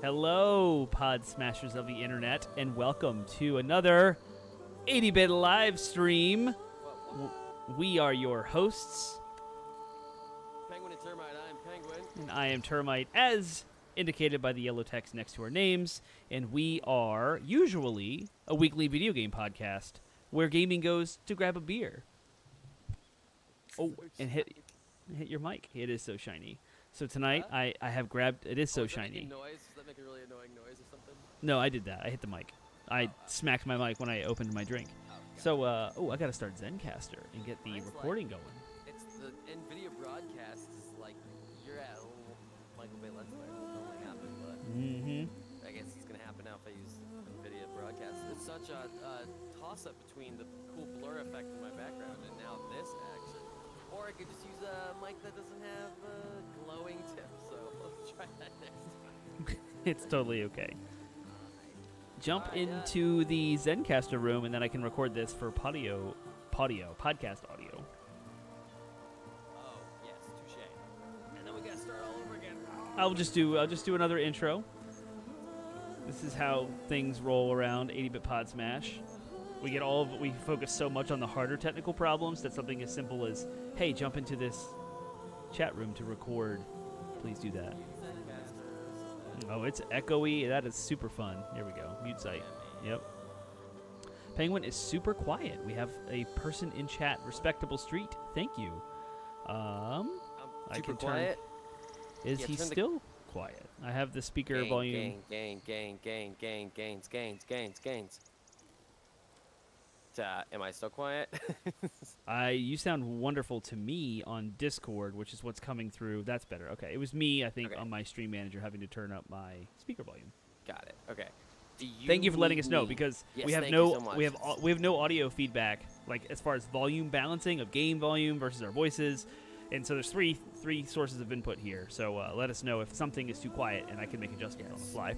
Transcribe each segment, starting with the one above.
Hello, Pod Smashers of the Internet, and welcome to another 80-bit live stream. We are your hosts. Penguin and Termite, I'm Penguin. And I am Termite, as indicated by the yellow text next to our names. And we are usually a weekly video game podcast where gaming goes to grab a beer. Oh, and hit your mic. It is so shiny. So tonight, I have grabbed... It is so shiny. Noise? Does that make a really annoying noise or something? No, I did that. I hit the mic. I smacked my mic when I opened my drink. So, I got to start Zencaster and get the recording going. It's the NVIDIA broadcast is like, you're at a little Michael Bay Let's Play. It doesn't normally happen, but I guess it's going to happen now if I use NVIDIA broadcast. It's such a toss-up between the cool blur effect in my background and now this action. Or I could just use a mic that doesn't have a glowing tip, so let's try that next time. It's totally okay. Jump into the Zencaster room, and then I can record this for podcast audio. Oh, yes, touche. And then we gotta start all over again. I'll just do another intro. This is how things roll around 80-bit Podsmash. We focus so much on the harder technical problems that something as simple as, hey, jump into this chat room to record. Please do that. Oh, it's echoey. That is super fun. Here we go. Mute site. Yep. Penguin is super quiet. We have a person in chat. Respectable Street. Thank you. I can quiet. Is he still quiet? I have the speaker volume. Gains. Am I still quiet? You sound wonderful to me on Discord, which is what's coming through. That's better. Okay, it was me, I think, on my stream manager having to turn up my speaker volume. Got it. Okay. Thank you for letting us know, because we have we have no audio feedback, like as far as volume balancing of game volume versus our voices, and so there's three sources of input here. So let us know if something is too quiet, and I can make adjustments on the fly.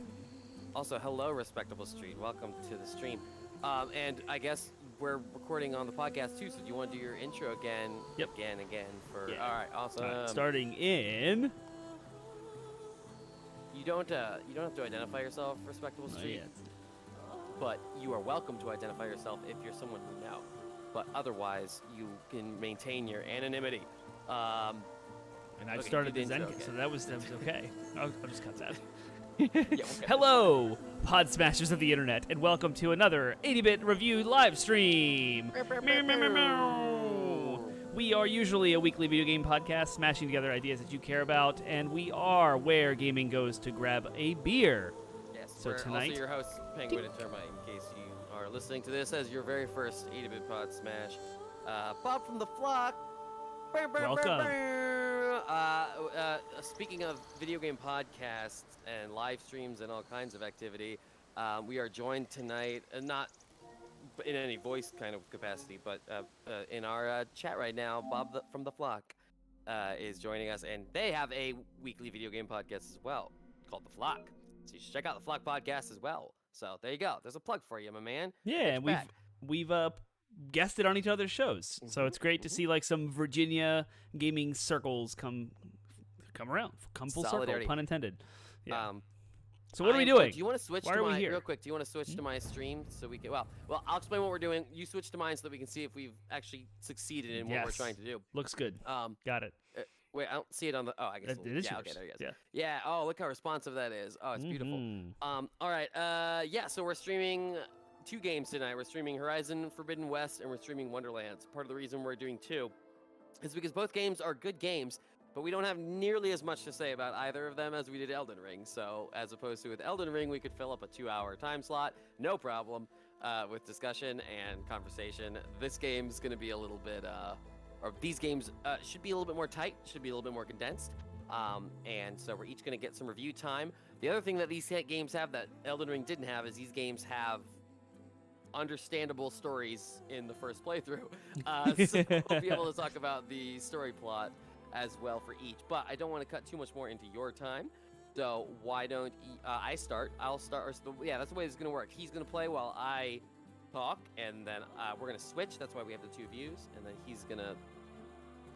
Also, hello, Respectable Street. Welcome to the stream. And I guess we're recording on the podcast too, so do you want to do your intro again? Yep. Again for... Yeah. All right, awesome. All right, starting in... You don't have to identify yourself, Respectable Street. But you are welcome to identify yourself if you're someone we know. But otherwise, you can maintain your anonymity. And I've started the Zen, so that was okay. I'll just cut that. Hello, Pod Smashers of the Internet, and welcome to another 80-bit review live stream. We are usually a weekly video game podcast smashing together ideas that you care about, and we are where gaming goes to grab a beer. Yes, so we're tonight, also your hosts, Penguin and Termite, in case you are listening to this as your very first 80-bit pod smash. Bob from the Flock. Welcome. Speaking of video game podcasts and live streams and all kinds of activity, we are joined tonight, not in any voice kind of capacity, but in our chat right now, Bob from the Flock is joining us, and they have a weekly video game podcast as well called The Flock. So you should check out The Flock podcast as well. So there you go. There's a plug for you, my man. Yeah, we've guested on each other's shows, so it's great to see like some Virginia gaming circles come around, come full circle, pun intended. Yeah. So what are we doing? Do you want to switch to my real quick? Do you want to switch to my stream so we can? Well, I'll explain what we're doing. You switch to mine so that we can see if we've actually succeeded in what we're trying to do. Looks good. Got it. Wait, I don't see it on the. Oh, I guess it is yours. Okay, there you go. Yeah. Yeah. Oh, look how responsive that is. Oh, it's beautiful. All right. Yeah. So we're streaming 2 games tonight. We're streaming Horizon Forbidden West and we're streaming Wonderlands. Part of the reason we're doing 2 is because both games are good games, but we don't have nearly as much to say about either of them as we did Elden Ring. So as opposed to with Elden Ring, we could fill up a 2-hour time slot, no problem, with discussion and conversation. This game's going to be a little bit, or these games should be a little bit more tight, should be a little bit more condensed. And so we're each going to get some review time. The other thing that these games have that Elden Ring didn't have is these games have understandable stories in the first playthrough. So we'll be able to talk about the story plot as well for each. But I don't want to cut too much more into your time. So why don't I start? I'll start. Yeah, that's the way it's going to work. He's going to play while I talk, and then we're going to switch. That's why we have the 2 views. And then he's going to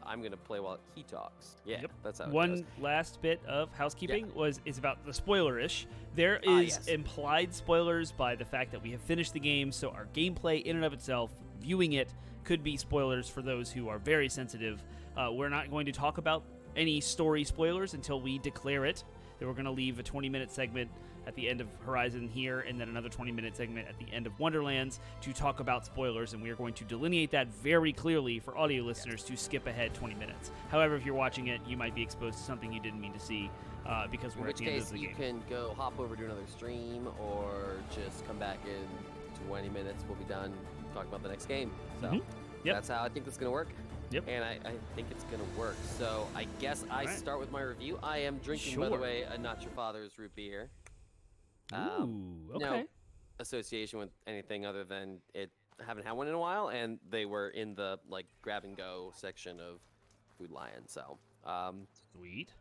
I'm gonna play while he talks. Yeah, Yep. that's how it One goes. last bit of housekeeping is about the spoiler-ish. There Ah, is yes. implied spoilers by the fact that we have finished the game, so our gameplay in and of itself, viewing it, could be spoilers for those who are very sensitive. We're not going to talk about any story spoilers until we declare it. Then we're going to leave a 20-minute segment at the end of Horizon here, and then another 20-minute segment at the end of Wonderlands to talk about spoilers, and we are going to delineate that very clearly for audio listeners to skip ahead 20 minutes. However, if you're watching it, you might be exposed to something you didn't mean to see because In we're at which the end case, of the you game. can go hop over to another stream or just come back in 20 minutes. We'll be done talking about the next game. So Yep. that's how I think it's going to work. Yep. And I think it's going to work. So I guess I Alright. start with my review. I am drinking, by the Sure. way, a Not Your Father's root beer. Ooh, okay. No association with anything other than it. I haven't had one in a while, and they were in the like grab and go section of Food Lion. So, all Sweet.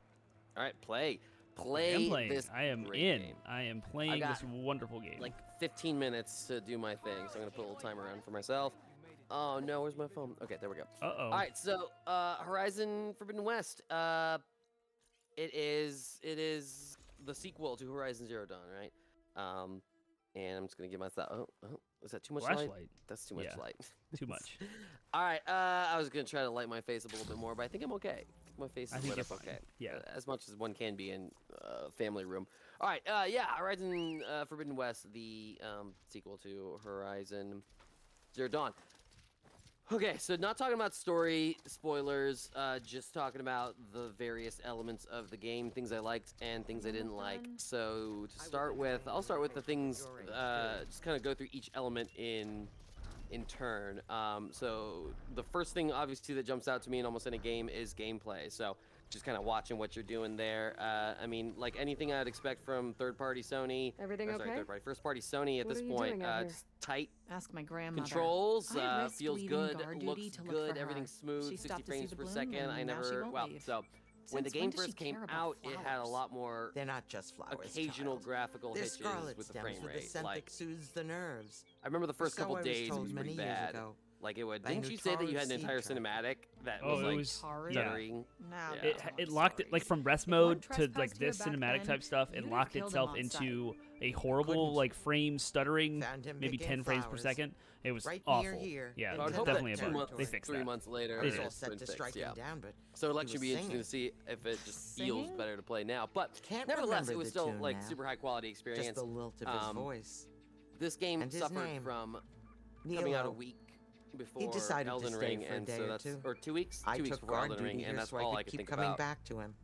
right, play I am playing. this. I am great in. game. I am playing got, this wonderful game. Like 15 minutes to do my thing, so I'm gonna put a little timer on for myself. Oh no, where's my phone? Okay, there we go. Uh-oh. All right, so Horizon Forbidden West. It is the sequel to Horizon Zero Dawn, right? And I'm just gonna give myself. Oh, is that too much light? Flashlight. That's too much Yeah. light. Too much. All right, I was gonna try to light my face up a little bit more, but I think I'm okay. My face I is think lit you're up fine. okay. Yeah. As much as one can be in a family room. All right, yeah, Horizon Forbidden West, the sequel to Horizon Zero Dawn. Okay, so not talking about story spoilers, just talking about the various elements of the game, things I liked and things I didn't like. So to start with, I'll start with the things, just kind of go through each element in turn. So the first thing obviously that jumps out to me in almost any game is gameplay. So just kind of watching what you're doing there. I mean, like anything I'd expect from third-party Sony. Everything Sorry, okay? third-party, first-party Sony at What this are you point. doing out here? Just tight Ask my grandmother. controls, I risked feels leaving good, guard duty looks to look good, for everything's her. smooth, She 60 stopped to see frames the per bloom, second. I and now she never, won't well, leave. so when the Since when game does she first came care about out, it had a flowers? lot more They're not just flowers, occasional child. graphical They're hitches scarlet with the stems frame with a rate. scent Like, that soothes the nerves. I remember the first So couple I was days it told was many pretty years bad. ago Like it would. by Didn't you say that you had an Nutara's entire seed cinematic that Oh, was it like was- Taurus? yeah. stuttering? Now Yeah. It, tell it the locked it story. like from rest If one mode to trespassed like here this back cinematic then, type stuff. It you'd have locked killed him itself on into a horrible Couldn't. like frame stuttering, Found him maybe picking 10 frames per flowers. second. It was Right awful. near here, Yeah, in I would it's hope definitely that a 2 bug. months, They fixed 3 that. months later, They It was did. all it's set been to fixed, strike yeah. him down, but So it'll he actually was be interesting to singing. see if it just feels Singing? better to play now. But Can't nevertheless, remember it was the still tune like now. super high quality experience. Just the lilt of his Um, voice. This game And his suffered name, from coming out a Nilo. week before decided to Elden stay Ring, for a and day so or that's two. or 2 weeks. I 2 weeks took before guard Elden duty Ring, here and that's so all I I could could keep think coming about. back to him.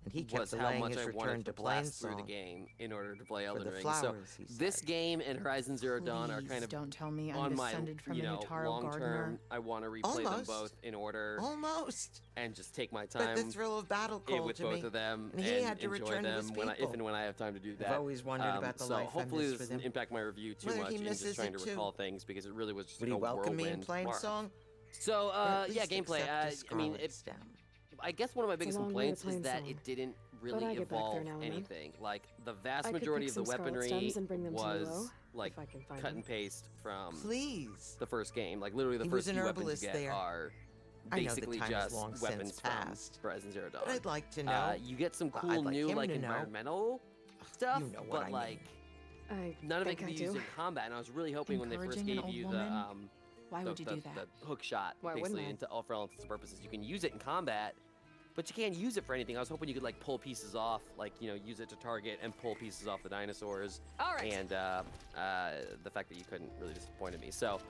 And he Was kept how delaying much his I return wanted to to blast through the Plainsong. game in order to play For Elden the Ring. flowers, he So this said. game and Horizon Zero Dawn are Please kind of don't tell me I'm on my, descended from you a know, Nutaro long gardener. term. I want to replay them Almost. both in order Almost. and just take my But time the thrill of battle called with to both me. of them and he had to enjoy return to his them when if people. and when I have time to do that. I've always wondered about the so life I hopefully missed this with doesn't him. impact my review too Whether much he and just misses trying it to too. recall things because it really was just Would he like a welcome me in whirlwind plain tomorrow. song? So Or at yeah, least gameplay. accept the I mean, scarlet it, stem? I guess one of my biggest long way to complaints is that Plainsong. it didn't But really I get back there evolve now and then. anything. Like the vast I could majority pick of the some scarlet weaponry stems and bring them to was Nilo, like if I can find cut them. and paste from Please. the first game. Like literally the He first was an few weapons herbalist you get there. are I know the basically time is just long since weapons from past. Horizon Zero Dawn. But I'd like to know. You get some Well, cool I'd like new him like to know. environmental stuff, You know what but I mean. like I none of it think can I be used do. in combat. And I was really hoping when they first Encouraging an gave old you woman? Why the, would you the, do that? the hook shot, Why wouldn't basically, I? into all for all intents and purposes, you can use it in combat, but you can't use it for anything. I was hoping you could like pull pieces off, like use it to target and pull pieces off the dinosaurs. All right. And the fact that you couldn't really disappointed me. So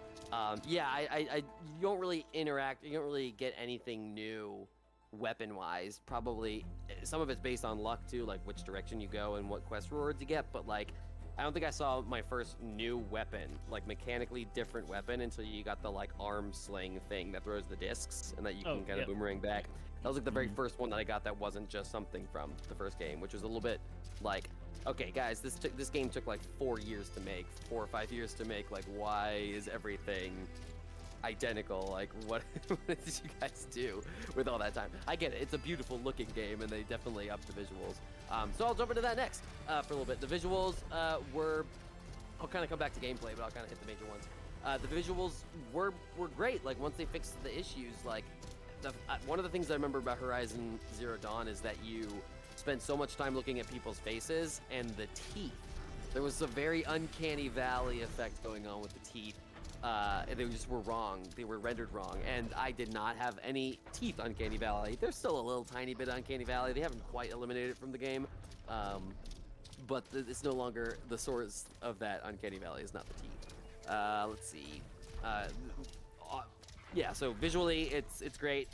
yeah, I you don't really interact. You don't really get anything new weapon-wise. Probably some of it's based on luck too, like which direction you go and what quest rewards you get. But like, I don't think I saw my first new weapon, like mechanically different weapon, until you got the like arm sling thing that throws the discs and that you Oh, can kind yep. of boomerang back. That was like the very first one that I got that wasn't just something from the first game, which was a little bit like, okay, guys, this game took like 4 years to make, 4 or 5 years to make. Like, why is everything identical? Like, what did you guys do with all that time? I get it. It's a beautiful looking game, and they definitely upped the visuals. So I'll jump into that next for a little bit. The visuals were... I'll kind of come back to gameplay, but I'll kind of hit the major ones. The visuals were great. Like, once they fixed the issues, like, one of the things I remember about Horizon Zero Dawn is that you spend so much time looking at people's faces and the teeth. There was a very uncanny valley effect going on with the teeth. They just were wrong. They were rendered wrong, and I did not have any teeth uncanny valley. There's still a little tiny bit uncanny valley. They haven't quite eliminated it from the game, but it's no longer the source of that uncanny valley. Is not the teeth. Let's see. Yeah. So visually, it's great.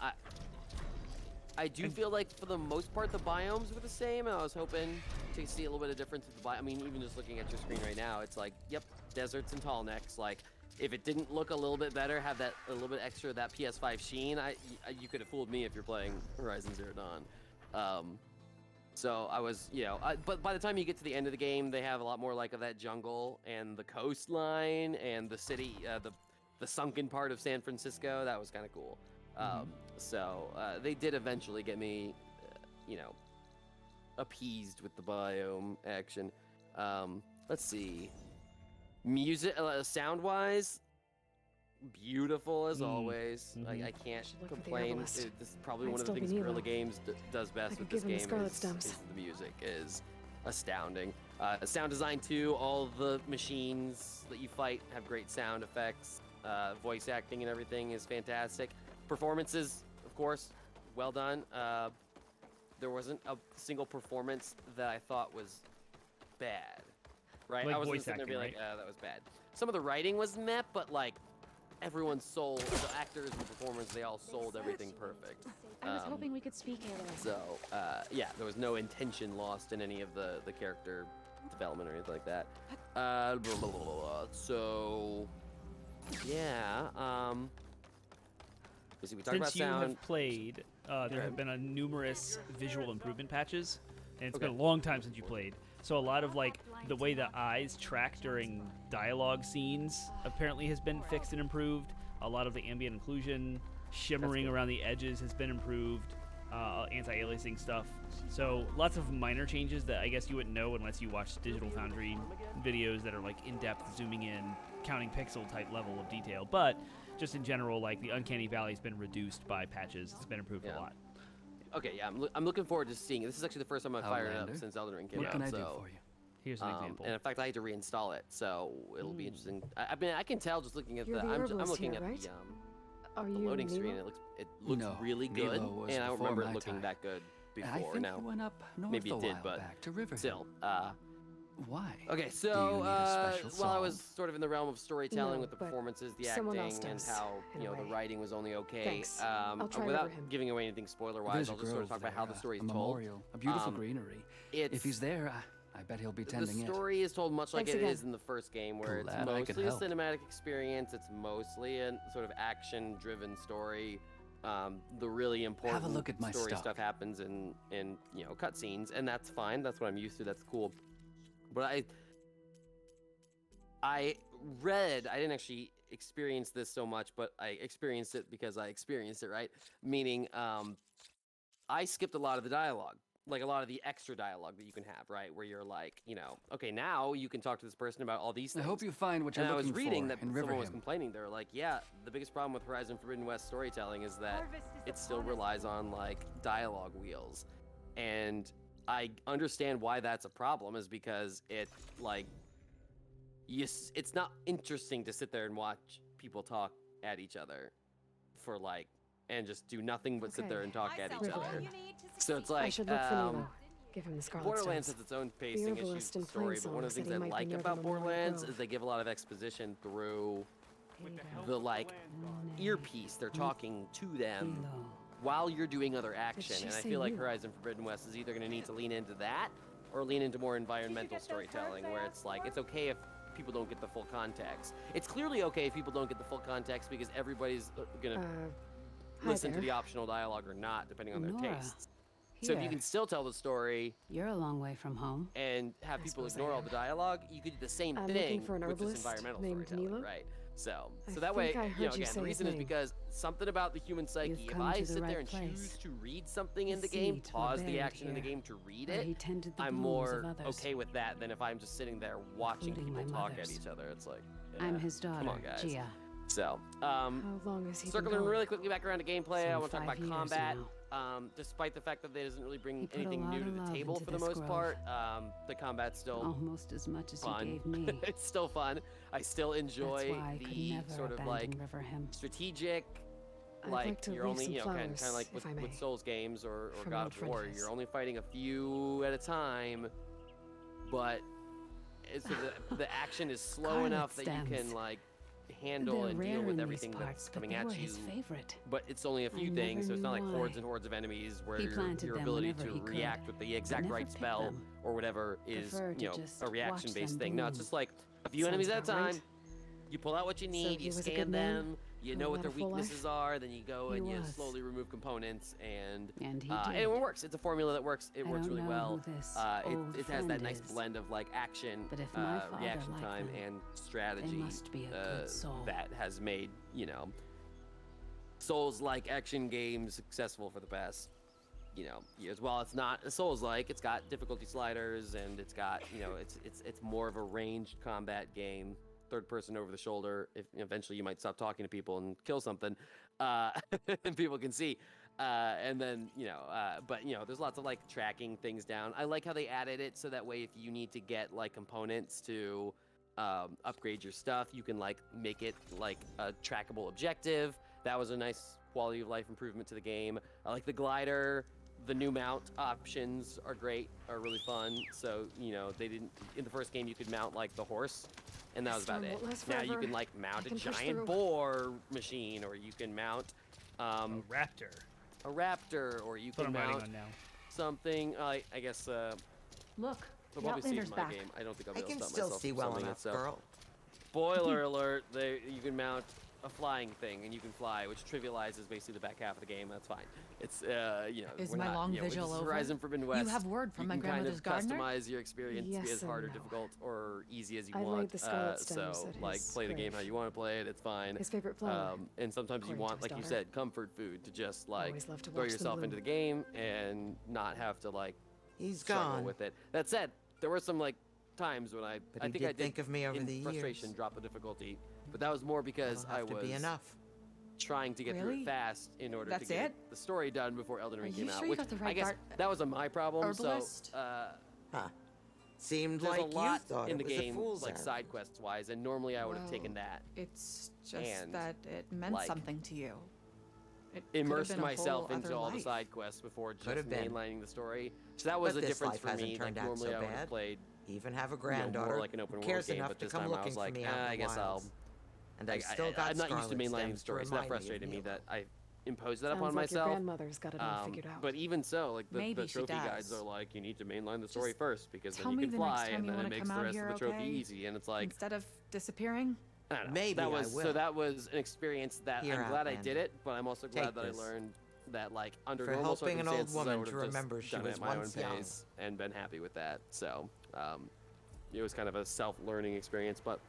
I do feel like for the most part the biomes were the same, and I was hoping to see a little bit of difference with the I mean, even just looking at your screen right now, it's like, yep, deserts and tall necks. Like, if it didn't look a little bit better, have that a little bit extra of that PS5 sheen, you could have fooled me if you're playing Horizon Zero Dawn. So I was, but by the time you get to the end of the game, they have a lot more like of that jungle and the coastline and the city, the sunken part of San Francisco. That was kind of cool. So they did eventually get me, appeased with the biome action. Let's see. Music, sound-wise, beautiful as always. I can't complain. This is probably one of the things Guerrilla Games does best with this game is the music is astounding. Sound design too, all the machines that you fight have great sound effects. Voice acting and everything is fantastic. Performances, of course, well done. There wasn't a single performance that I thought was bad. Right? Like I wasn't voice sitting there being acting, like, that was bad. Some of the writing was meh, but like everyone sold, the actors and performers, they all sold everything perfect. I was hoping we could speak, Aloy. So, yeah, there was no intention lost in any of the character development or anything like that. So, yeah, let's see, we talked about Since you sound. have played, there have been numerous visual improvement patches, and it's been a long time since you played. So a lot of like the way the eyes track during dialogue scenes apparently has been fixed and improved. A lot of the ambient occlusion, shimmering around the edges has been improved. Anti-aliasing stuff. So lots of minor changes that I guess you wouldn't know unless you watched Digital Foundry videos that are like in-depth, zooming in, counting pixel type level of detail. But just in general, like the Uncanny Valley's been reduced by patches. It's been improved a lot. Okay, yeah, I'm looking forward to seeing it. This is actually the first time I've fired it up since Elden Ring came out. What can I do so, for you? Here's an example. and in fact, I had to reinstall it, so it'll be interesting. I mean, I can tell just looking at You're the. the I'm herbalist looking here, at right? the Are the you loading screen. Milo? It looks No, really good, Milo was and I don't before remember it my looking time. that good I before. think Now it went up north maybe a it did, while but back to Riverhill. still. Why? Okay, Do so you need a special while I was song? sort of in the realm of storytelling No, with the but performances, the someone acting, else and does, how in a the way. writing was only okay. Thanks. I'll try Without over him. giving away anything spoiler-wise, There's I'll a just sort of grove talk about how the there, story is a told. memorial, a beautiful Um, greenery. It's If he's there, I bet he'll be tending the it. story is told much like Thanks it is again. in the first game, where Glad it's I could mostly a help. cinematic experience. It's mostly a sort of action-driven story. The really important look at my story stuff. stuff happens in cutscenes, and that's fine. That's what I'm used to. That's cool. But I didn't actually experience this so much, but I experienced it because I experienced it, right? Meaning, I skipped a lot of the dialogue, like a lot of the extra dialogue that you can have, right? Where you're like, okay, now you can talk to this person about all these I things. hope you find what you're And I was looking reading for that in someone was Riverhill. complaining. They were like, yeah, the biggest problem with Horizon Forbidden West storytelling is that it still relies on like dialogue wheels. And I understand why that's a problem, is because it's not interesting to sit there and watch people talk at each other for and just do nothing but sit Okay. there and talk at each Riverhill. other. So it's like I should look for Nilo. Give him the Scarlet Borderlands Stones. has its own pacing issues herbalist with in the story, but one of the Plainsong things said I he might be like near about the Memorial Borderlands Grove. is they give a lot of exposition through Here you go. the earpiece. They're talking to them while you're doing other action, she and I say feel like Nilo? Horizon Forbidden West is either going to need to lean into that or lean into more environmental storytelling, where it's like it's okay if people don't get the full context. It's clearly okay if people don't get the full context because everybody's gonna Hi listen to there. the optional dialogue or not, depending on their Nora, tastes. So if you here. can still tell the story You're a long way from home. and have people suppose I ignore all am. the dialogue, you could do the same I'm looking thing for an with this herbalist environmental named storytelling, Nilo. right? So I that way, think I heard you again, say the his reason is name. because something about the human psyche. You've If come I to the sit there right and choose place. to read something in The the game, seeds were pause the buried action in the here, game to read where it, he tended the I'm wounds more of others. okay with that than if I'm just sitting there watching Including people my talk at mother's. each other. It's like, I'm yeah, his daughter, come on, guys. Gia. So, How long has he been circling gone? really quickly back around to gameplay, I Some want to talk 5 about years combat. now. Despite the fact that it doesn't really bring He put a anything lot new of to the love table into for the this most grove. part, the combat's still Almost as much as fun. you gave me. It's still fun. I still That's enjoy why I could the never sort of abandon like River him. strategic, I'd like like to you're leave only, some you know, kind of flowers, like if I may, with Souls games or from an God old of friend War, of his. you're only fighting a few at a time, but it's the action is slow Scarlet enough that you can stems. like handle They're and rare deal with in these everything parts, that's but coming they at were you. his favorite. But it's only a few I things, so never it's not knew like hordes why. and hordes of enemies where He your planted them ability whenever to he could, react with the exact never right picked spell them. or whatever is, Prefer to you know, just a watch reaction-based them thing. No, it's bloom. just like a few Sounds enemies at a about right. time. You pull out what you need, he you was a scan good man? them, you Or know what led their a full life? weaknesses are, then you go He and you was. slowly remove components, and And he and did. it works. It's a formula that works. It I works don't really know well. who this It old has that friend nice is, blend of like action, but if my father reaction liked time, them, and strategy must be a good soul. that has made, you know, Souls-like action games successful for the past, you know, years. While it's not a Souls-like, it's got difficulty sliders, and it's got, you know, it's more of a ranged combat game, third person over the shoulder. If eventually you might stop talking to people and kill something, and people can see. And then, you know, but you know, there's lots of like tracking things down. I like how they added it so that way if you need to get like components to upgrade your stuff, you can like make it like a trackable objective. That was a nice quality of life improvement to the game. I like the glider. The new mount options are great, are really fun. So, you know, they didn't, in the first game you could mount like the horse, and that was about Storm it. won't last Now you forever. can like mount I a can push giant through. boar machine, or you can mount A raptor. a raptor, or you That's what can I'm riding mount on now. something. I guess Look, they'll the probably see it Outlander's in my back. game. I don't think I'll I be able can to stop still myself see from well selling enough, it, so. girl. Spoiler alert, you can mount a flying thing, and you can fly, which trivializes basically the back half of the game. That's fine. It's, you know, Is we're my not, long you know, vigil this is over? Horizon Forbidden West. You have word from you my can kind grandmother's of gardener? customize your experience to be Yes as hard or and no. difficult or easy as you I laid want. the scarlet So, stems at like, his play the game grave. how you want to play it. It's fine. His favorite flower. And sometimes you according to want, his like you daughter. said, comfort food to just like Always loved to throw watch them yourself into bloom. the game and not have to like He's struggle gone. with it. That said, there were some like times when But I he think did I did think of me over in the frustration years. drop the difficulty, but that was more because That'll I have to was be enough. trying to get through Really? it fast in order That's to get it? the story done before Elden Ring Are came you out. sure you Which got the I right guess guard- that was my problem. herbalist? So Huh. Seemed there's like a lot you thought in it the was game, a fool's like errand. side quests wise, and normally I would have taken Well, that, It's just And, that it meant like, something to you. It could have immersed been a myself whole into other all the life. side quests before just Could've been. mainlining the story. So that was But a this difference life for hasn't me. Like turned out normally so I would have bad. played Even have a more granddaughter like an open who world cares game, enough but to this come time I looking was like, for me out in I the guess I'll. wilds. And I've still I'm got not used to scarlet mainlining the stems to story, so that remind me of frustrated me Mila. that I imposed that Sounds upon like your myself. grandmother's got it all figured out. But even so, like the Maybe she trophy guides does. are like, you need to mainline the story Just first because tell then me you can the next fly, time and you then it wanna makes come the out rest of here, the trophy okay? easy. And it's like, Instead of disappearing. I don't know. Maybe that I was will. so that was an experience that Here, I'm glad I Outlander. did it, but I'm also glad Take that this. I learned that like under For normal helping an old circumstances I woman would to have just remember she done it was at my own once young. pace and been happy with that. So it was kind of a self-learning experience, but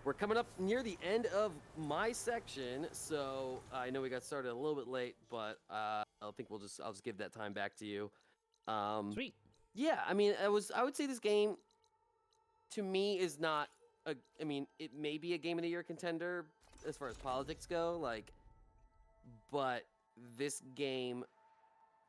we're coming up near the end of my section, so I know we got started a little bit late, but I think I'll just give that time back to you. Sweet. Yeah, I mean, I would say this game to me is not I mean, it may be a game of the year contender as far as politics go, like, but this game,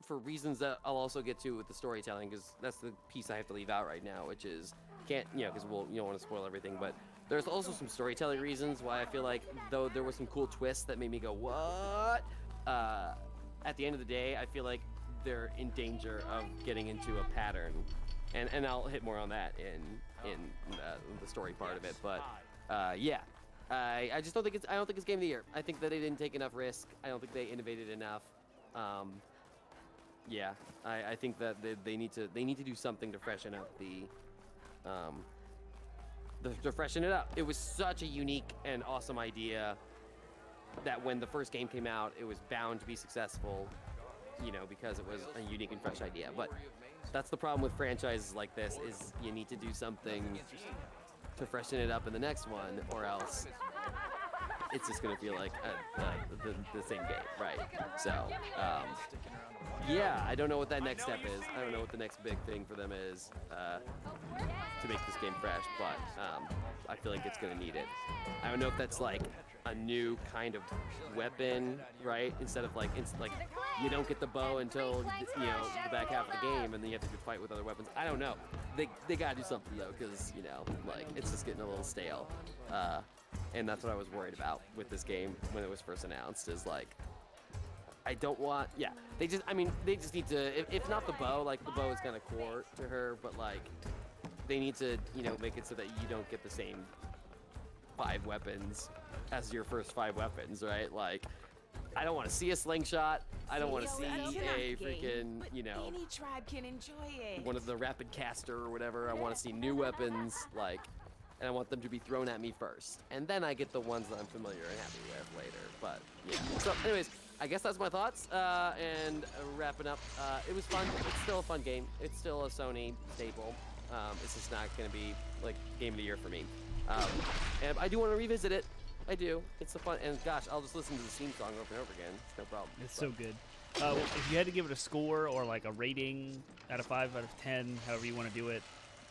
for reasons that I'll also get to with the storytelling, because that's the piece I have to leave out right now, which is because you don't want to spoil everything, but there's also some storytelling reasons why I feel like though there were some cool twists that made me go what. At the end of the day, I feel like they're in danger of getting into a pattern, and I'll hit more on that in the story part of it. But yeah, I just don't think it's game of the year. I think that they didn't take enough risk. I don't think they innovated enough. Yeah, I think that they need to do something to freshen up to freshen it up. It was such a unique and awesome idea that when the first game came out, it was bound to be successful, because it was a unique and fresh idea. But that's the problem with franchises like this, is you need to do something to freshen it up in the next one, or else it's just gonna feel like the same game, right? So, yeah, I don't know what that next step is. I don't know what the next big thing for them is to make this game fresh, but I feel like it's gonna need it. I don't know if that's like a new kind of weapon, right? Instead of like you don't get the bow until the back half of the game, and then you have to fight with other weapons. I don't know. They gotta do something though, because like it's just getting a little stale. And that's what I was worried about with this game when it was first announced. Is like, I don't want. Yeah, they just need to. If not the bow, like the bow is kind of core to her, but like they need to make it so that you don't get the same 5 weapons as your first 5 weapons, right? Like, I don't want to see a slingshot. I don't want to see a freaking, Any tribe can enjoy it. one of the rapid caster or whatever. I want to see new weapons, like, and I want them to be thrown at me first. And then I get the ones that I'm familiar and happy with later. But, yeah. So, anyways, I guess that's my thoughts. And wrapping up, it was fun. It's still a fun game. It's still a Sony staple. It's just not going to be, like, game of the year for me. And I do want to revisit it. I do. It's a fun, and gosh, I'll just listen to the theme song over and over again. It's no problem. It's so good. If you had to give it a score or like a rating out of 5 out of 10, however you want to do it,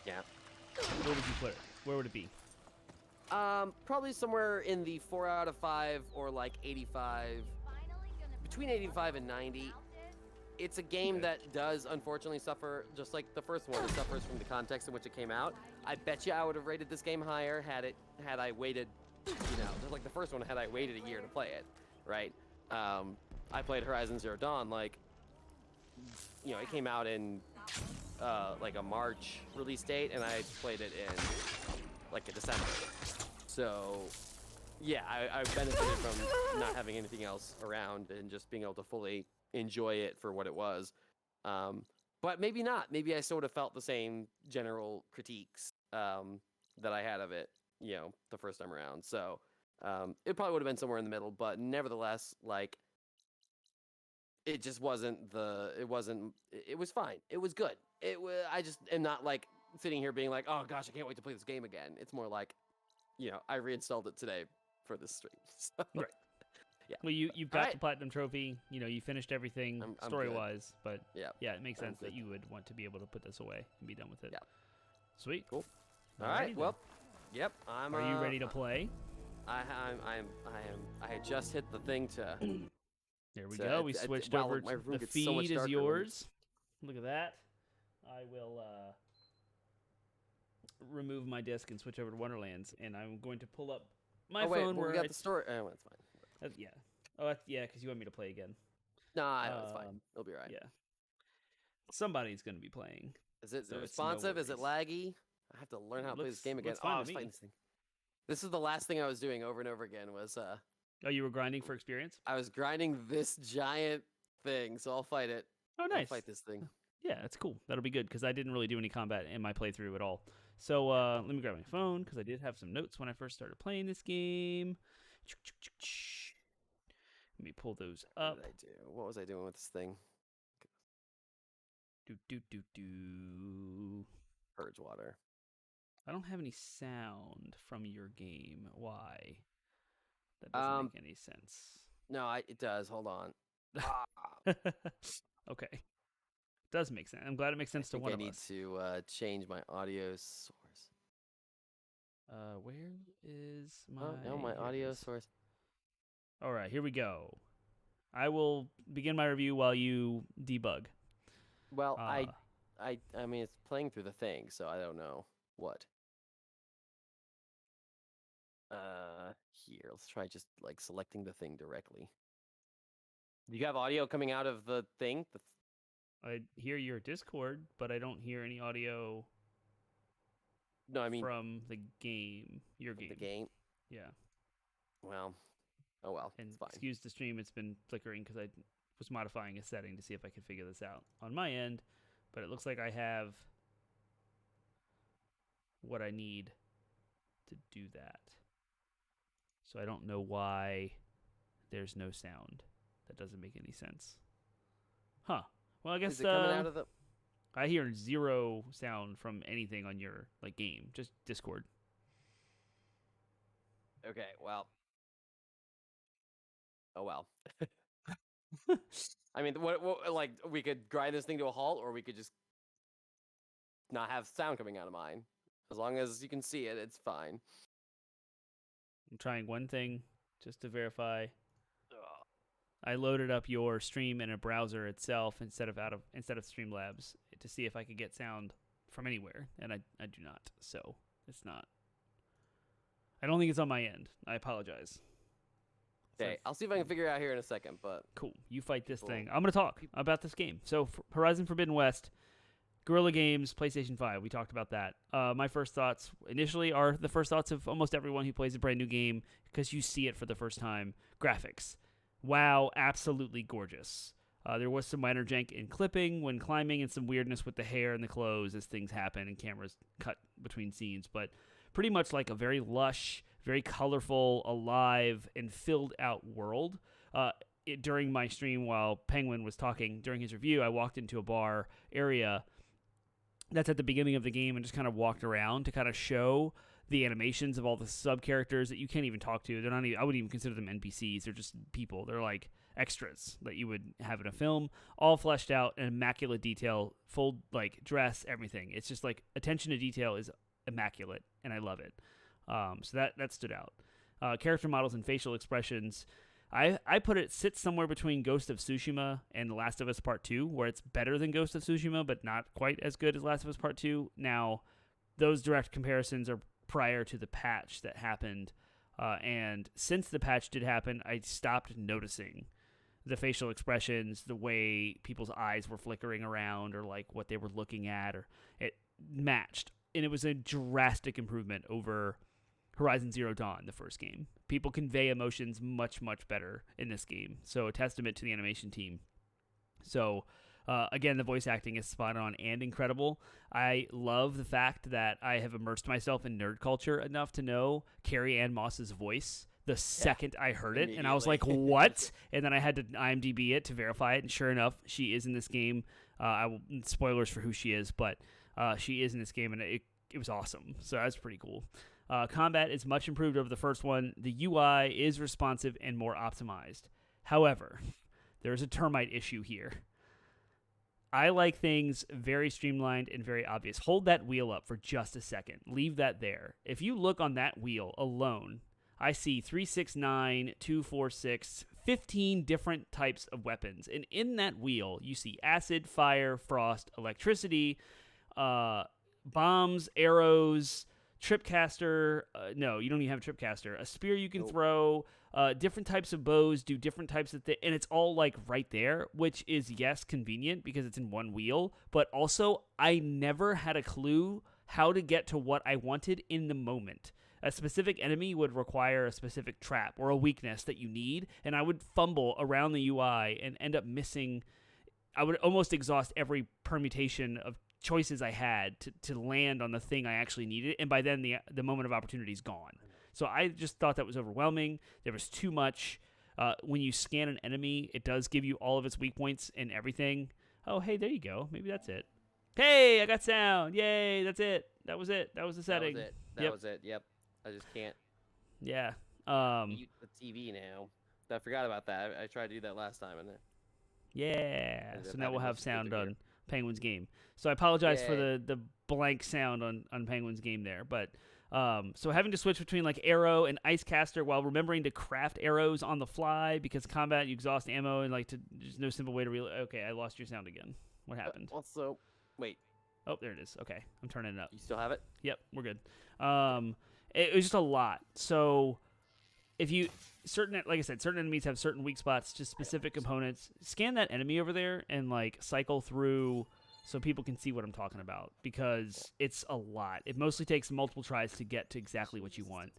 Yeah. where would you put it? Where would it be? Probably somewhere in the 4 out of 5 or like 85, between 85 and 90. It's a game that does unfortunately suffer, just like the first one. It suffers from the context in which it came out. I bet you I would have rated this game higher had I waited, just like the first one, had I waited a year to play it, right? I played Horizon Zero Dawn, like, it came out in like a March release date, and I played it in like a December. So yeah, I benefited from not having anything else around and just being able to fully enjoy it for what it was. But maybe not. Maybe I sort of felt the same general critiques that I had of it, the first time around. So it probably would have been somewhere in the middle, but nevertheless, like, it just wasn't it was fine. It was good. I just am not like sitting here being like, oh gosh, I can't wait to play this game again. It's more like, I reinstalled it today for this stream. So, right. Yeah. Well, you've got the platinum trophy. You finished everything I'm story-wise, but yeah, it makes sense that you would want to be able to put this away and be done with it. Yeah. Sweet. Cool. All right. Well, yep. Are you ready to play? I am. I had just hit the thing to. There we go. We switched over. The feed is yours. Look at that. I will remove my disc and switch over to Wonderlands, and I'm going to pull up my phone. We got the story. Oh, that's fine. Yeah. Oh, yeah, because you want me to play again. Nah, no, it's fine. It'll be right. Yeah. Somebody's going to be playing. Is it responsive? Is it laggy? I have to learn how to play this game again. I was fighting this thing. This is the last thing I was doing over and over again was Oh, you were grinding for experience? I was grinding this giant thing, so I'll fight it. Oh, nice. I'll fight this thing. Yeah, that's cool. That'll be good because I didn't really do any combat in my playthrough at all. So let me grab my phone because I did have some notes when I first started playing this game. Let me pull those up. What did I do? What was I doing with this thing? Purge water. I don't have any sound from your game. Why? That doesn't make any sense. No, it does. Hold on. Okay. Does make sense. I'm glad it makes sense to one of us. I need to change my audio source. Where is my... Oh, no, my audio source. All right, here we go. I will begin my review while you debug. Well, I mean, it's playing through the thing, so I don't know what. Here, let's try just like selecting the thing directly. Do you have audio coming out of the thing? I hear your Discord, but I don't hear any audio. No, I mean from the game. Your game. The game. Yeah. Well. Oh well. And it's fine. Excuse the stream; it's been flickering because I was modifying a setting to see if I could figure this out on my end. But it looks like I have what I need to do that. So I don't know why there's no sound. That doesn't make any sense. Huh. Well, I guess is it coming out of the... I hear zero sound from anything on your game, just Discord. Okay, well, Oh well. I mean, what like we could grind this thing to a halt, or we could just not have sound coming out of mine. As long as you can see it, it's fine. I'm trying one thing just to verify. I loaded up your stream in a browser itself instead of Streamlabs to see if I could get sound from anywhere, and I do not. So it's not. I don't think it's on my end. I apologize. Okay, I'll see if I can figure it out here in a second. But cool, you fight this thing. I'm gonna talk about this game. So Horizon Forbidden West, Guerrilla Games, PlayStation 5. We talked about that. My first thoughts initially are the first thoughts of almost everyone who plays a brand new game because you see it for the first time. Graphics. Wow, absolutely gorgeous. There was some minor jank in clipping when climbing and some weirdness with the hair and the clothes as things happen and cameras cut between scenes. But pretty much like a very lush, very colorful, alive, and filled out world. During my stream while Penguin was talking during his review, I walked into a bar area that's at the beginning of the game and just kind of walked around to kind of show the animations of all the sub-characters that you can't even talk to. They're not even, I wouldn't even consider them NPCs. They're just people. They're like extras that you would have in a film, all fleshed out in immaculate detail, full like dress, everything. It's just like attention to detail is immaculate, and I love it. So that stood out. Character models and facial expressions. I put it sits somewhere between Ghost of Tsushima and The Last of Us Part 2, where it's better than Ghost of Tsushima, but not quite as good as Last of Us Part 2. Now, those direct comparisons are prior to the patch that happened, and since the patch did happen, I stopped noticing the facial expressions, the way people's eyes were flickering around, or like what they were looking at, or it matched. And it was a drastic improvement over Horizon Zero Dawn, the first game. People convey emotions much, much better in this game. So a testament to the animation team. So, again, the voice acting is spot on and incredible. I love the fact that I have immersed myself in nerd culture enough to know Carrie Ann Moss's voice the second I heard it. And I was like, what? And then I had to IMDb it to verify it. And sure enough, she is in this game. Spoilers for who she is, but she is in this game, and it was awesome. So that's pretty cool. Combat is much improved over the first one. The UI is responsive and more optimized. However, there's a termite issue here. I like things very streamlined and very obvious. Hold that wheel up for just a second. Leave that there. If you look on that wheel alone, I see 3, 6, 9, 2, 4, 6, 15 different types of weapons. And in that wheel, you see acid, fire, frost, electricity, bombs, arrows, tripcaster. No, you don't even have a tripcaster. A spear you can throw. Different types of bows do different types of things. And it's all like right there, which is, yes, convenient because it's in one wheel. But also, I never had a clue how to get to what I wanted in the moment. A specific enemy would require a specific trap or a weakness that you need, and I would fumble around the UI and end up missing. I would almost exhaust every permutation of choices I had to land on the thing I actually needed, and by then the moment of opportunity is gone. So I just thought that was overwhelming. There was too much. When you scan an enemy, it does give you all of its weak points and everything. Oh, hey, there you go. Maybe that's it. Hey, I got sound. Yay, that's it. That was it. That was the setting. That was it. Yep. I just can't. Yeah. Mute the TV now. I forgot about that. I tried to do that last time, and yeah. So now we'll have sound on Penguin's game. So I apologize for the blank sound on Penguin's game there, but so having to switch between like arrow and ice caster while remembering to craft arrows on the fly because combat you exhaust ammo and like there's no simple way to okay, I lost your sound again. What happened? Also, wait. Oh, there it is. Okay, I'm turning it up. You still have it? Yep, we're good. It was just a lot. So if you like I said, certain enemies have certain weak spots to specific components. Scan that enemy over there and like cycle through so people can see what I'm talking about because it's a lot. It mostly takes multiple tries to get to exactly what you want.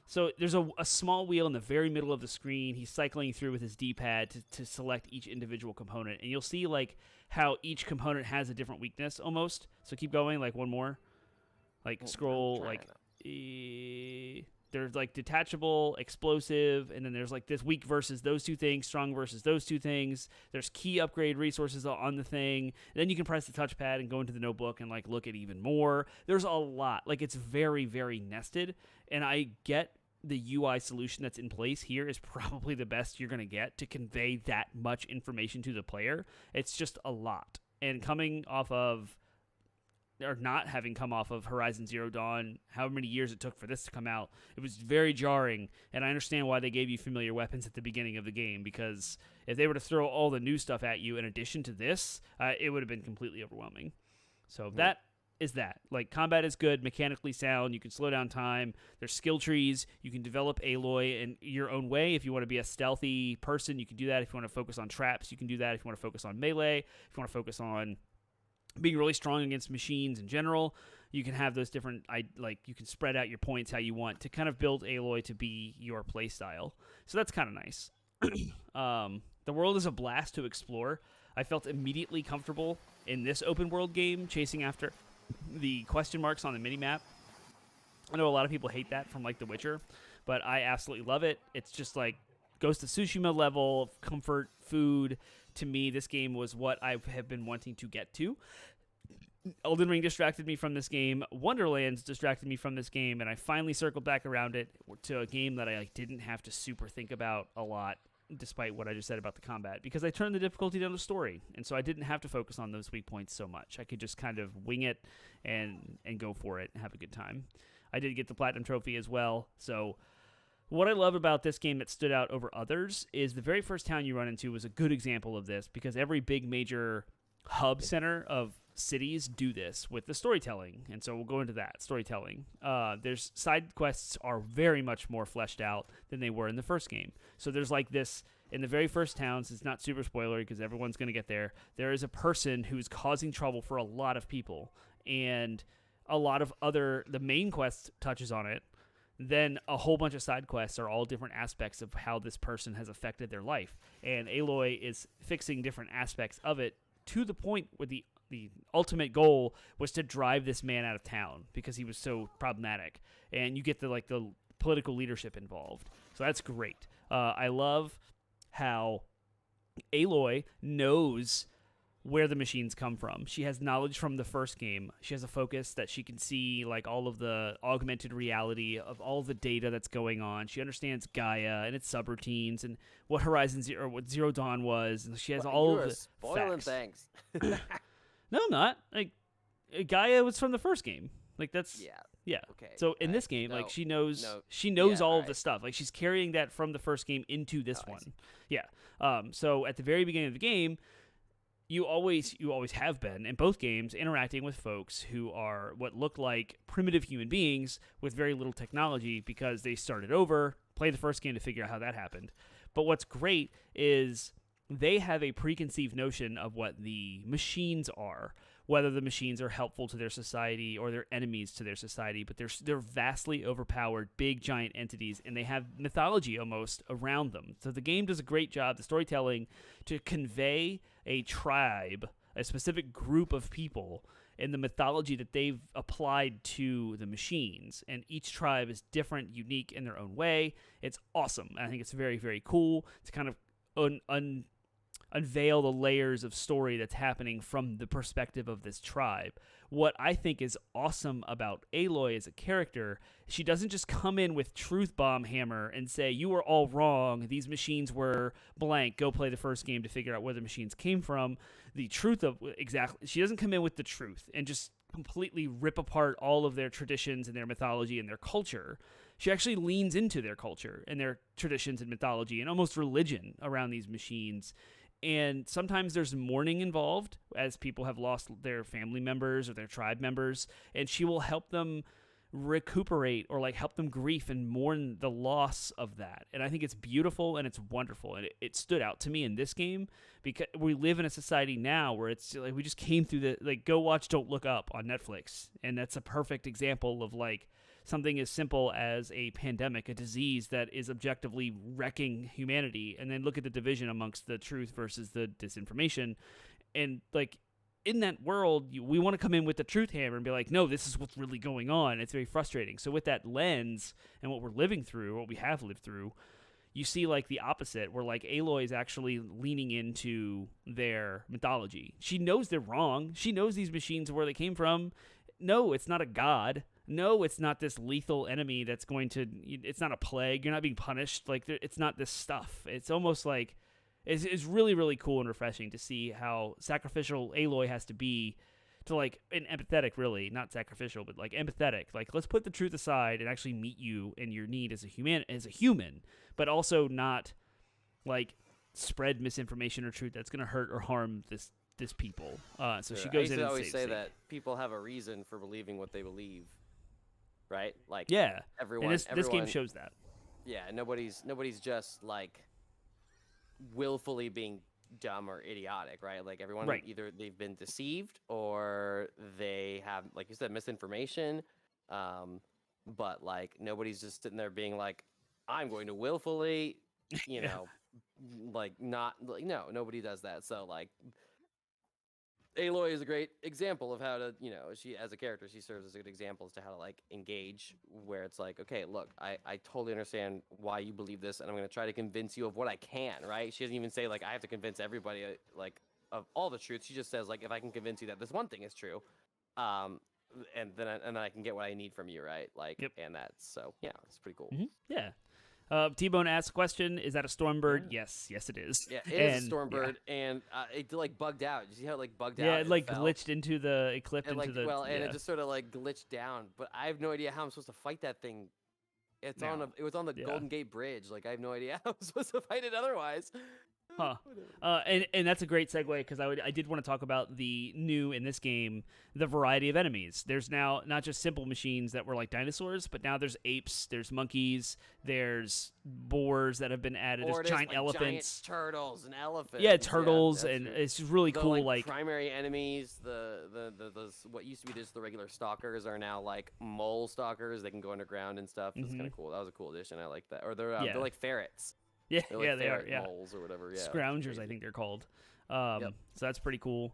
So there's a small wheel in the very middle of the screen. He's cycling through with his D-pad to select each individual component. And you'll see like how each component has a different weakness almost. So keep going, like one more. Like scroll, like there's like detachable, explosive, and then there's like this weak versus those two things, strong versus those two things. There's key upgrade resources on the thing. And then you can press the touchpad and go into the notebook and like look at even more. There's a lot. Like it's very, very nested. And I get the UI solution that's in place here is probably the best you're going to get to convey that much information to the player. It's just a lot. And coming off of, or not having come off of Horizon Zero Dawn, however many years it took for this to come out, it was very jarring. And I understand why they gave you familiar weapons at the beginning of the game, because if they were to throw all the new stuff at you in addition to this, it would have been completely overwhelming. So that is that. Like, combat is good, mechanically sound, you can slow down time, there's skill trees, you can develop Aloy in your own way. If you want to be a stealthy person, you can do that. If you want to focus on traps, you can do that. If you want to focus on melee, if you want to focus on being really strong against machines in general, you can have those different, you can spread out your points how you want to kind of build Aloy to be your playstyle. So that's kind of nice. The world is a blast to explore. I felt immediately comfortable in this open world game chasing after the question marks on the minimap. I know a lot of people hate that from like The Witcher, but I absolutely love it. It's just like Ghost of Tsushima level of comfort food. To me, this game was what I have been wanting to get to. Elden Ring distracted me from this game. Wonderlands distracted me from this game, and I finally circled back around it to a game that I didn't have to super think about a lot, despite what I just said about the combat, because I turned the difficulty down to story, and so I didn't have to focus on those weak points so much. I could just kind of wing it and go for it and have a good time. I did get the Platinum Trophy as well, so what I love about this game that stood out over others is the very first town you run into was a good example of this, because every big major hub center of cities do this with the storytelling, and so we'll go into that storytelling. There's side quests are very much more fleshed out than they were in the first game. So there's like this in the very first towns. It's not super spoilery because everyone's going to get there. There is a person who's causing trouble for a lot of people, and a lot of the main quest touches on it. Then a whole bunch of side quests are all different aspects of how this person has affected their life, and Aloy is fixing different aspects of it to the point where the ultimate goal was to drive this man out of town because he was so problematic, and you get the political leadership involved. So that's great. I love how Aloy knows where the machines come from. She has knowledge from the first game. She has a focus that she can see like all of the augmented reality of all the data that's going on. She understands Gaia and its subroutines and what what Zero Dawn was, and she has all of the spoiling facts. things. No, I'm not. Like, Gaia was from the first game. Like, that's yeah. Okay. So in this game, like, she knows Yeah, all of the stuff. Like, she's carrying that from the first game into this one. Yeah. So at the very beginning of the game, you always have been in both games interacting with folks who are what look like primitive human beings with very little technology because they started over, played the first game to figure out how that happened. But what's great is they have a preconceived notion of what the machines are, whether the machines are helpful to their society or they're enemies to their society, but they're vastly overpowered, big, giant entities, and they have mythology almost around them. So the game does a great job, the storytelling, to convey a tribe, a specific group of people, and the mythology that they've applied to the machines. And each tribe is different, unique in their own way. It's awesome. I think it's very, very cool to kind of unveil the layers of story that's happening from the perspective of this tribe. What I think is awesome about Aloy as a character, she doesn't just come in with truth bomb hammer and say, you were all wrong, these machines were blank, go play the first game to figure out where the machines came from. The truth of she doesn't come in with the truth and just completely rip apart all of their traditions and their mythology and their culture. She actually leans into their culture and their traditions and mythology and almost religion around these machines. And sometimes there's mourning involved as people have lost their family members or their tribe members, and she will help them recuperate or like help them grief and mourn the loss of that. And I think it's beautiful and it's wonderful. And it stood out to me in this game because we live in a society now where it's like we just came through go watch Don't Look Up on Netflix. And that's a perfect example of like something as simple as a pandemic, a disease that is objectively wrecking humanity, and then look at the division amongst the truth versus the disinformation. And like in that world, we want to come in with the truth hammer and be like, no, this is what's really going on. It's very frustrating. So with that lens and what we're living through, what we have lived through, you see like the opposite, where like Aloy is actually leaning into their mythology. She knows they're wrong. She knows these machines are where they came from. No, it's not a god. no, it's not this lethal enemy that's going to, it's not a plague. You're not being punished. Like, it's not this stuff. It's almost like, it's really, really cool and refreshing to see how sacrificial Aloy has to be to, like, and empathetic, really, not sacrificial, but, like, empathetic. Like, let's put the truth aside and actually meet you in your need as a human, but also not, like, spread misinformation or truth that's going to hurt or harm this people. So she goes in and always saves say that people have a reason for believing what they believe, right? Like, yeah, everyone. And this game shows that. Yeah, nobody's just like willfully being dumb or idiotic, right? Like everyone, either they've been deceived or they have, like you said, misinformation. But like nobody's just sitting there being like, I'm going to willfully, you know, like not like no, nobody does that. So like Aloy is a great example of how to, you know, she as a character, she serves as a good example as to how to like engage, where it's like, okay, look, I totally understand why you believe this, and I'm going to try to convince you of what I can, right? She doesn't even say like I have to convince everybody like of all the truth. She just says like if I can convince you that this one thing is true, and then I can get what I need from you, right? Like, and that's so yeah, it's pretty cool. Mm-hmm. Yeah. T-Bone asks a question, is that a Stormbird? Yeah. Yes, it is. Yeah, it is a Stormbird, and it like bugged out. Did you see how it like bugged out? Yeah, it like glitched into the, it clipped into the... Well, and it just sort of like glitched down, but I have no idea how I'm supposed to fight that thing. It was on the Golden Gate Bridge. Like, I have no idea how I'm supposed to fight it otherwise. Huh. And that's a great segue, because I did want to talk about the new, in this game, the variety of enemies. There's now not just simple machines that were like dinosaurs, but now there's apes, there's monkeys, there's boars that have been added, there's giant elephants. Giant turtles and elephants. Yeah, turtles, and it's really cool. Like primary enemies, the what used to be just the regular stalkers are now like mole stalkers. They can go underground and stuff. It's kind of cool. That was a cool addition. I like that. Or they're like ferrets. Yeah, like they are. Yeah, moles or whatever. Yeah, scroungers, I think they're called. So that's pretty cool.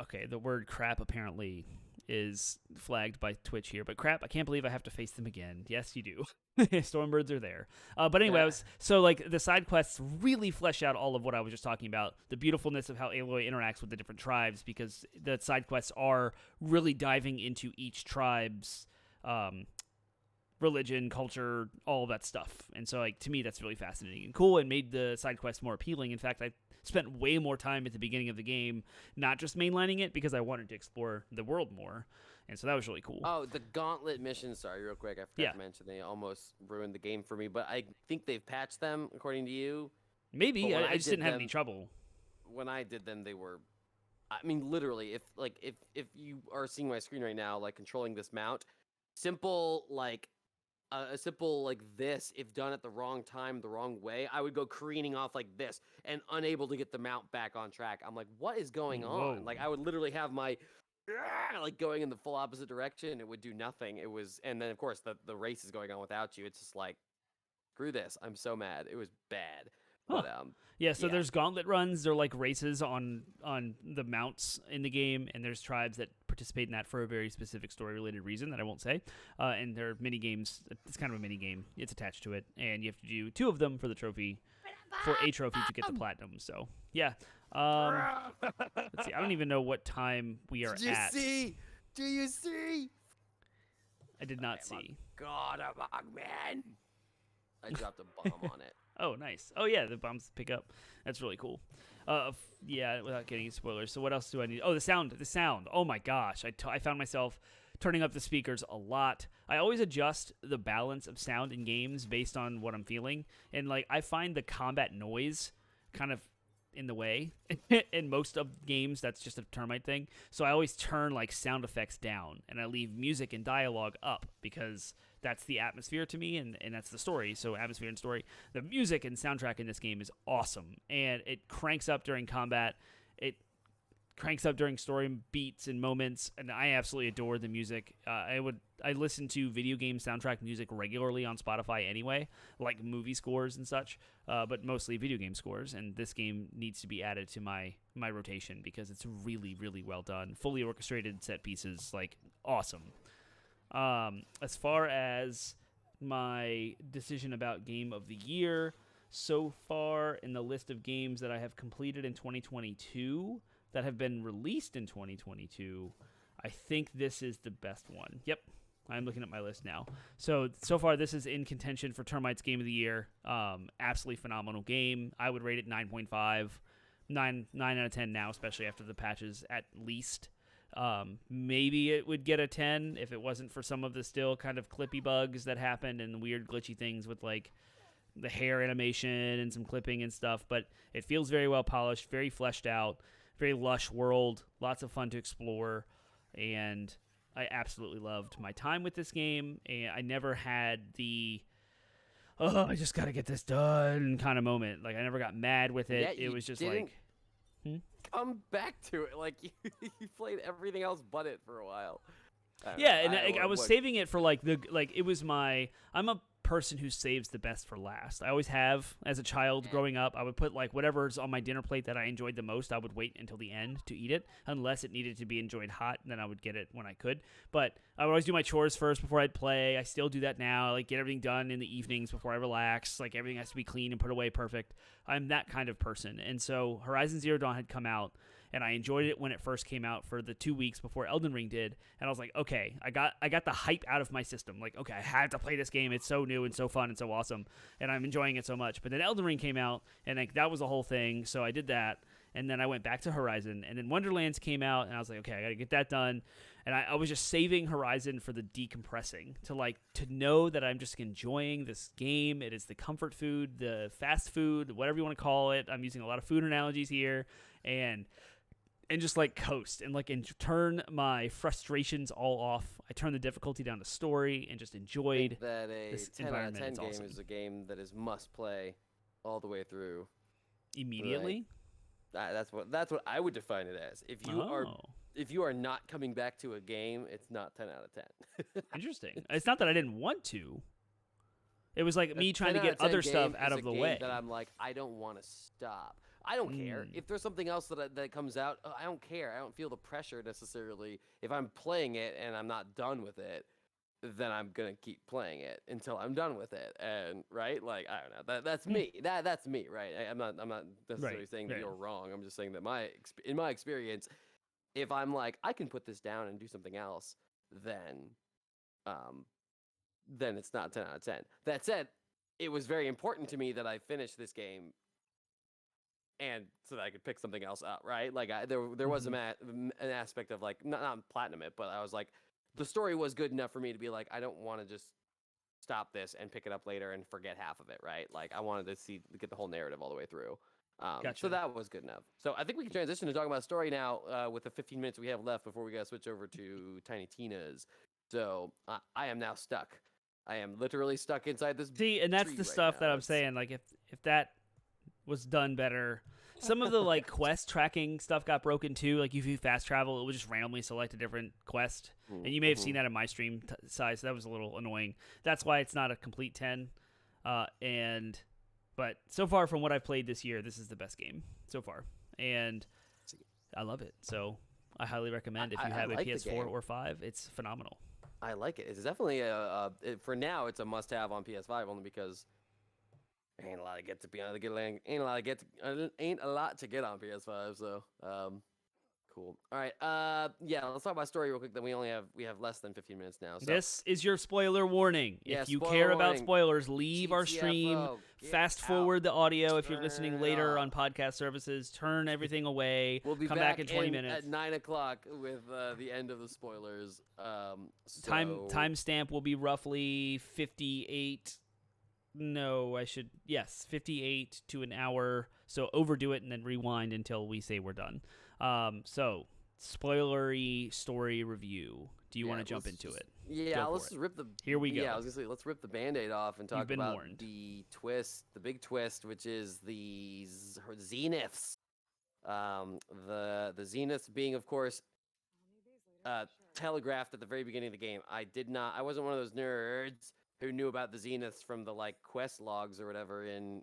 Okay, the word crap apparently is flagged by Twitch here, but crap, I can't believe I have to face them again. Yes, you do. Stormbirds are there. But anyway, so like the side quests really flesh out all of what I was just talking about, the beautifulness of how Aloy interacts with the different tribes, because the side quests are really diving into each tribe's religion, culture, all of that stuff. And so, like, to me, that's really fascinating and cool, and made the side quest more appealing. In fact, I spent way more time at the beginning of the game not just mainlining it, because I wanted to explore the world more. And so that was really cool. Oh, the Gauntlet Mission, sorry, real quick, I forgot to mention, they almost ruined the game for me, but I think they've patched them, according to you. Maybe, I just didn't have any trouble. When I did them, they were, I mean, literally, if you are seeing my screen right now, like, controlling this mount, simple, like, a simple like this, if done at the wrong time, the wrong way, I would go careening off like this and unable to get the mount back on track. I'm like, what is going on? Like, I would literally have my like going in the full opposite direction. It would do nothing. It was, and then of course the race is going on without you. It's just like, screw this. I'm so mad. It was bad. But so there's gauntlet runs. They're like races on the mounts in the game, and there's tribes that participate in that for a very specific story-related reason that I won't say. And there are mini games. It's kind of a mini game. It's attached to it, and you have to do 2 of them for the trophy, for a trophy to get the platinum. So yeah. Let's see. I don't even know what time we are at. Do you see? I did not see. God, among men. I dropped a bomb on it. Oh, nice. Oh, yeah, the bombs pick up. That's really cool. Yeah, without getting spoilers. So what else do I need? Oh, the sound. Oh, my gosh. I found myself turning up the speakers a lot. I always adjust the balance of sound in games based on what I'm feeling. And, like, I find the combat noise kind of in the way. In most of games, that's just a Termite thing. So I always turn, like, sound effects down. And I leave music and dialogue up, because that's the atmosphere to me, and that's the story. So atmosphere and story. The music and soundtrack in this game is awesome, and it cranks up during combat. It cranks up during story beats and moments, and I absolutely adore the music. I listen to video game soundtrack music regularly on Spotify anyway, like movie scores and such, but mostly video game scores. And this game needs to be added to my rotation, because it's really, really well done. Fully orchestrated set pieces, like awesome. As far as my decision about Game of the Year, so far in the list of games that I have completed in 2022 that have been released in 2022, I think this is the best one. Yep. I'm looking at my list now. So far, this is in contention for Termite's Game of the Year. Absolutely phenomenal game. I would rate it 9.5. 9 out of 10 now, especially after the patches at least. Maybe it would get a 10 if it wasn't for some of the still kind of clippy bugs that happened and weird glitchy things with like the hair animation and some clipping and stuff. But it feels very well polished, very fleshed out, very lush world, lots of fun to explore, and I absolutely loved my time with this game. And I never had the I just got to get this done kind of moment. Like, I never got mad with it. Yeah, it was just didn't like, come back to it. Like, you played everything else but it for a while. Yeah, and I was saving it for it was I'm a person who saves the best for last. I always have. As a child growing up, I would put like whatever's on my dinner plate that I enjoyed the most, I would wait until the end to eat it, unless it needed to be enjoyed hot, and then I would get it when I could. But I would always do my chores first before I'd play. I still do that now. Like, get everything done in the evenings before I relax. Like, everything has to be clean and put away perfect. I'm that kind of person. And so Horizon Zero Dawn had come out, and I enjoyed it when it first came out for the 2 weeks before Elden Ring did. And I was like, okay, I got the hype out of my system. Like, okay, I have to play this game. It's so new and so fun and so awesome, and I'm enjoying it so much. But then Elden Ring came out, and like, that was a whole thing. So I did that, and then I went back to Horizon, and then Wonderlands came out, and I was like, okay, I got to get that done. And I was just saving Horizon for the decompressing, to know that I'm just enjoying this game. It is the comfort food, the fast food, whatever you want to call it. I'm using a lot of food analogies here, and just like coast and turn my frustrations all off. I turned the difficulty down to story and just enjoyed that a this 10 out of environment. 10 It's game awesome. is a game that is must play all the way through. Immediately. That's what I would define it as. If you are not coming back to a game, it's not 10 out of 10. Interesting. It's not that I didn't want to. It was like me trying to 10 out get of 10 other stuff game out is of a the game way. that I'm like, I don't want to stop. I don't care. If there's something else that comes out, I don't care. I don't feel the pressure necessarily. If I'm playing it and I'm not done with it, then I'm gonna keep playing it until I'm done with it. And right, like, I don't know. That's me. That's me. Right. I'm not necessarily saying that you're wrong. I'm just saying that in my experience, if I'm like, I can put this down and do something else, then it's not 10 out of 10. That said, it was very important to me that I finish this game, and so that I could pick something else up, right? Like, there was an aspect of like, not platinum it, but I was like, the story was good enough for me to be like, I don't want to just stop this and pick it up later and forget half of it, right? Like, I wanted to get the whole narrative all the way through. Gotcha. So that was good enough. So I think we can transition to talking about story now with the 15 minutes we have left before we got to switch over to Tiny Tina's. So I am now stuck. I am literally stuck inside this. See, and that's tree the right stuff now. that I'm saying. Like, if that was done better, some of the like quest tracking stuff got broken too. Like, if you fast travel, it would just randomly select a different quest, and you may have seen that in my stream size. So that was a little annoying. That's why it's not a complete 10. But so far from what I've played this year, this is the best game so far, and I love it. So I highly recommend if you have like a the PS4 game. or 5, it's phenomenal. I like it. It's definitely for now. It's a must-have on PS5 only because ain't a lot to get on PS5. So cool. All right. Let's talk about story real quick. Then we have less than 15 minutes now. So. This is your spoiler warning. Yeah, if you spoiler care about warning. spoilers, leave our stream. GTFO, get Fast out. forward the audio if you're listening Turn later off. on podcast services. Turn everything away. We'll be Come back in 20 minutes. at 9 o'clock with the end of the spoilers. Timestamp will be roughly 58. No, 58 to an hour. So overdo it and then rewind until we say we're done. So spoilery story review. Do you want to jump into it? Yeah, Go for let's it. rip the. Here we go. Yeah, I was gonna say let's rip the Band-Aid off and talk You've been about warned. the twist, the big twist, which is the Zeniths. The Zeniths being, of course, telegraphed at the very beginning of the game. I wasn't one of those nerds who knew about the Zeniths from the like quest logs or whatever in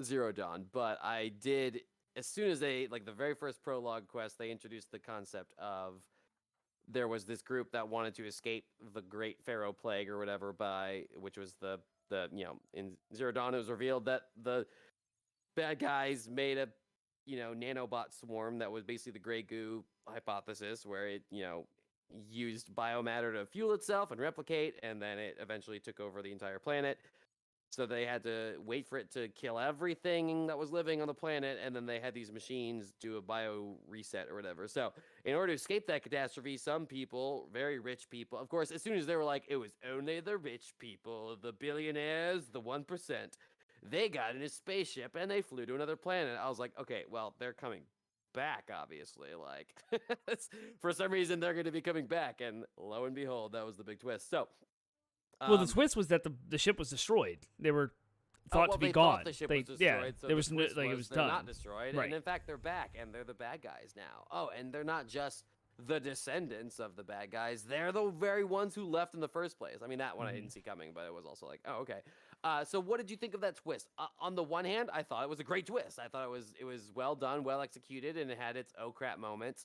Zero Dawn, but I did as soon as they like the very first prologue quest, they introduced the concept of there was this group that wanted to escape the Great Pharaoh Plague or whatever which was the in Zero Dawn it was revealed that the bad guys made a nanobot swarm that was basically the gray goo hypothesis, where it, used biomatter to fuel itself and replicate, and then it eventually took over the entire planet. So they had to wait for it to kill everything that was living on the planet, and then they had these machines do a bio reset or whatever. So in order to escape that catastrophe, some people, very rich people, of course, as soon as they were like, it was only the rich people, the billionaires, the 1%, they got in a spaceship and they flew to another planet. I was like, okay, well, they're coming back, obviously. Like, for some reason, they're going to be coming back, and lo and behold, that was the big twist. So, well, the twist was that the ship was destroyed. They were thought to be gone. The ship was destroyed, so there was the twist it was they're done. not destroyed, Right. and in fact, they're back, and they're the bad guys now. Oh, and they're not just the descendants of the bad guys; they're the very ones who left in the first place. I mean, that one I didn't see coming, but it was also like, oh, okay. So, what did you think of that twist? On the one hand, I thought it was a great twist. I thought it was well done, well executed, and it had its oh crap moments.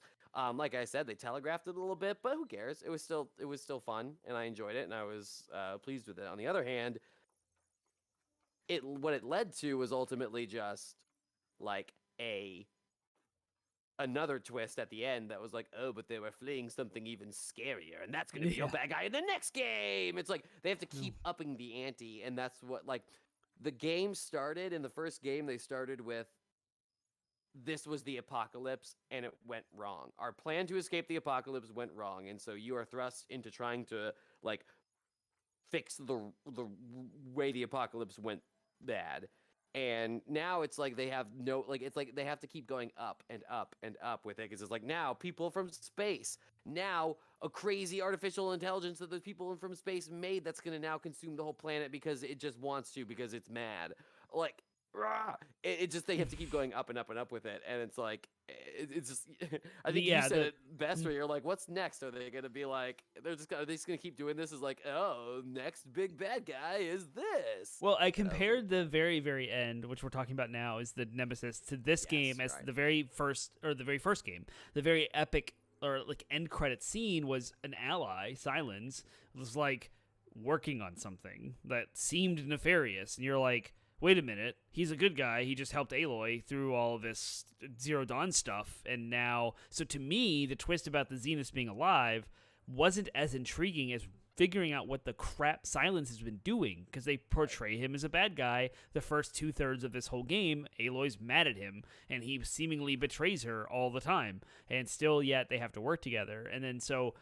Like I said, they telegraphed it a little bit, but who cares? It was still fun, and I enjoyed it, and I was pleased with it. On the other hand, what it led to was ultimately just like another twist at the end that was like, oh, but they were fleeing something even scarier, and that's going to be your bad guy in the next game. It's like they have to keep upping the ante, and that's what, like, the game started. In the first game, they started with, this was the apocalypse, and it went wrong. Our plan to escape the apocalypse went wrong, and so you are thrust into trying to, like, fix the way the apocalypse went bad. And now it's like they have it's like they have to keep going up and up and up with it, because it's like, now people from space, now a crazy artificial intelligence that the people from space made that's going to now consume the whole planet because it just wants to, because it's mad. Like, it just, they have to keep going up and up and up with it, and it's like, it's just, I think you said it best, where you're like, what's next? Are they gonna be like, are they just gonna keep doing this? Is like, oh, next big bad guy is this. Well, I compared the very, very end, which we're talking about now, is the Nemesis, to this game as the very first game. The very epic, or like, end credit scene was an ally, Silence, was like working on something that seemed nefarious, and you're like, wait a minute, he's a good guy. He just helped Aloy through all of this Zero Dawn stuff. And now, so to me, the twist about the Zeniths being alive wasn't as intriguing as figuring out what the crap Silence has been doing, because they portray him as a bad guy the first 2/3 of this whole game. Aloy's mad at him, and he seemingly betrays her all the time. And still, yet, they have to work together. And then, so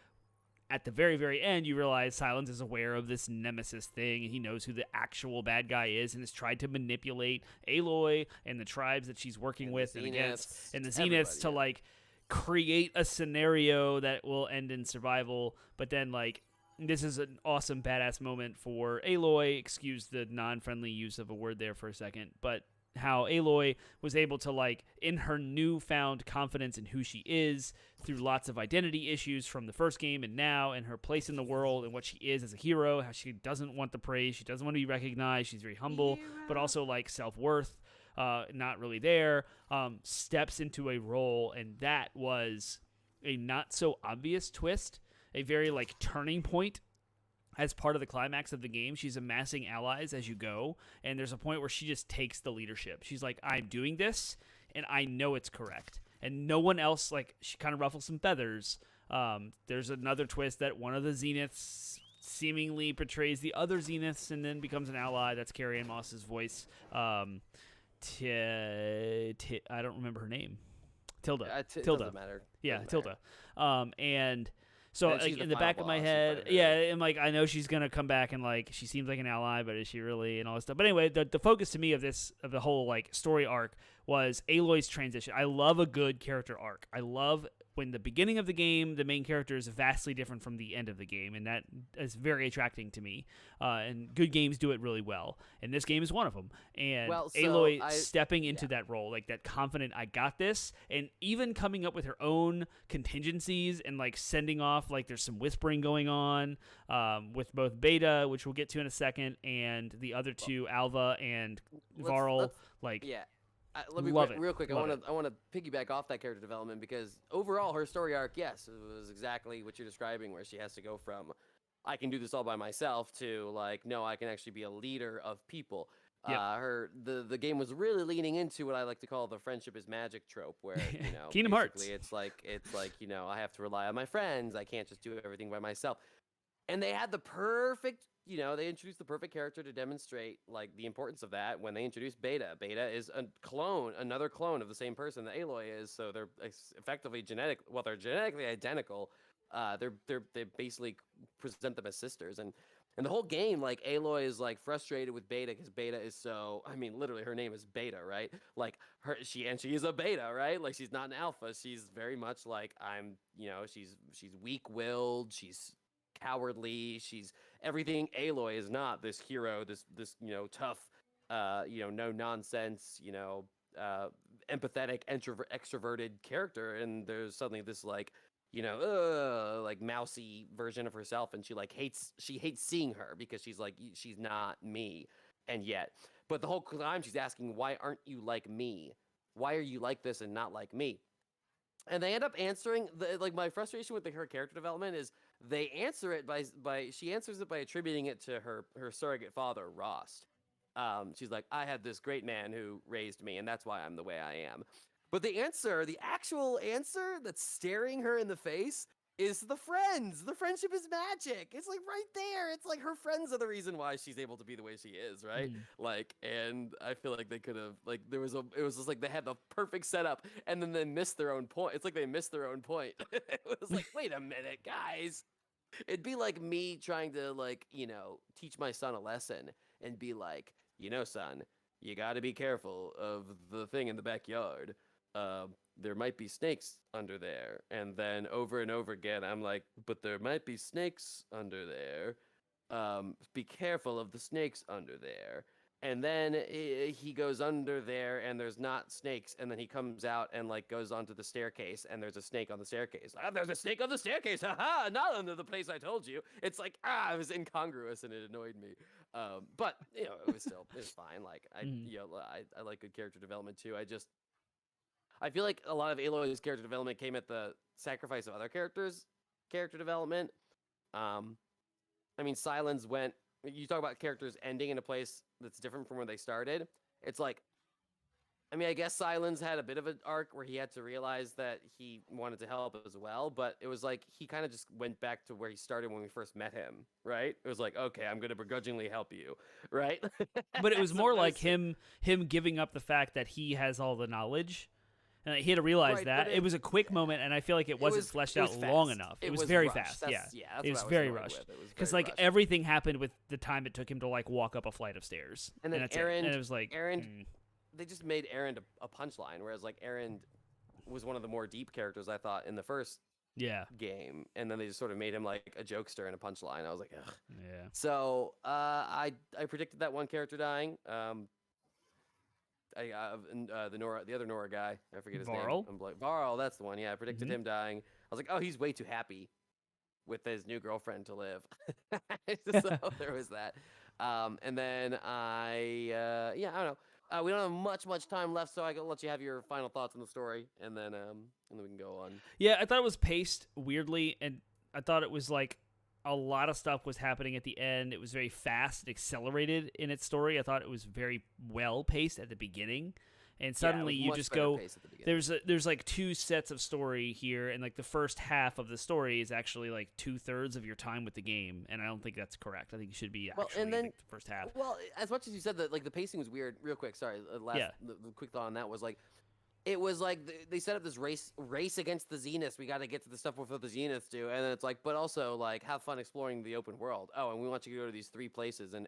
at the very, very end, you realize Silence is aware of this Nemesis thing, and he knows who the actual bad guy is, and has tried to manipulate Aloy and the tribes that she's working with and against, and the Zeniths to, like, create a scenario that will end in survival. But then, like, this is an awesome, badass moment for Aloy. Excuse the non-friendly use of a word there for a second, but how Aloy was able to, like, in her newfound confidence in who she is, through lots of identity issues from the first game and now, and her place in the world and what she is as a hero, how she doesn't want the praise, she doesn't want to be recognized, she's very humble, but also, like, self-worth, not really there, steps into a role, and that was a not-so-obvious twist, a very, like, turning point. As part of the climax of the game, she's amassing allies as you go, and there's a point where she just takes the leadership. She's like, I'm doing this, and I know it's correct. And no one else, like, she kind of ruffles some feathers. There's another twist that one of the Zeniths seemingly betrays the other Zeniths and then becomes an ally. That's Carrie-Anne Moss's voice. I don't remember her name. Tilda. Tilda. Doesn't matter. Yeah, Doesn't Tilda. matter. And so, like, in the back of my boss, head, and, like, I know she's gonna come back and, like, she seems like an ally, but is she really, and all this stuff. But anyway, the focus to me of the whole, like, story arc was Aloy's transition. I love a good character arc. I love when the beginning of the game, the main character is vastly different from the end of the game, and that is very attracting to me. And good games do it really well, and this game is one of them. And Aloy stepping into that role, like, that confident, I got this, and even coming up with her own contingencies and, like, sending off, like, there's some whispering going on with both Beta, which we'll get to in a second, and the other two, Alva and Varl. Let me real quick. I want to piggyback off that character development, because overall her story arc, yes, it was exactly what you're describing, where she has to go from, I can do this all by myself, to, like, no, I can actually be a leader of people. Yep. The game was really leaning into what I like to call the friendship is magic trope, where Kingdom Hearts. basically it's like I have to rely on my friends. I can't just do everything by myself. And they had the perfect, they introduced the perfect character to demonstrate like the importance of that when they introduced Beta. Beta is another clone of the same person that Aloy is, so they're effectively they're genetically identical. They basically present them as sisters, and the whole game, like, Aloy is like frustrated with Beta because Beta is so, literally her name is Beta, right? Like she is a Beta, right? Like she's not an alpha. She's very much like she's weak-willed, she's cowardly, she's everything Aloy is not. This hero, this tough, no nonsense, empathetic, extroverted character, and there's suddenly this like mousy version of herself, and she hates seeing her because she's like, she's not me. And yet, but the whole time she's asking, why aren't you like me? Why are you like this and not like me? And they end up answering my frustration with her character development is they answer it she answers it by attributing it to her surrogate father, Rost. She's like, I had this great man who raised me, and that's why I'm the way I am. But the actual answer that's staring her in the face is the friends. The friendship is magic. It's like right there. It's like her friends are the reason why she's able to be the way she is, right? And I feel like they could have, it was just like they had the perfect setup, and then they missed their own point. It's like they missed their own point. It was like, wait a minute, guys. It'd be like me trying to teach my son a lesson and be like, son, you got to be careful of the thing in the backyard. There might be snakes under there. And then over and over again, I'm like, but there might be snakes under there. Be careful of the snakes under there. And then he goes under there and there's not snakes. And then he comes out and goes onto the staircase and there's a snake on the staircase. There's a snake on the staircase. Haha, not under the place I told you. It's like, it was incongruous and it annoyed me. But it was fine. I like good character development too. I feel like a lot of Aloy's character development came at the sacrifice of other characters' character development. Silence went. You talk about characters ending in a place that's different from where they started. It's like, I guess Silence had a bit of an arc where he had to realize that he wanted to help as well, but it was like he kind of just went back to where he started when we first met him, right? It was like, okay, I'm going to begrudgingly help you, right? But it was more like him giving up the fact that he has all the knowledge. And he had to realize that. It was a quick moment, and I feel like it wasn't fleshed out long enough. It was very fast. It was very rushed. Because everything happened with the time it took him to walk up a flight of stairs. And then Aaron, and it was like Aaron. They just made Aaron a punchline, whereas Aaron was one of the more deep characters I thought in the first game, and then they just sort of made him like a jokester and a punchline. I was like, ugh. Yeah. So I predicted that one character dying. The other Nora guy, I forget his name. I'm like, Varl, that's the one. Yeah, I predicted him dying. I was like, oh, he's way too happy with his new girlfriend to live. So there was that. And then I don't know. We don't have much time left, so I can let you have your final thoughts on the story, and then we can go on. Yeah, I thought it was paced weirdly, and I thought it was a lot of stuff was happening at the end. It was very fast and accelerated in its story. I thought it was very well paced at the beginning, and suddenly you just go. There's two sets of story here, and the first half of the story is actually 2/3 of your time with the game, and I don't think that's correct. I think it should be the first half. Well, as much as you said that, the pacing was weird. Real quick, sorry. The quick thought on that was it was they set up this race against the Zeniths. We got to get to the stuff before the Zeniths do, and then it's but also have fun exploring the open world. Oh, and we want you to go to these 3 places, and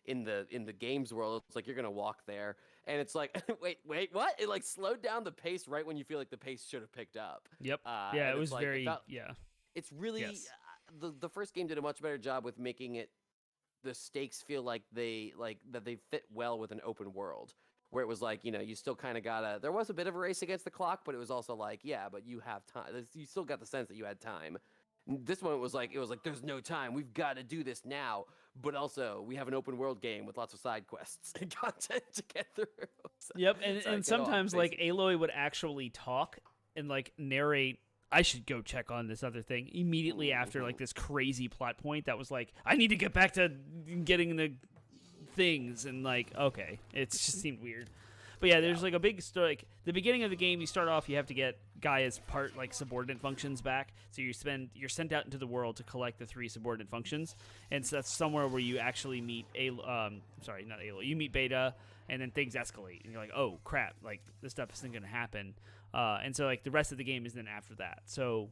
in the games world, it's you're gonna walk there, and it's wait, what? It slowed down the pace right when you feel like the pace should have picked up. Yep. Yeah, it was very It's really the first game did a much better job with making the stakes feel like they fit well with an open world. Where it was you still kind of gotta. There was a bit of a race against the clock, but it was also but you have time. You still got the sense that you had time. This one was there's no time. We've got to do this now. But also, we have an open world game with lots of side quests and content to get through. So, yep, and sometimes Aloy would actually talk and narrate. I should go check on this other thing immediately after this crazy plot point that was I need to get back to getting the things, and like, okay, it just seemed weird. But yeah, there's like a big story. Like the beginning of the game, you start off, you have to get Gaia's part like subordinate functions back. So you're sent out into the world to collect the 3 subordinate functions, and so that's somewhere where you actually meet not Aloy. You meet Beta, and then things escalate, and you're like, oh crap, like this stuff isn't gonna happen. And so like the rest of the game is then after that. So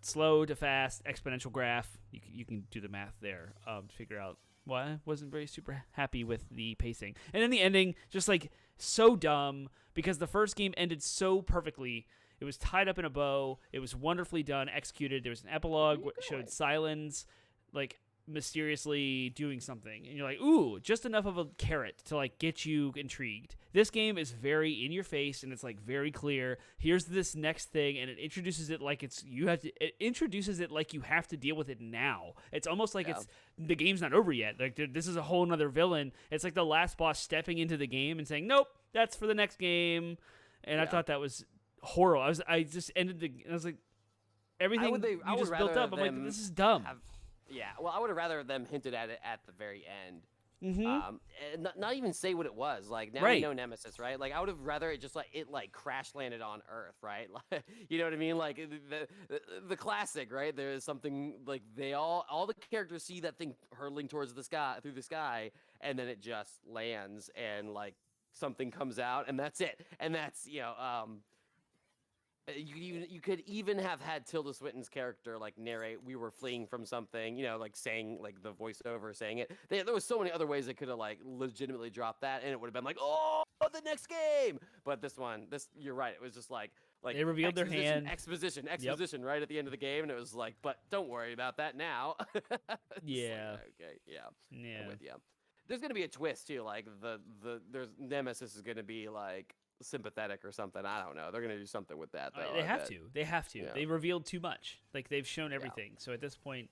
slow to fast, exponential graph. You can do the math there to figure out. Well, I wasn't very super happy with the pacing. And then the ending, just like so dumb, because the first game ended so perfectly. It was tied up in a bow. It was wonderfully done, executed. There was an epilogue that showed Silence, like, mysteriously doing something. And you're like, ooh, just enough of a carrot to, like, get you intrigued. This game is very in your face, and it's, like, very clear. Here's this next thing, and it introduces it like you have to deal with it now. It's almost like the game's not over yet. Like, this is a whole nother villain. It's like the last boss stepping into the game and saying, nope, that's for the next game. And I thought that was horrible. I just ended I was like, everything you just built up. I'm like, this is dumb. Well, I would have rather them hinted at it at the very end. Mm-hmm. And not even say what it was. Like, now we know Nemesis, right? Like, I would have rather it just, like, crash landed on Earth, right? Like, you know what I mean? Like, the classic, right? There's something, like, all the characters see that thing hurtling towards the sky, through the sky, and then it just lands, and, like, something comes out, and that's it. And that's, you could even have had Tilda Swinton's character like narrate, we were fleeing from something, like saying, like the voiceover saying it. There was so many other ways they could have like legitimately dropped that, and it would have been like, oh, the next game. But this you're right. It was just like they revealed their hand, exposition right at the end of the game, and it was like, but don't worry about that now. Yeah. Okay. Yeah. I'm with you. There's gonna be a twist too. Like there's Nemesis is gonna be like sympathetic or something. I don't know. They're gonna do something with that though. They have to. Yeah. They revealed too much. Like they've shown everything. So at this point,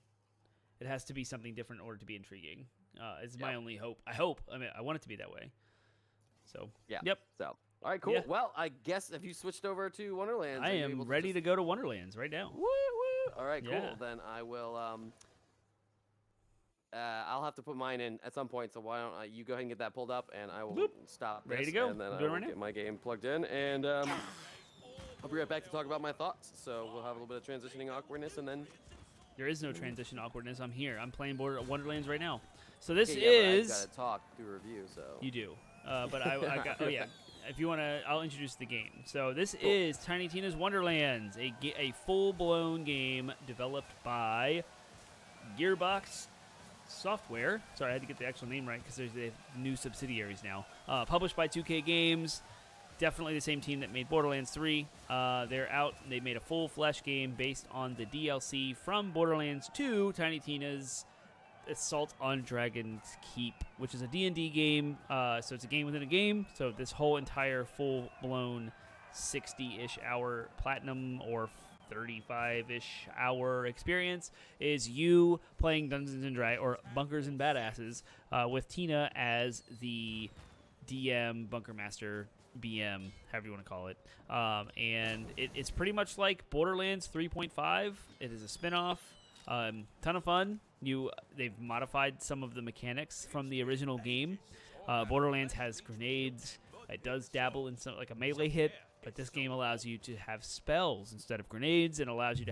it has to be something different in order to be intriguing. It's my only hope. I hope. I mean, I want it to be that way. So yeah. Yep. So all right, cool. Yeah. Well, I guess if you switched over to Wonderlands, I am ready to go to Wonderlands right now. Woo woo. All right, cool. Yeah. Then I will. I'll have to put mine in at some point, so why don't you go ahead and get that pulled up, and I will stop this, Ready to go. and then I'm I doing will it right get my game plugged in, and I'll be right back to talk about my thoughts. So we'll have a little bit of transitioning awkwardness, and then... There is no transition awkwardness. I'm here. I'm playing Wonderlands right now. So this but is... I've got to talk through review, so... You do. But I got... Oh, yeah. If you want to, I'll introduce the game. So this is Tiny Tina's Wonderlands, a full-blown game developed by Gearbox Software. Sorry, I had to get the actual name right because there's new subsidiaries now. Published by 2K Games. Definitely the same team that made Borderlands 3. They're out. They made a full-flesh game based on the DLC from Borderlands 2, Tiny Tina's Assault on Dragon's Keep, which is a D&D game. So it's a game within a game. So this whole entire full-blown 60-ish hour platinum or 35-ish hour experience is you playing Dungeons and Dragons or Bunkers and Badasses with Tina as the DM, Bunker Master, BM, however you want to call it. And it's pretty much like Borderlands 3.5. It is a spin-off. Ton of fun. They've modified some of the mechanics from the original game. Borderlands has grenades. It does dabble in some like a melee hit, but this game allows you to have spells instead of grenades, and allows you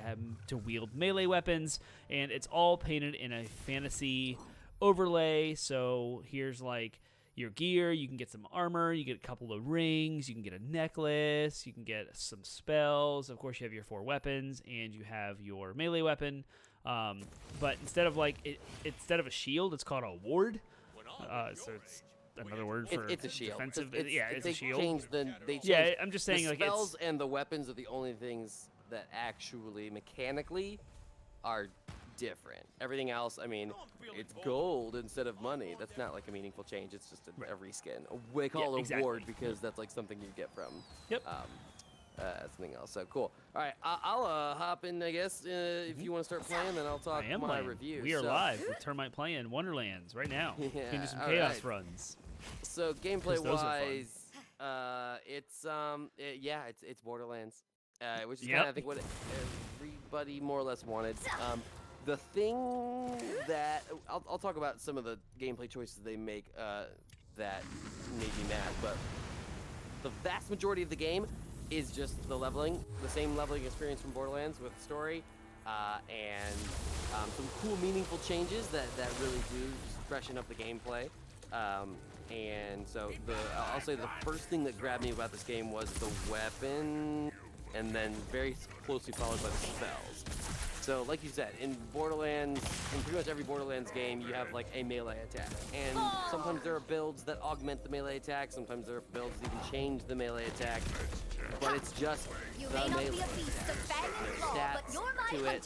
to wield melee weapons, and it's all painted in a fantasy overlay. So here's like your gear. You can get some armor. You get a couple of rings. You can get a necklace. You can get some spells. Of course, you have your 4 weapons, and you have your melee weapon. But instead of a shield, it's called a ward. So it's another word for it's a shield. Defensive. It's a shield. They changed I'm just saying the like spells and the weapons are the only things that actually mechanically are different. Everything else, I mean, it's gold instead of money. That's not like a meaningful change. It's just a reskin. We call it a ward because that's like something you get from. Yep. Something else. So cool. All right, I'll hop in, I guess. If you want to start playing, then I'll talk my review. We are live with Termite playing Wonderlands right now. Yeah, We can do some all chaos right. runs. So gameplay those are wise, it's Borderlands, which is Yep. kind of I think what everybody more or less wanted. The thing that I'll talk about some of the gameplay choices they make that made me mad, but the vast majority of the game is just the leveling, the same leveling experience from Borderlands with story, and some cool, meaningful changes that really do freshen up the gameplay. And so I'll say the first thing that grabbed me about this game was the weapon, and then very closely followed by the spells. So like you said, in Borderlands, in pretty much every Borderlands game, you have like a melee attack. And sometimes there are builds that augment the melee attack, sometimes there are builds that even change the melee attack. But it's just the melee. There's stats to it.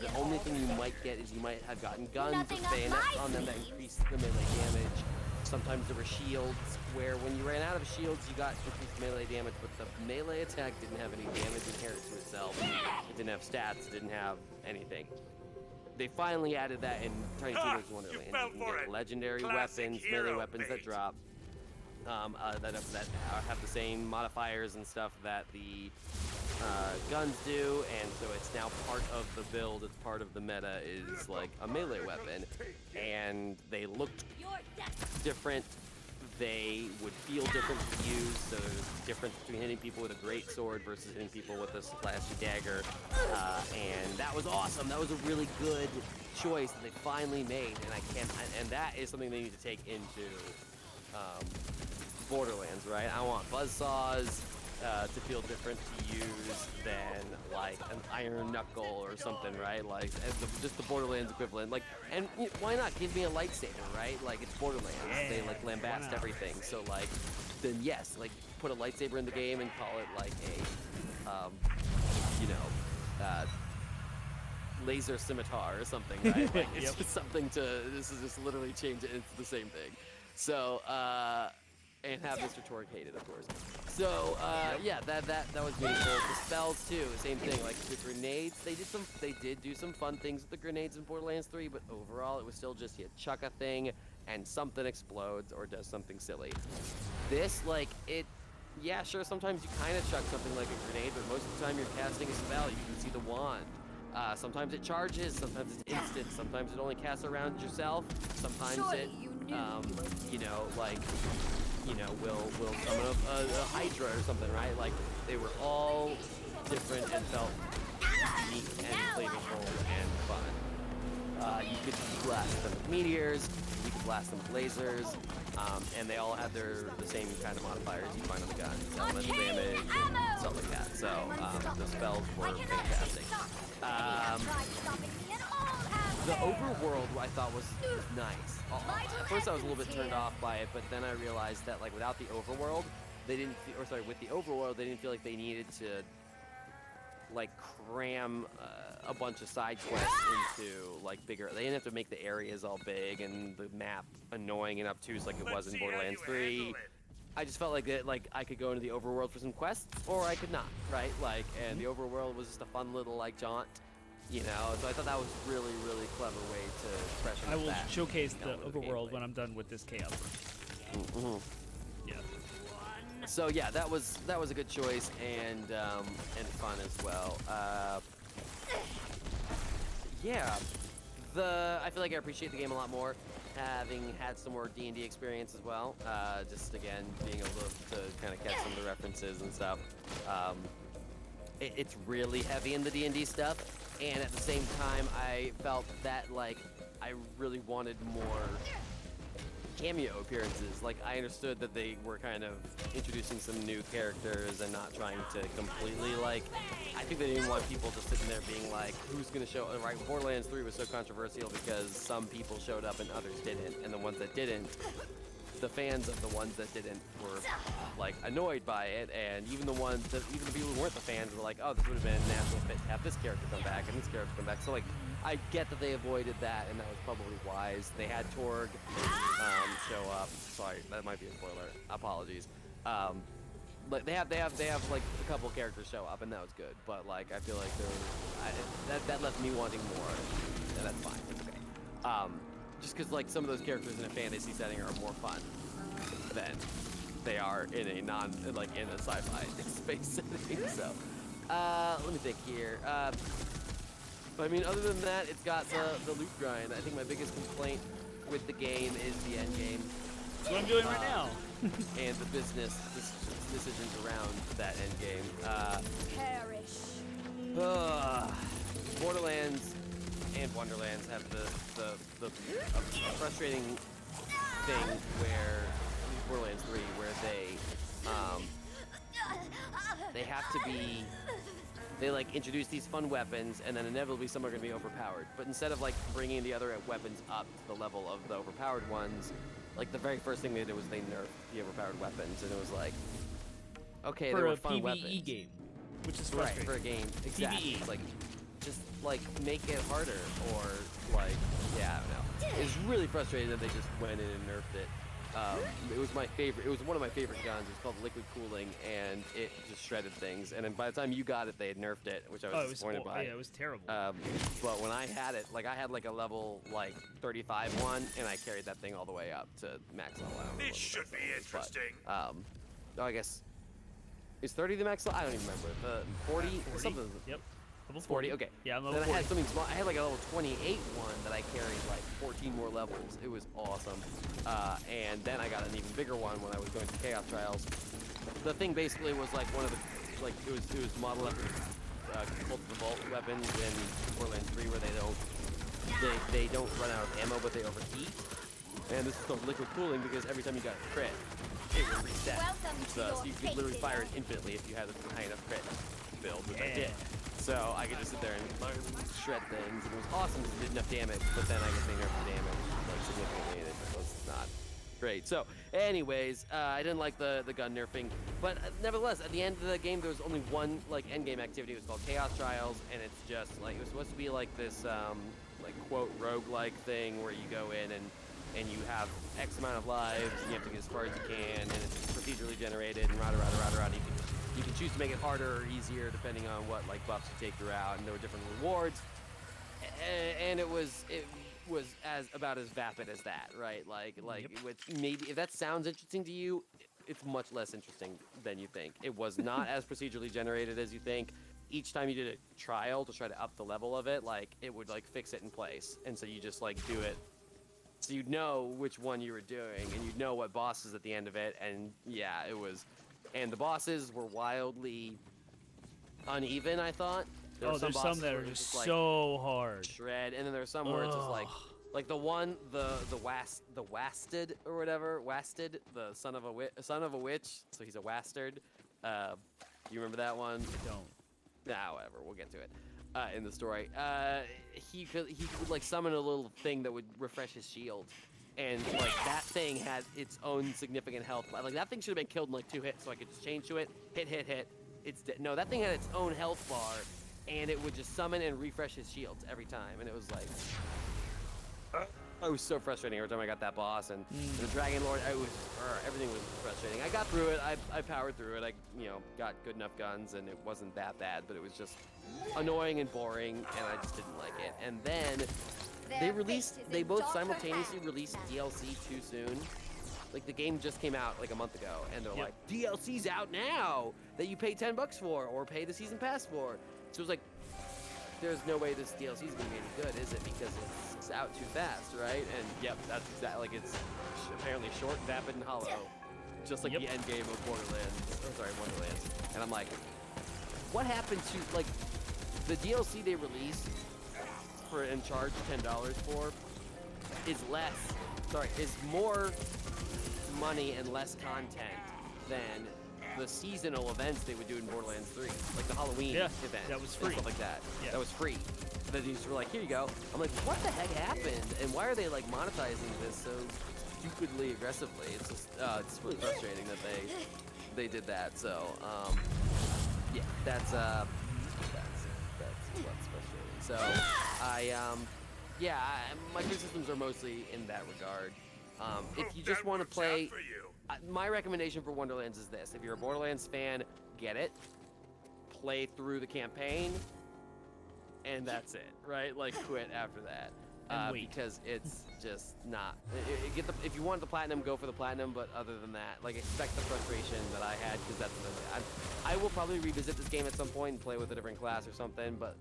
The only thing you might get is you might have gotten guns with bayonets on them that increase the melee damage. Sometimes there were shields where when you ran out of shields, you got increased melee damage, but the melee attack didn't have any damage inherent to itself. It didn't have stats, it didn't have anything. They finally added that in Tiny Tina's Wonderlands. You can get legendary weapons, melee weapons that drop, that have the same modifiers and stuff that the guns do, and so it's now part of the build, it's part of the meta, is like a melee weapon. And they looked different, they would feel different to use, so there's a difference between hitting people with a great sword versus hitting people with a splashy dagger, and that was awesome. That was a really good choice that they finally made, and that is something they need to take into Borderlands, right? I want buzzsaws to feel different to use than like an iron knuckle or something, right? Like just the Borderlands equivalent. Like, and why not give me a lightsaber, right? Like it's Borderlands. They like lambast everything. So like, then yes, like put a lightsaber in the game and call it like a, laser scimitar or something, right? Like it's just something to. This is just literally change it. It's the same thing. So. And have Mr. Torque hated, of course. So yeah, that was meaningful. The spells too, same thing. Like the grenades, they did do some fun things with the grenades in Borderlands 3, but overall it was still just you chuck a thing and something explodes or does something silly. This, like it, yeah, sure. Sometimes you kind of chuck something like a grenade, but most of the time you're casting a spell. You can see the wand. Sometimes it charges, sometimes it's instant, sometimes it only casts around yourself, sometimes it, will summon a Hydra or something, right? Like, they were all different and felt unique and flavorful and fun. You could blast them with meteors, you could blast them with lasers, and they all had the same kind of modifiers you find on the gun, elemental damage and stuff like that. So the spells were fantastic. The overworld I thought was nice. At first I was a little bit turned off by it, but then I realized that like without the overworld, with the overworld, they didn't feel like they needed to like cram a bunch of side quests into like bigger. They didn't have to make the areas all big and the map annoying and obtuse like it was in Borderlands 3. I just felt like that, like I could go into the overworld for some quests, or I could not, right? Like, and the overworld was just a fun little like jaunt. You know, so I thought that was really, really clever way to freshen up I will that showcase the element of overworld gameplay. when I'm done with this chaos. Yeah. So yeah, that was a good choice and fun as well. Yeah, I feel like I appreciate the game a lot more, having had some more D&D experience as well. Just again being able to kind of catch some of the references and stuff. It's really heavy in the D&D stuff. And at the same time, I felt that, like, I really wanted more cameo appearances. Like, I understood that they were kind of introducing some new characters and not trying to completely, like, I think they didn't want people just sitting there being like, who's going to show up? Right, Borderlands 3 was so controversial because some people showed up and others didn't. And the ones that didn't, the fans of the ones that didn't were like annoyed by it, and even the people who weren't the fans were like, oh, this would have been a natural fit to have this character come back and this character come back. So like, I get that they avoided that, and that was probably wise. They had Torg show up. Sorry, that might be a spoiler. Apologies. But they have like a couple characters show up, and that was good. But like, I feel like that left me wanting more, and that's fine. It's okay. Just because like some of those characters in a fantasy setting are more fun than they are in a in a sci-fi space setting. So let me think here. But I mean, other than that, it's got the loot grind. I think my biggest complaint with the game is the end game. That's what I'm doing right now. And the business decisions around that end game. Borderlands and Wonderlands have the frustrating thing where Borderlands 3, where they have to be. They like introduce these fun weapons, and then inevitably some are going to be overpowered. But instead of like bringing the other weapons up to the level of the overpowered ones, like the very first thing they did was they nerfed the overpowered weapons, and it was like, okay, they were fun PvE weapons. game, which is Right, frustrating. for a game, exactly. PvE. It's like, just like make it harder, or like, yeah, I don't know. It's really frustrating that they just went in and nerfed it. It was my favorite. It was one of my favorite guns. It's called Liquid Cooling, and it just shredded things. And then by the time you got it, they had nerfed it, which I was disappointed by. Yeah, it was terrible. But when I had it, like I had like a level like 35 one, and I carried that thing all the way up to max level. This should be interesting. But, oh, I guess is 30 the max level? I don't even remember. 40 something. Yep. Level 40. Okay. Yeah, I'm then level I had 40. something small. I had like a level 28 one that I carried like 14 more levels. It was awesome. And then I got an even bigger one when I was going to Chaos Trials. The thing basically was like one of the, like it was modeled after Cult of the Vault weapons in Borderlands 3, where they don't run out of ammo, but they overheat. And this is called Liquid Cooling because every time you got a crit, it would reset. So you could literally fire it infinitely if you had a high enough crit build, which I did. So I could just sit there and shred things, and it was awesome because it did enough damage, but then I guess they nerfed the damage like significantly, and it was not great. So anyways, I didn't like the gun nerfing, but nevertheless, at the end of the game, there was only one like end game activity. It was called Chaos Trials, and it's just like, it was supposed to be like this like quote roguelike thing where you go in and you have X amount of lives, and you have to get as far as you can, and it's procedurally generated, and rada. You can choose to make it harder or easier depending on what like buffs you take throughout, and there were different rewards, and it was about as vapid as that, right? Like with maybe if that sounds interesting to you, it's much less interesting than you think. It was not as procedurally generated as you think. Each time you did a trial to try to up the level of it, like it would like fix it in place, and so you just like do it. So you'd know which one you were doing, and you'd know what bosses at the end of it, and yeah, it was. And the bosses were wildly uneven, I thought. There's some that are just so hard. Shred, and then there's some where it's just like the one, the Wasted or whatever, Wasted, the son of a witch. So he's a Wastard. You remember that one? I don't. Nah, whatever. We'll get to it in the story. He could like summon a little thing that would refresh his shield. And like that thing had its own significant health. Like that thing should have been killed in like 2 hits, so I could just change to it, hit. It's dead. No, that thing had its own health bar, and it would just summon and refresh his shields every time. And it was like, it was so frustrating every time I got that boss. And the Dragon Lord, everything was frustrating. I got through it. I powered through it. I got good enough guns, and it wasn't that bad, but it was just annoying and boring, and I just didn't like it. And then they both simultaneously released DLC too soon. Like the game just came out like a month ago, and they're like, DLC's out now that you pay $10 for or pay the season pass for. So it was like, there's no way this DLC is gonna be any good, is it? Because it's out too fast, right? And yep, that's exactly like it's apparently short, vapid, and hollow, just like the end game of Wonderlands. And I'm like, what happened to like the DLC they released for and charge $10 for is more money and less content than the seasonal events they would do in Borderlands 3, like the Halloween event. That was free. And stuff like that. Yeah. That was free. Then these were like, here you go. I'm like, what the heck happened? And why are they like monetizing this so stupidly aggressively? It's just it's really frustrating that they did that. So yeah, that's what's frustrating. So my criticisms are mostly in that regard. If you just want to play, my recommendation for Wonderlands is this: if you're a Borderlands fan, get it, play through the campaign, and that's it, right? Like quit after that, because it's just not. If you want the platinum, go for the platinum, but other than that, like expect the frustration that I had, because I will probably revisit this game at some point and play with a different class or something, but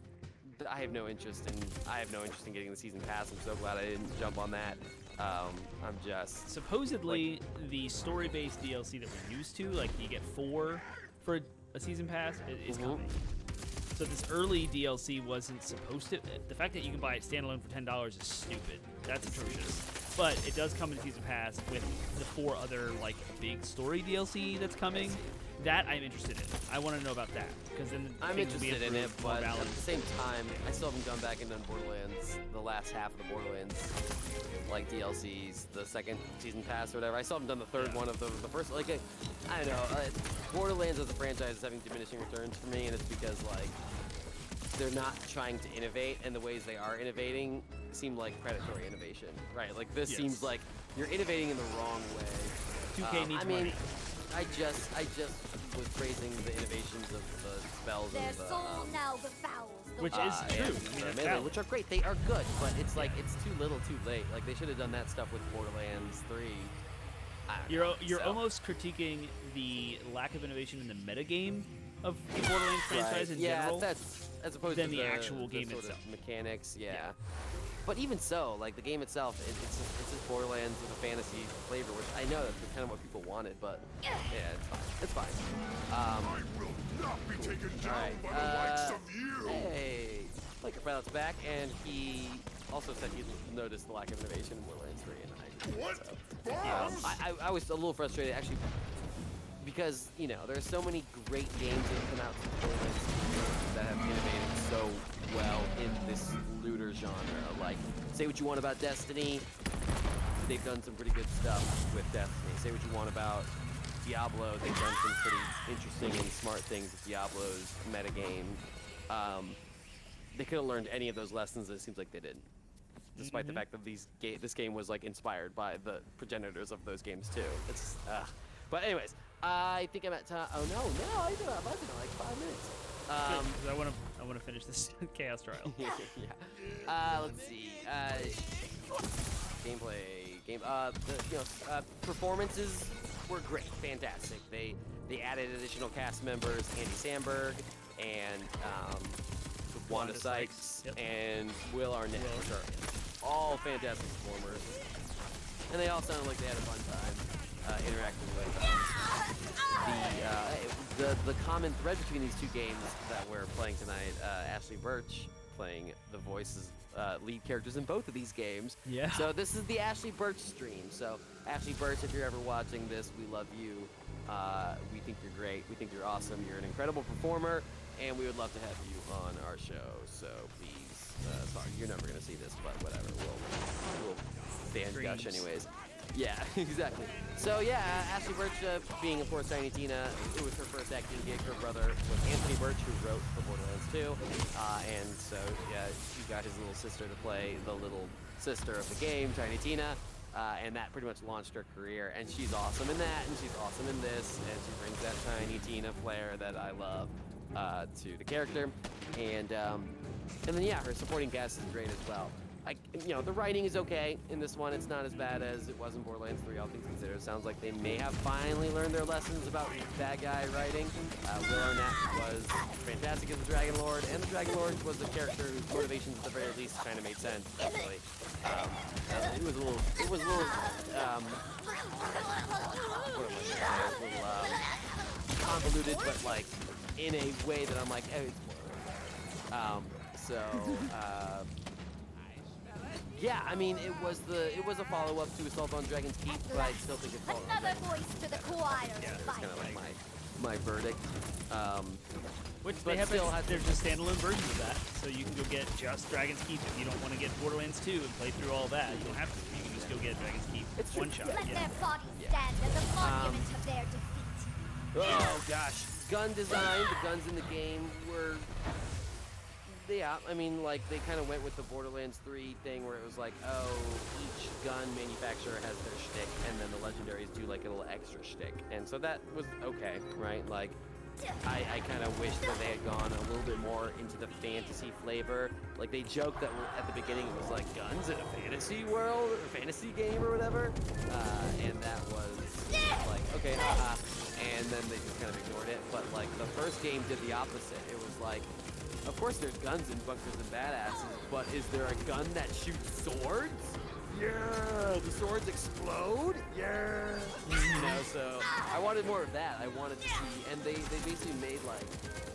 I have no interest in getting the season pass. I'm so glad I didn't jump on that. I'm just Supposedly, the story-based DLC that we're used to, like you get 4 for a season pass, is coming. So this early DLC wasn't supposed to. The fact that you can buy it standalone for $10 is stupid. That's atrocious. But it does come in season pass with the 4 other like big story DLC that's coming. That I'm interested in. I want to know about that because then I'm interested in it, but at balance. the same time, I still haven't gone back and done Borderlands, the last half of the Borderlands, like DLCs, the second season pass or whatever. I still haven't done the third one of the first. Like, I don't know. Borderlands as a franchise is having diminishing returns for me, and it's because like they're not trying to innovate, and the ways they are innovating seem like predatory innovation, right? Like this seems like you're innovating in the wrong way. 2K needs money. I just was praising the innovations of the spells and the which is true. I mean, melee, which are great. They are good, but it's like it's too little, too late. Like they should have done that stuff with Borderlands 3. You're almost critiquing the lack of innovation in the metagame of the Borderlands franchise in general. That's as opposed than to the actual game sort itself. of mechanics, But even so, like the game itself, it's just Borderlands with a fantasy flavor, which I know that's kind of what people wanted, but yeah, it's fine. I will not be taken down by the likes of you. Hey, Laker Pilot's back, and he also said he noticed the lack of innovation in Borderlands 3, and I agree. What? I was a little frustrated actually because there's so many great games that have come out since Borderlands 3 that have innovated so well in this looter genre. Like, say what you want about Destiny, they've done some pretty good stuff with Destiny. Say what you want about Diablo, they've done some pretty interesting and smart things with Diablo's metagame. They could have learned any of those lessons, and it seems like they didn't. Despite the fact that this game was like inspired by the progenitors of those games too. It's but anyways, I think I'm at time. Oh no, I do have like 5 minutes. I want to finish this Chaos Trial. Let's see. Performances were great, fantastic. They added additional cast members, Andy Samberg and Wanda Sykes and Will Arnett, which are all fantastic performers, and they all sounded like they had a fun time interacting with the common thread between these two games that we're playing tonight. Ashley Birch playing the voices, lead characters in both of these games. Yeah. So this is the Ashley Birch stream. So Ashley Birch, if you're ever watching this, we love you. We think you're great. We think you're awesome. You're an incredible performer, and we would love to have you on our show. So please, sorry, you're never gonna see this, but whatever. We'll fan gush anyways. Yeah, exactly. So yeah, Ashley Birch, being of course Tiny Tina, it was her first acting gig. Her brother was Anthony Birch, who wrote for Borderlands 2, and so yeah, she got his little sister to play the little sister of the game, Tiny Tina, and that pretty much launched her career. And she's awesome in that, and she's awesome in this, and she brings that Tiny Tina flair that I love to the character. And then yeah, her supporting cast is great as well. The writing is okay in this one. It's not as bad as it was in Borderlands 3, all things considered. It sounds like they may have finally learned their lessons about bad guy writing. Will Arnett was fantastic as the Dragon Lord, and the Dragon Lord was a character whose motivations at the very least kind of made sense, actually. It was a little convoluted, but like in a way that I'm like, oh, it's yeah, I mean, it was a follow-up to Assault on Dragon's Keep, but I still think it's Another voice to the choir. Yeah, that's kind of like my verdict. Which they have there's just standalone versions of that, so you can go get just Dragon's Keep if you don't want to get Borderlands 2 and play through all that. You don't have to. You can just go get Dragon's Keep. It's one shot. Let their bodies stand as a monument of their defeat. Oh gosh, gun design. The guns in the game were. Yeah, I mean, like, they kind of went with the Borderlands 3 thing where it was like, oh, each gun manufacturer has their shtick, and then the legendaries do, like, a little extra shtick. And so that was okay, right? Like, I kind of wish that they had gone a little bit more into the fantasy flavor. Like, they joked that at the beginning it was like, guns in a fantasy world, or fantasy game or whatever. And that was like, okay, haha. and then they just kind of ignored it. But like the first game did the opposite. It was like, of course there's guns and bunkers and badasses, but is there a gun that shoots swords? Yeah, the swords explode. Yeah, you know. So I wanted more of that. I wanted to see, and they basically made like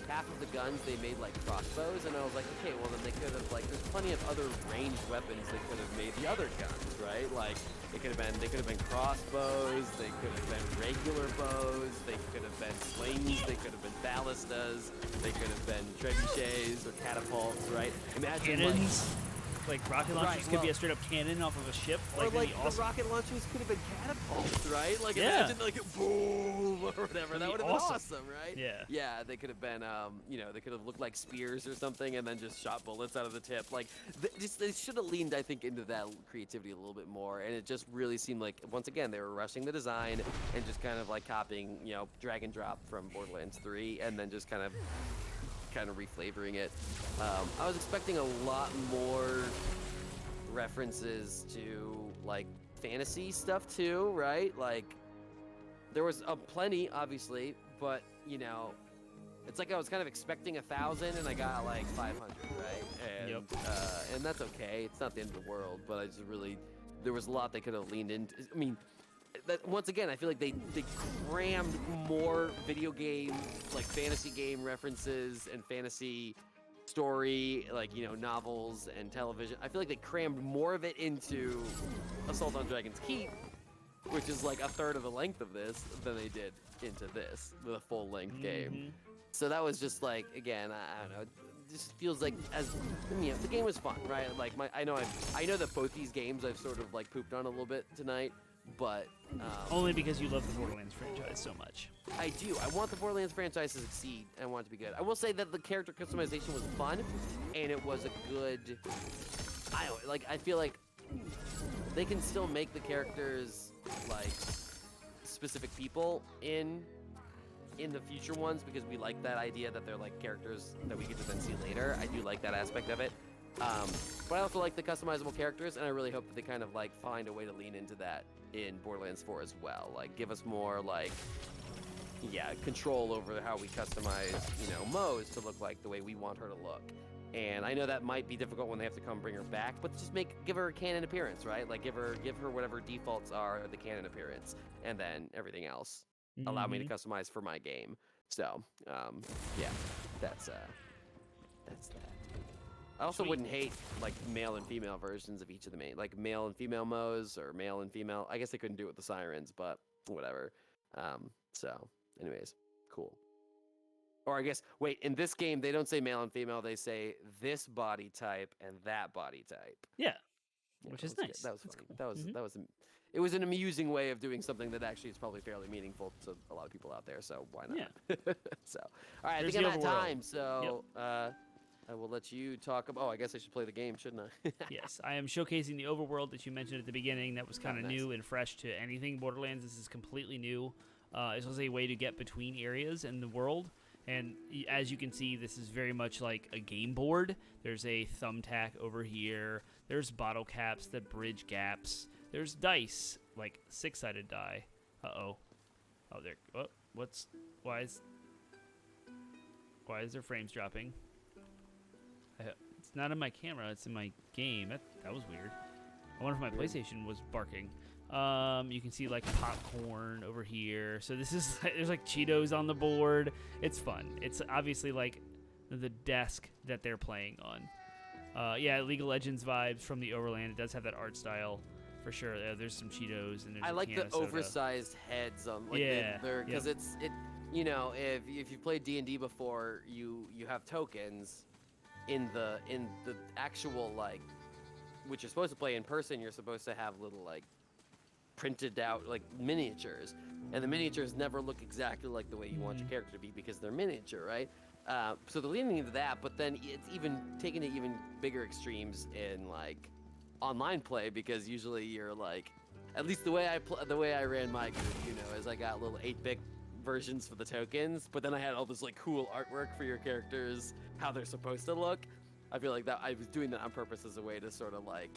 half of the guns. They made like crossbows, and I was like, okay, well then they could have like, there's plenty of other ranged weapons they could have made the other guns, right? Like they could have been crossbows. They could have been regular bows. They could have been slings. They could have been ballistas. They could have been trebuchets or catapults, right? Imagine Cannons. Like rocket launchers Right, could be a straight up cannon off of a ship. Or like that'd be awesome. the rocket launchers could have been catapults, right? Like Yeah. imagine like boom or whatever. That would have been awesome, right? Yeah. Yeah, they could have been, you know, they could have looked like spears or something, and then just shot bullets out of the tip. Like they should have leaned, I think, into that creativity a little bit more. And it just really seemed like, once again, they were rushing the design and just kind of like copying, you know, drag and drop from Borderlands 3, and then just kind of reflavoring it. I was expecting a lot more references to like fantasy stuff too, right? Like there was plenty, obviously, but you know, it's like I was kind of expecting 1,000 and I got like 500, right? And and that's okay. It's not the end of the world, but I just really, there was a lot they could have leaned into. I mean, that, once again, I feel like they crammed more video game, like fantasy game references and fantasy story, like, you know, novels and television. I feel like they crammed more of it into Assault on Dragon's Keep, which is like a third of the length of this, than they did into this with a full-length game. So that was just like, again, I don't know. It just feels like, as you know, the game was fun, right? Like I know that both these games I've sort of like pooped on a little bit tonight. But only because you love the Borderlands franchise so much. I do. I want the Borderlands franchise to succeed. I want it to be good. I will say that the character customization was fun, and it was a good. I feel like they can still make the characters like specific people in the future ones, because we like that idea that they're like characters that we get to then see later. I do like that aspect of it. But I also like the customizable characters, and I really hope that they kind of like find a way to lean into that in Borderlands 4 as well. Like give us more like, control over how we customize, you know, Moze to look like the way we want her to look. And I know that might be difficult when they have to come bring her back, but just give her a canon appearance, right? Like give her whatever defaults are the canon appearance, and then everything else allow me to customize for my game. So, that's that. I also wouldn't hate like male and female versions of each of the main, like male and female Moze or male and female. I guess they couldn't do it with the sirens, but whatever. So anyways, cool. Or I guess, wait, in this game, they don't say male and female. They say this body type and that body type. Yeah, which is nice. That was funny. Cool. That was it was an amusing way of doing something that actually is probably fairly meaningful to a lot of people out there. So why not? Yeah. So, all right, I think I'm at time. So, I will let you talk about. Oh, I guess I should play the game, shouldn't I? Yes, I am showcasing the overworld that you mentioned at the beginning. That was kind of new and fresh to anything Borderlands. This is completely new. This was a way to get between areas in the world. And as you can see, this is very much like a game board. There's a thumbtack over here. There's bottle caps that bridge gaps. There's dice, like 6-sided die. Uh-oh. Oh, there. Oh, why is their frames dropping? It's not in my camera. It's in my game. That was weird. I wonder if my PlayStation was barking. You can see like popcorn over here. So this is there's like Cheetos on the board. It's fun. It's obviously like the desk that they're playing on. League of Legends vibes from the Overland. It does have that art style for sure. There's some Cheetos and there's I like a can the of soda. Oversized heads on. Like because it. You know, if you played D&D before, you have tokens in the actual like, which you're supposed to play in person. You're supposed to have little like printed out like miniatures, and the miniatures never look exactly like the way you want your character to be because they're miniature, right? So they're leaning into that, but then it's even taking it even bigger extremes in like online play, because usually you're like, at least the way I ran my group, you know, is I got little 8-bit versions for the tokens, but then I had all this like cool artwork for your characters, how they're supposed to look. I feel like that I was doing that on purpose as a way to sort of like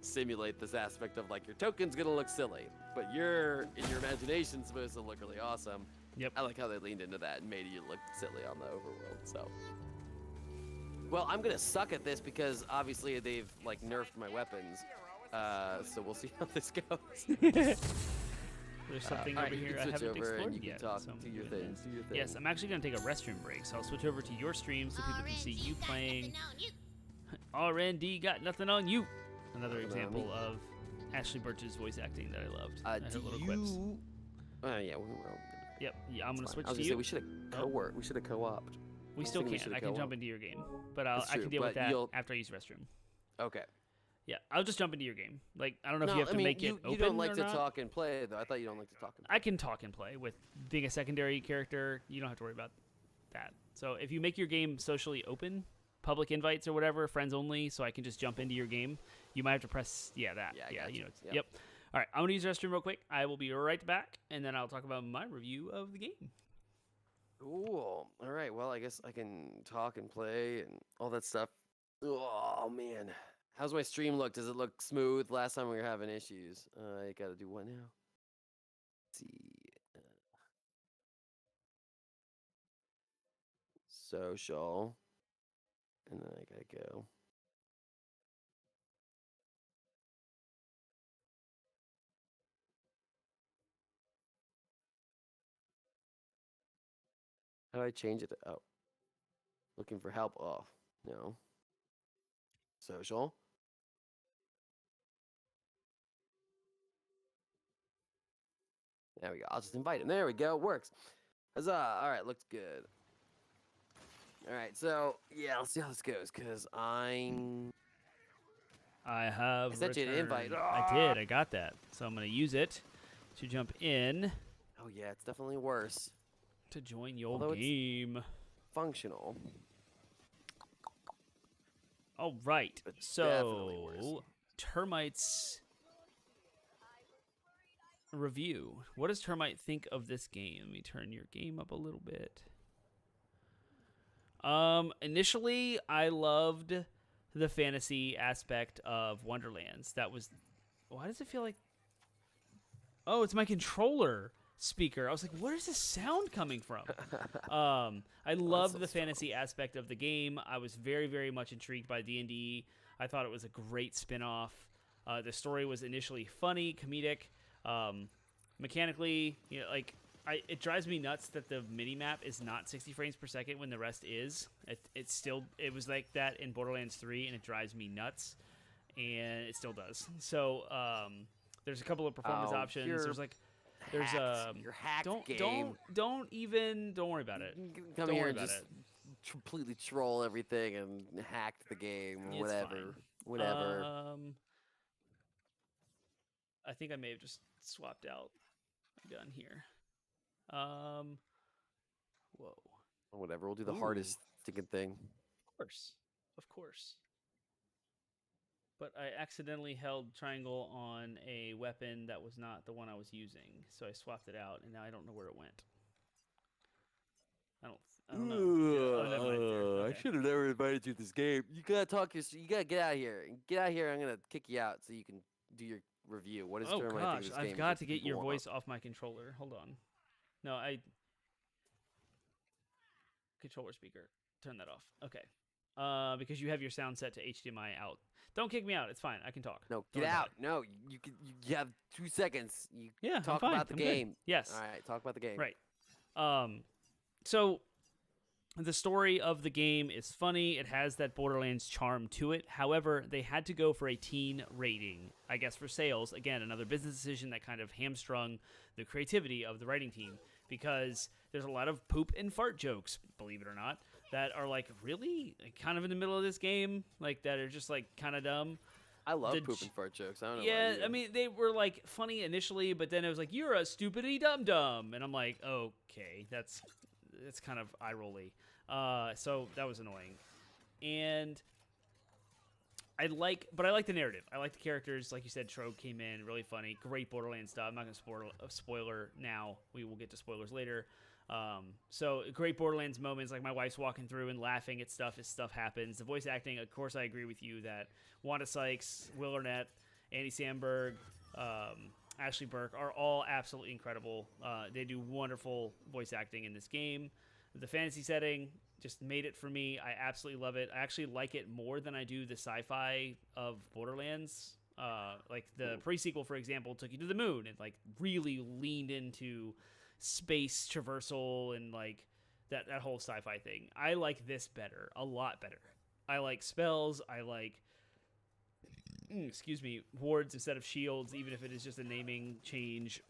simulate this aspect of like your token's gonna look silly, but you're in your imagination supposed to look really awesome. Yep. I like how they leaned into that and made you look silly on the overworld. So, well, I'm gonna suck at this because obviously they've like nerfed my weapons. So we'll see how this goes. There's something alright, over you here can I switch haven't over explored and you can yet. talk, so I'm do your doing thing, this. do your thing. Yes, I'm actually going to take a restroom break, so I'll switch over to your stream so people can see you playing. RND got nothing on you. Another example of Ashley Birch's voice acting that I loved. I had Do little you? quips. Yeah. Yep. Yeah, I'm going to switch I was to gonna you. say we should have co-worked. We should have co-opted. We still we can. should've I can co-op. jump into your game, but That's I can true, deal with but that you'll- after I use the restroom. Okay. Yeah, I'll just jump into your game. Like, I don't know if No, you have I to mean, make it open you don't like or to not. talk and play though. I thought you don't like to talk and play. I can talk and play with being a secondary character. You don't have to worry about that. So if you make your game socially open, public invites or whatever, friends only, so I can just jump into your game, you might have to press that. Yeah, I Yeah, gotcha. you know. Yep. Yep. All right, I'm gonna use the restroom real quick. I will be right back, and then I'll talk about my review of the game. Cool. All right. Well, I guess I can talk and play and all that stuff. Oh man, how's my stream look? Does it look smooth? Last time we were having issues. I gotta do what now? Let's see. Social. And then I gotta go. How do I change it? Oh. Looking for help. Oh, no. Social. There we go. I'll just invite him. There we go. It works. Huzzah. All right. Looks good. All right. So, yeah, let's see how this goes because I have I sent you an invite. returned- I did. I got that. So I'm going to use it to jump in Oh, yeah. It's definitely worse. to join your Although it's- game. Functional. All right. But definitely worse. So, Termite's review. What does Termite think of this game? Let me turn your game up a little bit. Initially, I loved the fantasy aspect of Wonderlands. That was... Why does it feel like... Oh, it's my controller speaker. I was like, where is this sound coming from? I loved the fantasy aspect of the game. I was very, very much intrigued by D&D. I thought it was a great spin-off. The story was initially funny, comedic. Mechanically, you know, like it drives me nuts that the mini-map is not 60 frames per second when the rest is. It was like that in Borderlands 3, and it drives me nuts, and it still does. So there's a couple of performance options. There's You're hacked don't game. don't worry about it. Come Don't here worry and about just it. completely troll everything and hack the game. It's Whatever. fine. Whatever. I think I may have just swapped out my gun here. Whoa. Whatever. We'll do the Ooh. hardest stinking thing. Of course. But I accidentally held triangle on a weapon that was not the one I was using, so I swapped it out, and now I don't know where it went. I don't know. Oh, never mind. I Okay. should have never invited you to this game. You gotta talk. You gotta get out of here. Get out of here. I'm gonna kick you out so you can do your review. What is Oh Termite think gosh, of this I've game? got What to do get people your want? voice off my controller. Hold on. No, controller speaker. Turn that off. Okay. Because you have your sound set to HDMI out. Don't kick me out. It's fine. I can talk. No, Don't get worry about out. No, you have 2 seconds. You Yeah, I'm talk fine. about the I'm good. game. Yes. All right, talk about the game. Right. So the story of the game is funny. It has that Borderlands charm to it. However, they had to go for a teen rating, I guess, for sales. Again, another business decision that kind of hamstrung the creativity of the writing team because there's a lot of poop and fart jokes, believe it or not, that are like really kind of in the middle of this game, like that are just like kind of dumb. I love The poop j- and fart jokes. I don't know. Yeah, about you. I mean, they were like funny initially, but then it was like, you're a stupidity dum-dum. And I'm like, okay, that's kind of eye-rolly. So that was annoying. And I like the narrative. I like the characters. Like you said, Trogue came in, really funny. Great Borderlands stuff. I'm not going to spoiler now. We will get to spoilers later. So great Borderlands moments, like my wife's walking through and laughing at stuff as stuff happens. The voice acting, of course, I agree with you that Wanda Sykes, Will Arnett, Andy Samberg, Ashley Burke are all absolutely incredible. They do wonderful voice acting in this game. The fantasy setting just made it for me. I absolutely love it. I actually like it more than I do the sci-fi of Borderlands. Like the pre-sequel, for example, took you to the moon and like really leaned into space traversal and like that whole sci-fi thing. I like this better, a lot better. I like spells. I like wards instead of shields, even if it is just a naming change.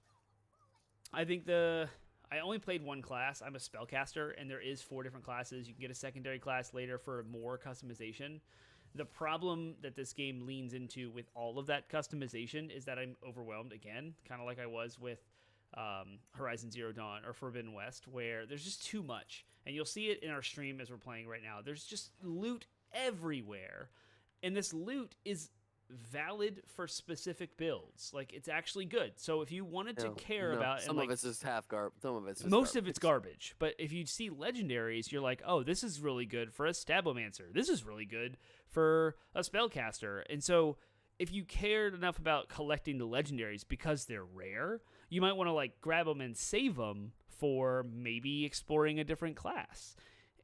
I think I only played one class. I'm a spellcaster, and there is 4 different classes. You can get a secondary class later for more customization. The problem that this game leans into with all of that customization is that I'm overwhelmed again, kind of like I was with Horizon Zero Dawn or Forbidden West, where there's just too much. And you'll see it in our stream as we're playing right now. There's just loot everywhere. And this loot is valid for specific builds. Like, it's actually good. So if you wanted to care about some of it's just some of it's just most of it's garbage. But if you see legendaries, you're like, oh, this is really good for a Stabomancer. This is really good for a spellcaster. And so if you cared enough about collecting the legendaries because they're rare, you might want to like grab them and save them for maybe exploring a different class.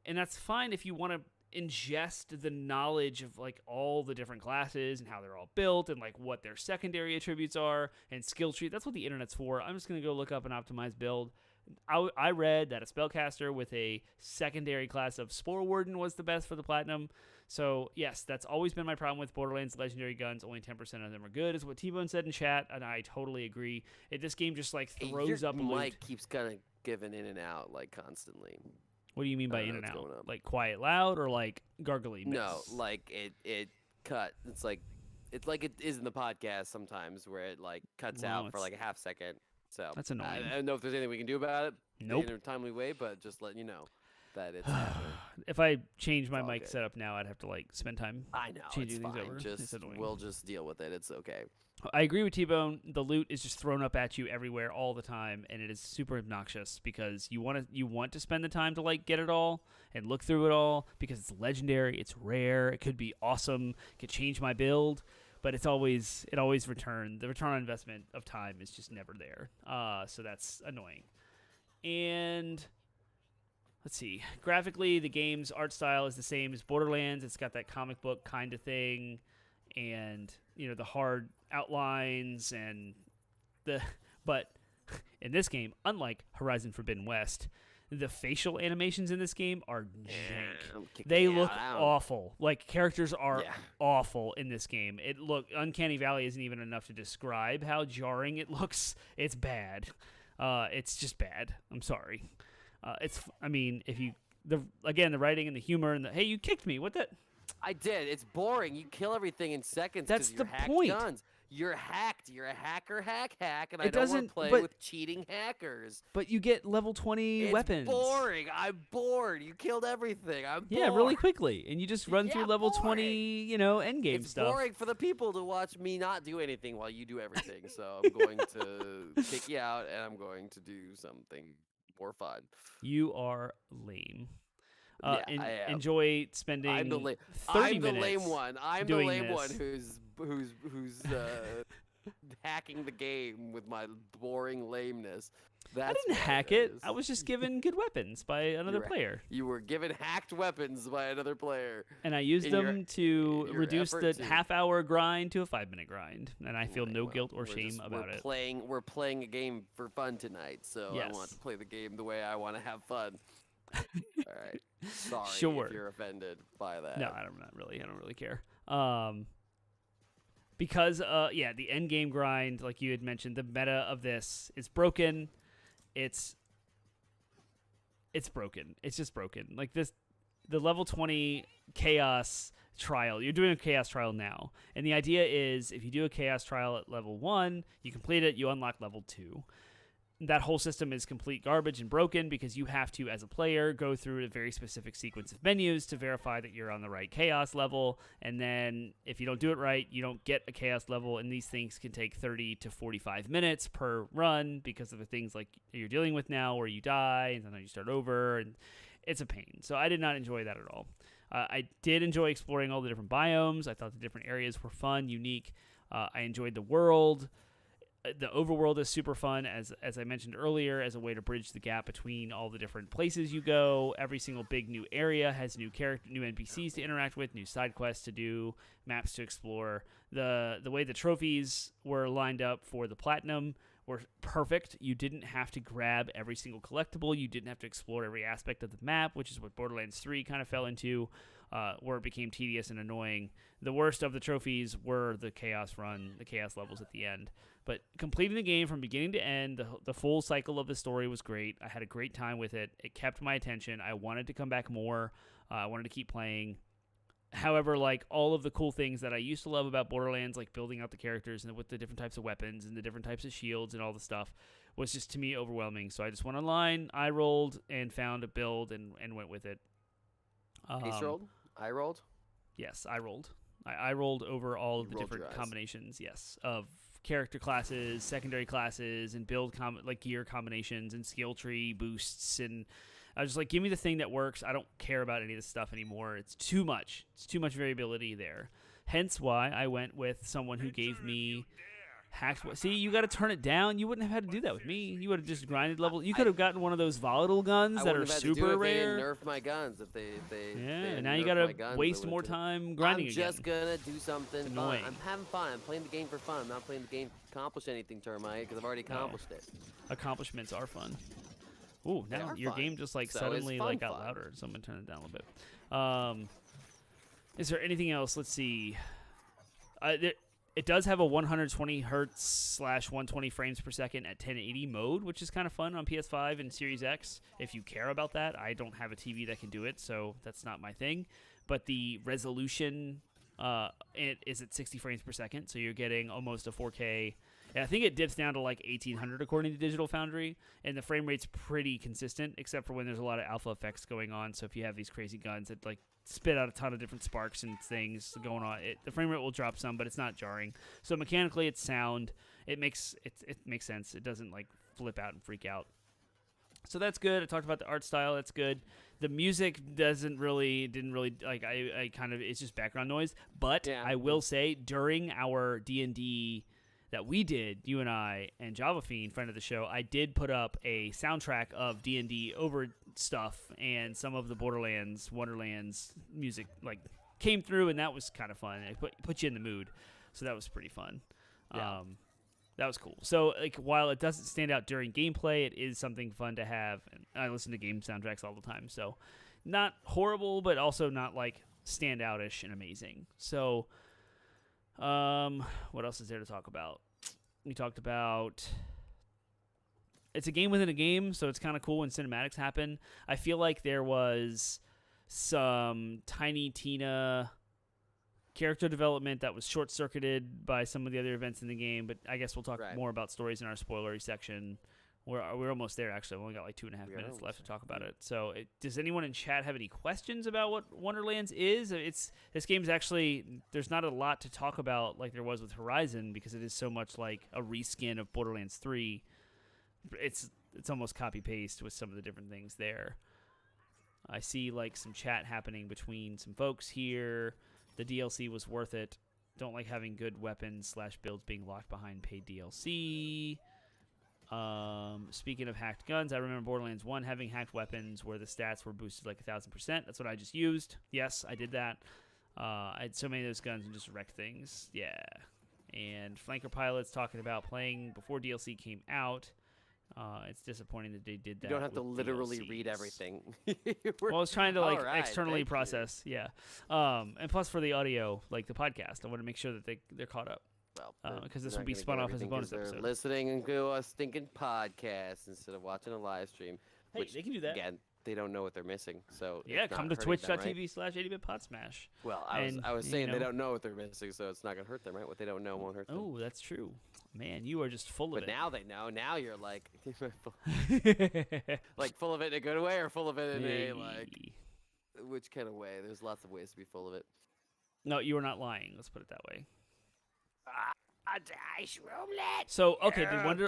And that's fine if you want to ingest the knowledge of like all the different classes and how they're all built and like what their secondary attributes are and skill tree. That's what the internet's for. I'm just going to go look up an optimized build. I read that a spellcaster with a secondary class of Spore Warden was the best for the platinum. So yes, that's always been my problem with Borderlands legendary guns. Only 10% of them are good, is what T-Bone said in chat, and I totally agree. This game just like throws up loot. Mike keeps kind of giving in and out like constantly. What do you mean by in and out? Like quiet loud or like gargly? No, like it cut. It's like it is in the podcast sometimes where it like cuts out for like a half second. So that's annoying. I don't know if there's anything we can do about it. Nope. In a timely way, but just letting you know that it's happening. If I change my mic setup now, I'd have to like spend time. I know. Changing it's things fine. over. We'll just deal with it. It's okay. I agree with T-Bone. The loot is just thrown up at you everywhere all the time, and it is super obnoxious because you want to spend the time to like get it all and look through it all because it's legendary, it's rare, it could be awesome, it could change my build, but it always return. The return on investment of time is just never there. So that's annoying. And let's see. Graphically, the game's art style is the same as Borderlands. It's got that comic book kind of thing, and the hard outlines but in this game, unlike Horizon Forbidden West, the facial animations in this game are jank. They look awful. Like, characters are awful in this game. Uncanny Valley isn't even enough to describe how jarring it looks. It's bad. It's just bad. I'm sorry. The writing and the humor and hey, you kicked me. What the? I did. It's boring. You kill everything in seconds. That's the point. Guns. You're hacked. You're a hacker, hack, and I don't want to play with cheating hackers. But you get level 20 weapons. It's boring. I'm bored. You killed everything. I'm bored. Really quickly, and you just run through level 20, endgame stuff. It's boring for the people to watch me not do anything while you do everything. So I'm going to kick you out, and I'm going to do something more fun. You are lame. I am. Enjoy spending 30 minutes. I'm the lame one. I'm the lame this. one who's hacking the game with my boring lameness. I didn't hack it. I was just given good weapons by another player. You were given hacked weapons by another player. And I used them to reduce the half-hour grind to a 5-minute grind. And I feel no guilt or shame about it. We're playing a game for fun tonight, so I want to play the game the way I want to have fun. All right. Sorry if you're offended by that. No, I don't really care. Because the end game grind, like you had mentioned, the meta of this is broken. It's broken. It's just broken. Like the level 20 chaos trial. You're doing a chaos trial now. And the idea is if you do a chaos trial at level 1, you complete it, you unlock level 2. That whole system is complete garbage and broken because you have to, as a player, go through a very specific sequence of menus to verify that you're on the right chaos level. And then if you don't do it right, you don't get a chaos level. And these things can take 30 to 45 minutes per run because of the things like you're dealing with now where you die and then you start over. And it's a pain. So I did not enjoy that at all. I did enjoy exploring all the different biomes. I thought the different areas were fun, unique. I enjoyed the world. the overworld is super fun, as I mentioned earlier, as a way to bridge the gap between all the different places you go. Every single big new area has new NPCs to interact with, new side quests to do, maps to explore. The way the trophies were lined up for the platinum were perfect. You didn't have to grab every single collectible. You didn't have to explore every aspect of the map, which is what Borderlands 3 kind of fell into, where it became tedious and annoying. The worst of the trophies were the chaos run, the chaos levels at the end. But completing the game from beginning to end, the full cycle of the story was great. I had a great time with it. It kept my attention. I wanted to come back more. I wanted to keep playing. However, like all of the cool things that I used to love about Borderlands, like building out the characters and with the different types of weapons and the different types of shields and all the stuff, was just to me overwhelming. So I just went online, I rolled, and found a build and went with it. Ace rolled? I rolled? Yes, I rolled. I rolled over all of the rolled different your eyes. combinations, yes, of character classes, secondary classes, and build like gear combinations and skill tree boosts. And I was just like, give me the thing that works. I don't care about any of this stuff anymore. It's too much. It's too much variability there. Hence why I went with someone who gave me hacked. See, you got to turn it down. You wouldn't have had to do that with me. You would have just grinded level. You could have gotten one of those volatile guns that are super rare. They nerfed my guns. If they yeah, and now you got to waste more time grinding again. I'm just gonna do something fun. Annoying. I'm having fun. I'm playing the game for fun. I'm not playing the game to accomplish anything, Termite, because I've already accomplished it. Accomplishments are fun. Ooh, now your fun. game just like So suddenly it's like fun. got louder. So I'm gonna turn it down a little bit. Is there anything else? Let's see. It does have a 120 hertz / 120 frames per second at 1080 mode, which is kind of fun on PS5 and Series X. If you care about that, I don't have a TV that can do it, so that's not my thing. But the resolution it is at 60 frames per second, so you're getting almost a 4K. And I think it dips down to like 1800 according to Digital Foundry, and the frame rate's pretty consistent, except for when there's a lot of alpha effects going on. So if you have these crazy guns that like spit out a ton of different sparks and things going on, the frame rate will drop some, but it's not jarring. So mechanically, it's sound. It makes sense. It doesn't like flip out and freak out. So that's good. I talked about the art style. That's good. The music didn't really like. I kind of, it's just background noise. But yeah. I will say during our D&D that we did, you and I and Java Fiend, friend of the show, I did put up a soundtrack of D&D over stuff, and some of the Borderlands, Wonderlands music like came through, and that was kind of fun. It put you in the mood, so that was pretty fun. Yeah. That was cool. So like while it doesn't stand out during gameplay, it is something fun to have. And I listen to game soundtracks all the time, so not horrible, but also not like standout-ish and amazing. So. What else is there to talk about? We talked about it's a game within a game, so it's kind of cool when cinematics happen. I feel like there was some Tiny Tina character development that was short-circuited by some of the other events in the game, but I guess we'll talk more about stories in our spoilery section. We're almost there, actually. We've only got like 2.5 minutes left to talk about it. So does anyone in chat have any questions about what Wonderlands is? This game's actually, there's not a lot to talk about like there was with Horizon, because it is so much like a reskin of Borderlands 3. It's almost copy-paste with some of the different things there. I see like some chat happening between some folks here. The DLC was worth it. Don't like having good weapons / builds being locked behind paid DLC. Speaking of hacked guns, I remember Borderlands 1 having hacked weapons where the stats were boosted like 1,000%. That's what I just used. Yes, I did that. I had so many of those guns and just wrecked things. Yeah. And Flanker Pilot's talking about playing before DLC came out. It's disappointing that they did that. You don't have to with DLCs. read everything. Well, I was trying to like externally process. Yeah. And plus for the audio, like the podcast, I want to make sure that they're caught up. Well, because this will be spun off as a bonus episode. They're listening to a stinking podcast instead of watching a live stream. Hey, which, they can do that. Again, they don't know what they're missing. So yeah, come to twitch.tv/80bitpodsmash. Well, I was saying they don't know what they're missing, so it's not gonna hurt them, right? What they don't know won't hurt them. Oh, that's true. Man, you are just full of it. But now they know. Now you're like, like full of it in a good way, or full of it in a like, which kind of way? There's lots of ways to be full of it. No, you are not lying. Let's put it that way. A dice roulette. So, okay,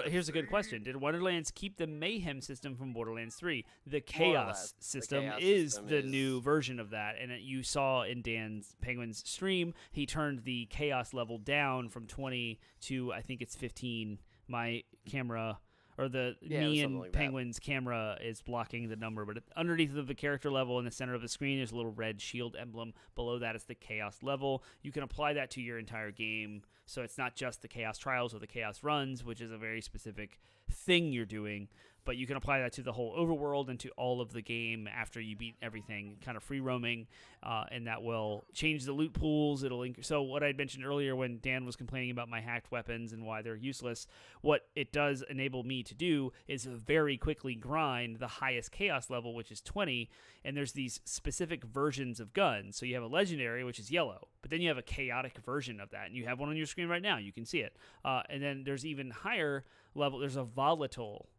here's a good question. Did Wonderlands keep the Mayhem system from Borderlands 3? The Chaos system is the new version of that, and you saw in Dan's Penguin's stream, he turned the Chaos level down from 20 to, I think it's 15 my camera or the Yeah, me something and like that. Penguin's camera is blocking the number, but underneath of the character level in the center of the screen, there's a little red shield emblem. Below that is the chaos level. You can apply that to your entire game, so it's not just the chaos trials or the chaos runs, which is a very specific thing you're doing, but you can apply that to the whole overworld and to all of the game after you beat everything, kind of free roaming, and that will change the loot pools. So what I mentioned earlier when Dan was complaining about my hacked weapons and why they're useless, what it does enable me to do is very quickly grind the highest chaos level, which is 20, and there's these specific versions of guns. So you have a legendary, which is yellow, but then you have a chaotic version of that, and you have one on your screen right now. You can see it. And then there's even higher level. There's a volatile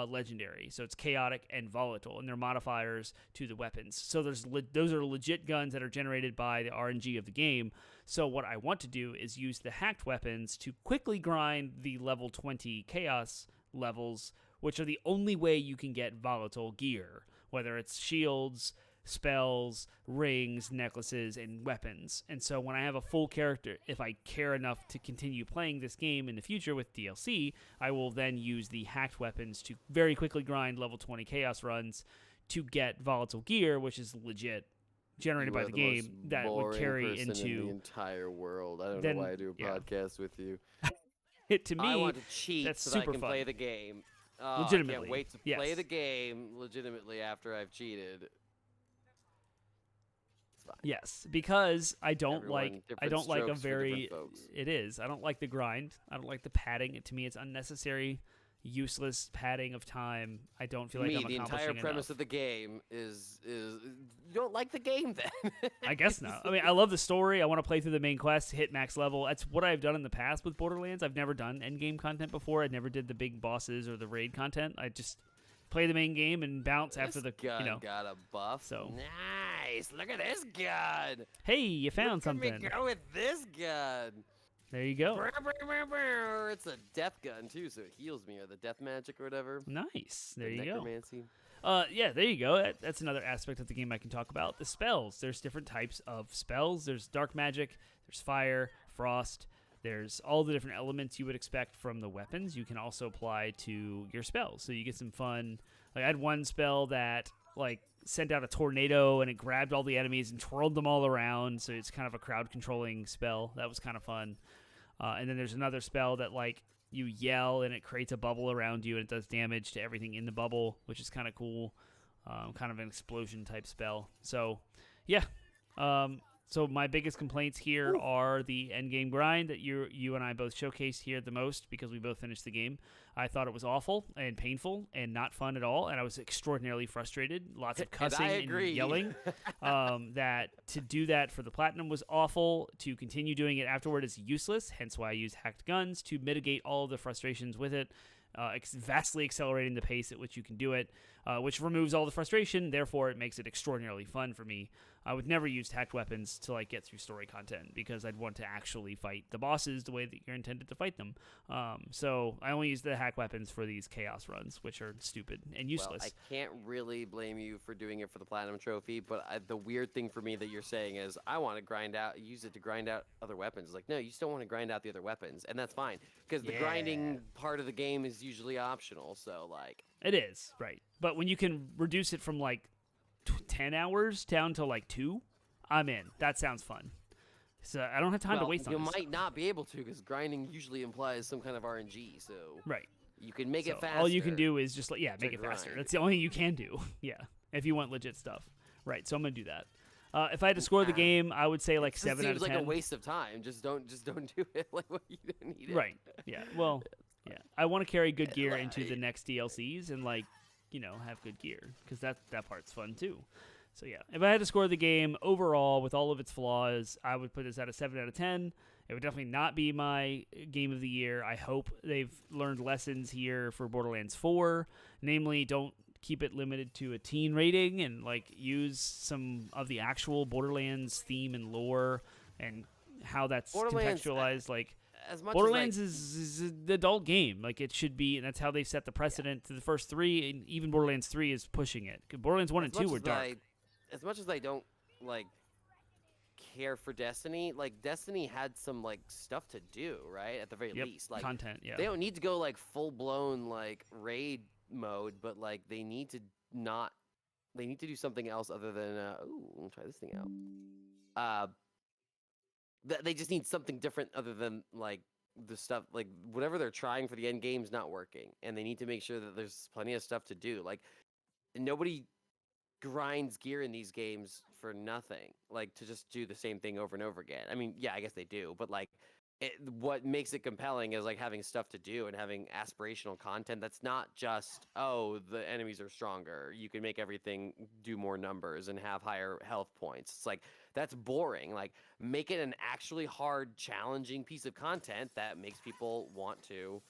legendary, so it's chaotic and volatile, and they're modifiers to the weapons. So those are legit guns that are generated by the RNG of the game. So what I want to do is use the hacked weapons to quickly grind the level 20 chaos levels, which are the only way you can get volatile gear, whether it's shields, spells, rings, necklaces, and weapons. And so when I have a full character, if I care enough to continue playing this game in the future with DLC, I will then use the hacked weapons to very quickly grind level 20 chaos runs to get volatile gear, which is legit generated by the game that would carry into the entire world. I don't then, know why I do a yeah. podcast with you. To me, I want to cheat that's so that I super can fun. play the game. Legitimately, I can't wait to yes. play the game legitimately after I've cheated. It's fine. Yes, because I don't Everyone, like different a strokes for very different folks. it is. I don't like the grind. I don't like the padding. To me, it's unnecessary, useless padding of time. I don't feel like I'm the entire accomplishing premise enough. of the game is you don't like the game then. I guess not. I mean, I love the story. I want to play through the main quest, hit max level. That's what I've done in the past with Borderlands. I've never done endgame content before. I never did the big bosses or the raid content. I just play the main game and bounce after the gun got a buff. So nice. Look at this gun. Hey, you found Look at something. me go with this gun. There you go. It's a death gun too, so it heals me, or the death magic or whatever. Nice. There The you go. necromancy. Yeah, there you go. That's another aspect of the game I can talk about. The spells. There's different types of spells. There's dark magic, there's fire, frost, there's all the different elements you would expect from the weapons. You can also apply to your spells. So you get some fun. Like I had one spell that sent out a tornado and it grabbed all the enemies and twirled them all around. So it's kind of a crowd controlling spell. That was kind of fun. And then there's another spell that you yell and it creates a bubble around you and it does damage to everything in the bubble, which is kind of cool. Kind of an explosion type spell. So, yeah. So my biggest complaints here are the endgame grind that you and I both showcased here the most because we both finished the game. I thought it was awful and painful and not fun at all, and I was extraordinarily frustrated. Lots of cussing and yelling. That to do that for the platinum was awful. To continue doing it afterward is useless, hence why I use hacked guns to mitigate all of the frustrations with it. Vastly accelerating the pace at which you can do it, which removes all the frustration. Therefore, it makes it extraordinarily fun for me. I would never use hacked weapons to get through story content because I'd want to actually fight the bosses the way that you're intended to fight them. So I only use the hack weapons for these chaos runs, which are stupid and useless. Well, I can't really blame you for doing it for the platinum trophy, but the weird thing for me that you're saying is I want to use it to grind out other weapons. Like, no, you still want to grind out the other weapons, and that's fine because the grinding part of the game is usually optional. So it is, right? But when you can reduce it from 10 hours down to 2, I'm in. That sounds fun. So I don't have time to waste on this. You might not be able to because grinding usually implies some kind of RNG. So right, you can make it faster. All you can do is just make it faster. grind. That's the only thing you can do. Yeah, if you want legit stuff. Right. So I'm gonna do that. If I had to score the game, I would say 7 out of 10. Seems like a waste of time. Just don't do it. You don't need it. Right. Yeah. Well. Yeah. I want to carry good gear into the next DLCs and have good gear because that part's fun too. So yeah, if I had to score the game overall with all of its flaws, I would put this at a 7 out of 10. It would definitely not be my game of the year. I hope they've learned lessons here for Borderlands 4, namely don't keep it limited to a teen rating and use some of the actual Borderlands theme and lore and how that's contextualized. As much Borderlands is an adult game, it should be, and that's how they set the precedent to the first 3, and even Borderlands 3 is pushing it. Borderlands 1 and 2 were dark. As much as I don't care for Destiny, like Destiny had some like stuff to do, right? At the very least, like content. Yeah, they don't need to go like full blown like raid mode, but like they need to do something else other than ooh, let me try this thing out. They just need something different other than like the stuff, like whatever they're trying for the end game's not working, and they need to make sure that there's plenty of stuff to do. Like nobody grinds gear in these games for nothing, like to just do the same thing over and over again. I mean, yeah, I guess they do, but like what makes it compelling is like having stuff to do and having aspirational content that's not just, oh, the enemies are stronger, you can make everything do more numbers and have higher health points. It's like that's boring. Like make it an actually hard, challenging piece of content that makes people want to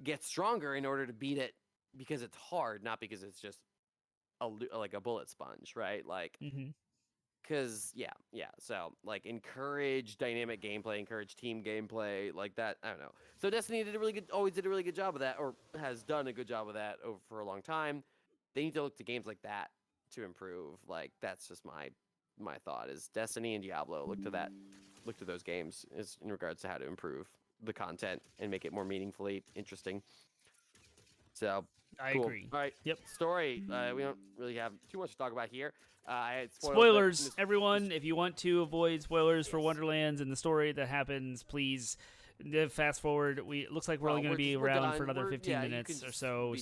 get stronger in order to beat it, because it's hard, not because it's just like a bullet sponge, right? Like because so like encourage dynamic gameplay, encourage team gameplay, like that. I don't know. So Destiny always did a really good job of that, or has done a good job of that over for a long time. They need to look to games like that to improve. Like that's just my thought is Destiny and Diablo, look to those games is in regards to how to improve the content and make it more meaningfully interesting. So I cool. agree. All right. Yep. Story. We don't really have too much to talk about here. I had spoilers, everyone. If you want to avoid spoilers for Wonderlands and the story that happens, please fast forward. It looks like we're only going to be around for another 15 minutes or so.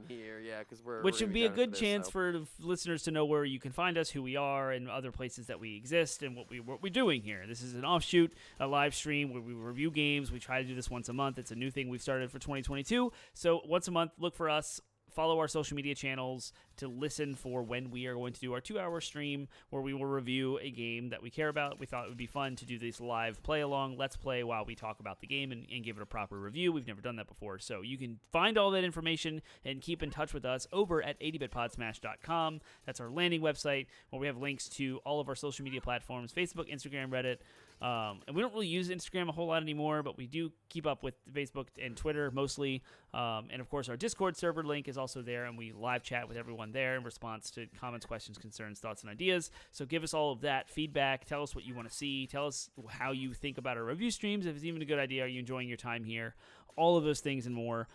Here, yeah, because which would be a good chance for listeners to know where you can find us, who we are, and other places that we exist, and what we're doing here. This is an offshoot, a live stream where we review games. We try to do this once a month. It's a new thing we've started for 2022. So once a month, look for us. Follow our social media channels to listen for when we are going to do our 2-hour stream where we will review a game that we care about. We thought it would be fun to do this live play along, let's play while we talk about the game and give it a proper review. We've never done that before. So you can find all that information and keep in touch with us over at 80bitpodsmash.com. That's our landing website where we have links to all of our social media platforms, Facebook, Instagram, Reddit. And we don't really use Instagram a whole lot anymore, but we do keep up with Facebook and Twitter mostly. And of course, our Discord server link is also there, and we live chat with everyone there in response to comments, questions, concerns, thoughts, and ideas. So give us all of that feedback. Tell us what you want to see. Tell us how you think about our review streams. If it's even a good idea, are you enjoying your time here? All of those things and more.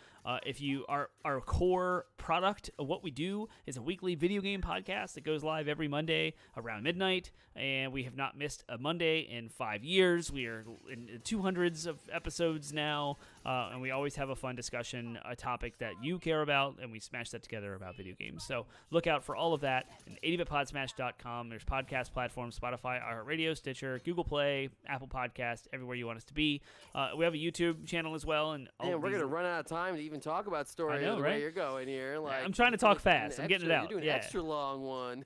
If you are our core product of what we do is a weekly video game podcast that goes live every Monday around midnight, and we have not missed a Monday in 5 years. We are in the 200s of episodes now, and we always have a fun discussion, a topic that you care about, and we smash that together about video games. So look out for all of that at 80bitpodsmash.com. There's podcast platforms, Spotify, iHeartRadio, Stitcher, Google Play, Apple Podcast, everywhere you want us to be. We have a YouTube channel as well, and we're gonna run out of time to even talk about story. I know, the right? way you're going here. Like, I'm trying to talk fast. I'm getting it out. You're doing an extra long one.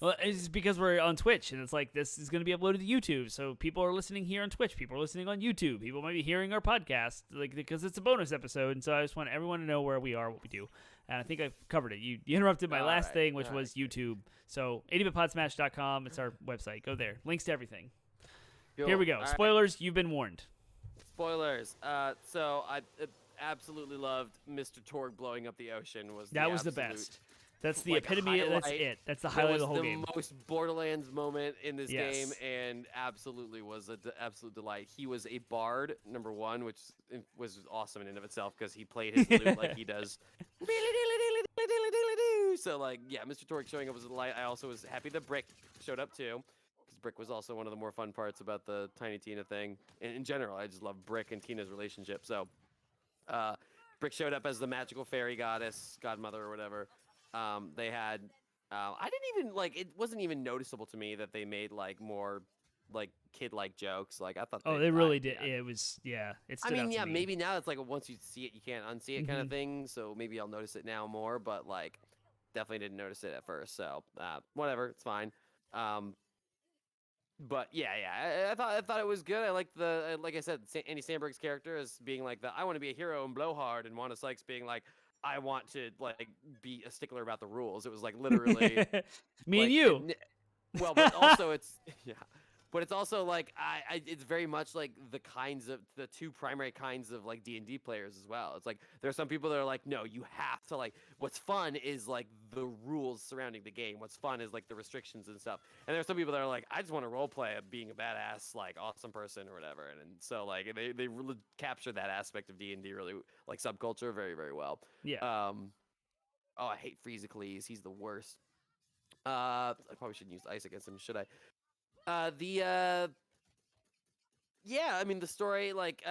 Well, it's because we're on Twitch, and it's like this is going to be uploaded to YouTube. So people are listening here on Twitch. People are listening on YouTube. People might be hearing our podcast, like because it's a bonus episode. And so I just want everyone to know where we are, what we do. And I think I've covered it. You interrupted my last thing, which was YouTube. So 80bitpodsmash.com. It's our website. Go there. Links to everything. Cool. Here we go. All Spoilers. Right. You've been warned. Spoilers. So I absolutely loved Mr. Torg blowing up the ocean. That was the best. That's the epitome. That's it. That's the highlight of the whole game. The most Borderlands moment in this game, and absolutely was an absolute delight. He was a bard, number one, which was awesome in and of itself because he played his flute like he does. So like, yeah, Mr. Torg showing up was a delight. I also was happy that Brick showed up too, because Brick was also one of the more fun parts about the Tiny Tina thing. And in general, I just love Brick and Tina's relationship. So, Brick showed up as the magical fairy goddess, godmother or whatever. They had, I didn't even it wasn't even noticeable to me that they made like more like kid-like jokes. Like I thought. They really did. Yeah. It was, yeah. It's. I mean, yeah, maybe now it's like once you see it, you can't unsee it kind of thing. So maybe I'll notice it now more. But like, definitely didn't notice it at first. So whatever, it's fine. But yeah, I thought it was good. I liked like I said, Andy Samberg's character as being like I want to be a hero and blow hard, and Wanda Sykes being like, I want to like be a stickler about the rules. It was like literally me and you. Well, but also it's but it's also like it's very much like the two primary kinds of like D&D players as well. It's like there are some people that are like, no, you have to like. What's fun is like the rules surrounding the game. What's fun is like the restrictions and stuff. And there are some people that are like, I just want to role play being a badass like awesome person or whatever. And so like they really capture that aspect of D&D really like subculture very very well. Yeah. Oh, I hate Freezicles. He's the worst. I probably shouldn't use ice against him, should I? Yeah, I mean the story, like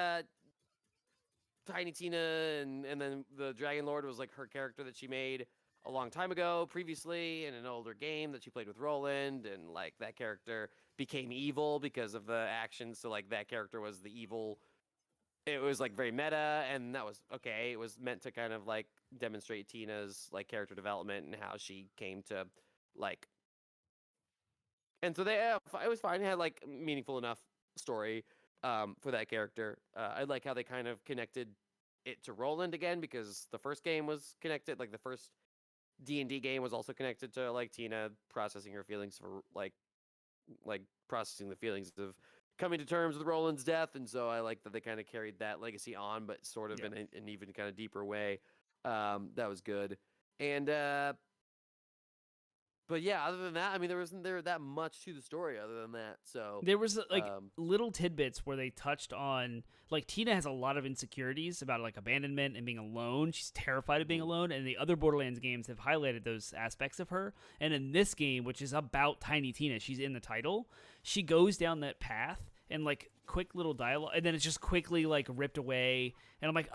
Tiny Tina and then the Dragon Lord was like her character that she made a long time ago previously in an older game that she played with Roland, and like that character became evil because of the actions, so like that character was the evil. It was like very meta, and that was okay. It was meant to kind of like demonstrate Tina's like character development and how she came to like. And so it was fine. It had like meaningful enough story for that character. I like how they kind of connected it to Roland again, because the first game was connected. Like the first D&D game was also connected to like Tina processing her feelings for like processing the feelings of coming to terms with Roland's death. And so I like that they kind of carried that legacy on, but sort of in an even kind of deeper way. That was good. And but yeah, other than that, I mean, there wasn't that much to the story other than that. So there was like little tidbits where they touched on, like, Tina has a lot of insecurities about like abandonment and being alone. She's terrified of being alone, and the other Borderlands games have highlighted those aspects of her. And in this game, which is about Tiny Tina, she's in the title, she goes down that path and like quick little dialogue, and then it's just quickly like ripped away. And I'm like,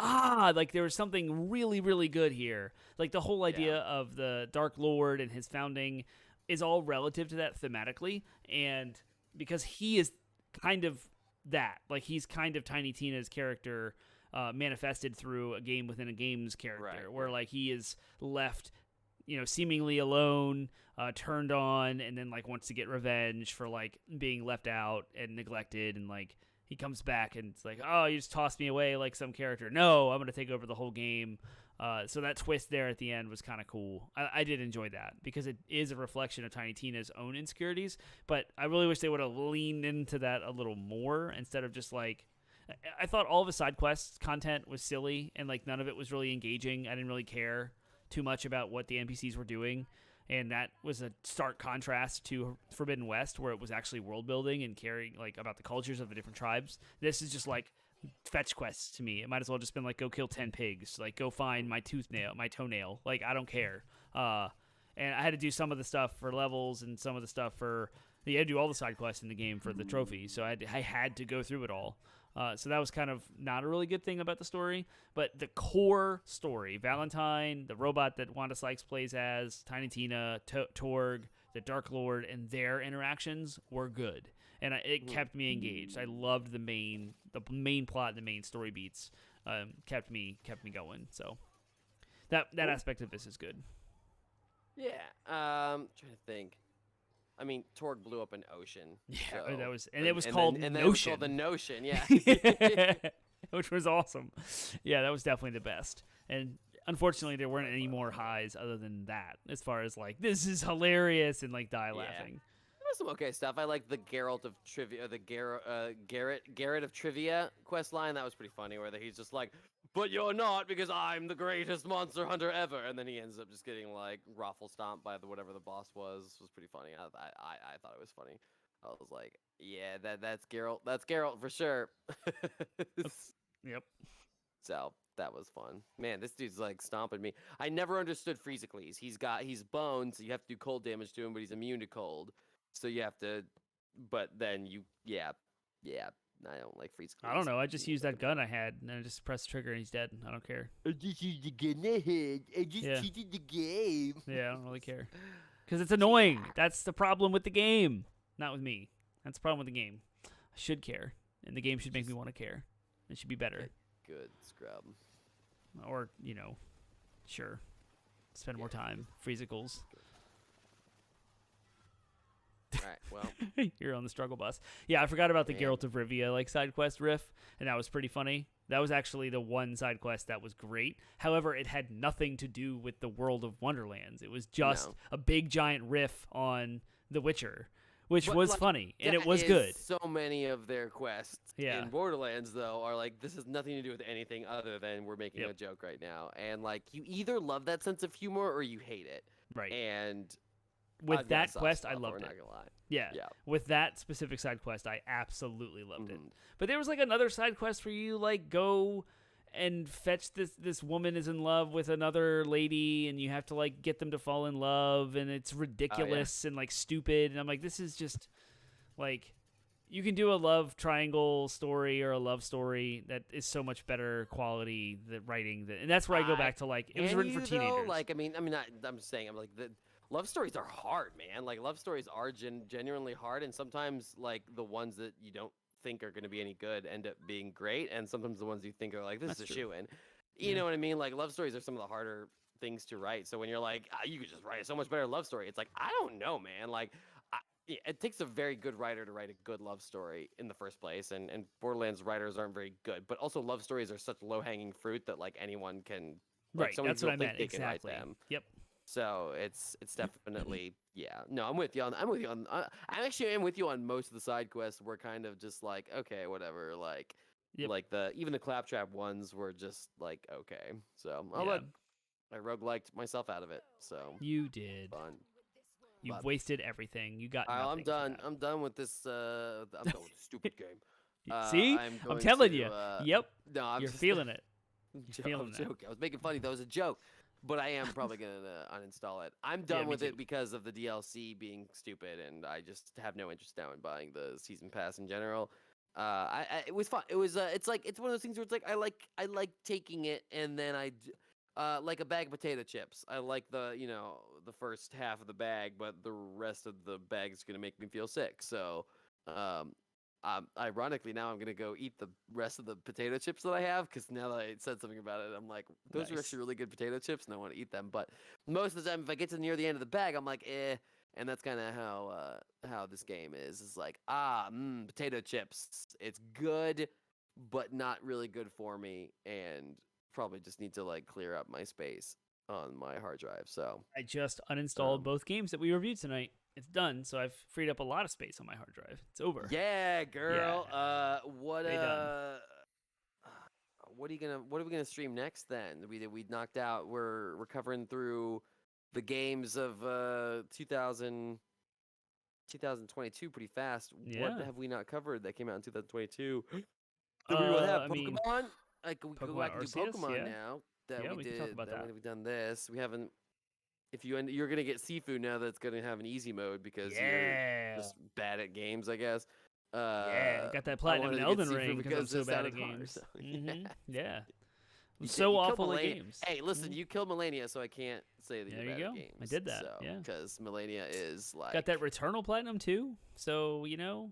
like there was something really, really good here. Like the whole idea of the Dark Lord and his founding is all relative to that thematically. And because he is kind of that, like he's kind of Tiny Tina's character manifested through a game within a game's character, where like he is left, seemingly alone, turned on, and then like wants to get revenge for like being left out and neglected, and like he comes back and it's like, oh, you just tossed me away like some character. No, I'm going to take over the whole game. So that twist there at the end was kind of cool. I did enjoy that because it is a reflection of Tiny Tina's own insecurities, but I really wish they would have leaned into that a little more instead of just like, I thought all of the side quest content was silly and like none of it was really engaging. I didn't really care too much about what the NPCs were doing. And that was a stark contrast to Forbidden West, where it was actually world building and caring like about the cultures of the different tribes. This is just like fetch quests to me. It might as well just been like, go kill 10 pigs, like go find my toenail. Like, I don't care. And I had to do some of the stuff for levels and some of the stuff for, you had to do all the side quests in the game for the trophy. So I had to go through it all. So that was kind of not a really good thing about the story, but the core story, Valentine, the robot that Wanda Sykes plays as, Tiny Tina, Torg, the Dark Lord, and their interactions were good. And it kept me engaged. I loved the main plot, the main story beats, kept me going. So that aspect of this is good. Yeah. Trying to think. I mean, Torg blew up an ocean. Yeah, so, that was, and it was called Notion. It was called the Notion, yeah. Which was awesome. Yeah, that was definitely the best. And unfortunately, there weren't any more highs other than that, as far as like, this is hilarious and like die laughing. There was some okay stuff. I like the Geralt of Trivia, the Garrett of Trivia quest line. That was pretty funny, where he's just like, but you're not, because I'm the greatest monster hunter ever. And then he ends up just getting like raffle stomped by whatever the boss was. It was pretty funny. I thought it was funny. I was like, yeah, that's Geralt. That's Geralt for sure. Yep. So that was fun. Man, this dude's like stomping me. I never understood Freezicles. He's bones, so you have to do cold damage to him, but he's immune to cold. So you have to, but then yeah. I don't like Freezicles. I don't know. I just used that gun I had, and I just pressed the trigger, and he's dead. I don't care. I just used the gun I had. I just cheated the game. Yeah, I don't really care. Because it's annoying. That's the problem with the game. Not with me. That's the problem with the game. I should care, and the game should make me want to care. It should be better. Good scrub. Or, sure. Spend more time. Freezicles. All right, well. You're on the struggle bus. Yeah, I forgot about the Geralt of Rivia like side quest riff, and that was pretty funny. That was actually the one side quest that was great. However, it had nothing to do with the world of Wonderlands. It was just a big giant riff on The Witcher, which But, was like, funny and it that was is good. So many of their quests Yeah. in Borderlands, though, are like, this has nothing to do with anything other than we're making a joke right now. And, like, you either love that sense of humor or you hate it. Right. And with I've got a that soft quest, spot I for it, loved not it. gonna lie. Yeah. Yeah. With that specific side quest, I absolutely loved it. Mhm. But there was like another side quest where you like go and fetch this woman is in love with another lady and you have to like get them to fall in love and it's ridiculous and like stupid and I'm like, this is just like, you can do a love triangle story or a love story that is so much better quality the writing and that's where I go back to like it was Can written for you, teenagers. though? Like, I'm saying, I'm like, the love stories are hard, man. Like, love stories are genuinely hard, and sometimes like the ones that you don't think are going to be any good end up being great, and sometimes the ones you think are like, this That's is a true. shoe-in. You know what I mean? Like, love stories are some of the harder things to write. So when you're like, you could just write a so much better love story, it's like, I don't know, man. Like, it takes a very good writer to write a good love story in the first place, and Borderlands writers aren't very good. But also, love stories are such low-hanging fruit that like anyone can. Like, Right, so many that's what I people think meant. they can write Exactly. them. Yep. So it's definitely No, I'm with you on. I actually am with you on most of the side quests. We're kind of just like, okay, whatever. Like, like even the claptrap ones were just like, okay. So look, I rogueliked myself out of it. So you did. Fun. You've wasted everything. You got nothing. I'm done. I'm done with this. I'm done with this stupid game. See, I'm telling you. Yep. No, I'm You're just, feeling it. I'm joking. I was making fun. That was a joke. But I am probably gonna uninstall it. I'm done with it because of the DLC being stupid, and I just have no interest now in buying the season pass in general. It was fun. It was it's one of those things where it's like I like taking it, and then like a bag of potato chips. I like the first half of the bag, but the rest of the bag is gonna make me feel sick. So, ironically, now I'm gonna go eat the rest of the potato chips that I have because now that I said something about it, I'm like, those are actually really good potato chips, and I want to eat them. But most of the time, if I get to near the end of the bag, I'm like, eh. And that's kind of how this game is. It's like, potato chips. It's good, but not really good for me, and probably just need to like clear up my space on my hard drive. So I just uninstalled both games that we reviewed tonight. It's done, so I've freed up a lot of space on my hard drive. It's over. Yeah, girl. Yeah. What are we gonna stream next then? We knocked out. We're covering through the games of 2022 pretty fast. Yeah. What have we not covered that came out in 2022? Do we have Pokemon? Like, we go back and do Arceus, Pokemon now. We can talk about that. We've done this. We haven't. If you're gonna get Sifu now, that's gonna have an easy mode because you're just bad at games, I guess. Got that platinum in Elden Ring because I'm so bad at games. Yeah. I'm so awful at games. Hey, listen, you killed Melania, so I can't say that you're bad at games. I did that. So, because Melania is like got that Returnal platinum too. So you can't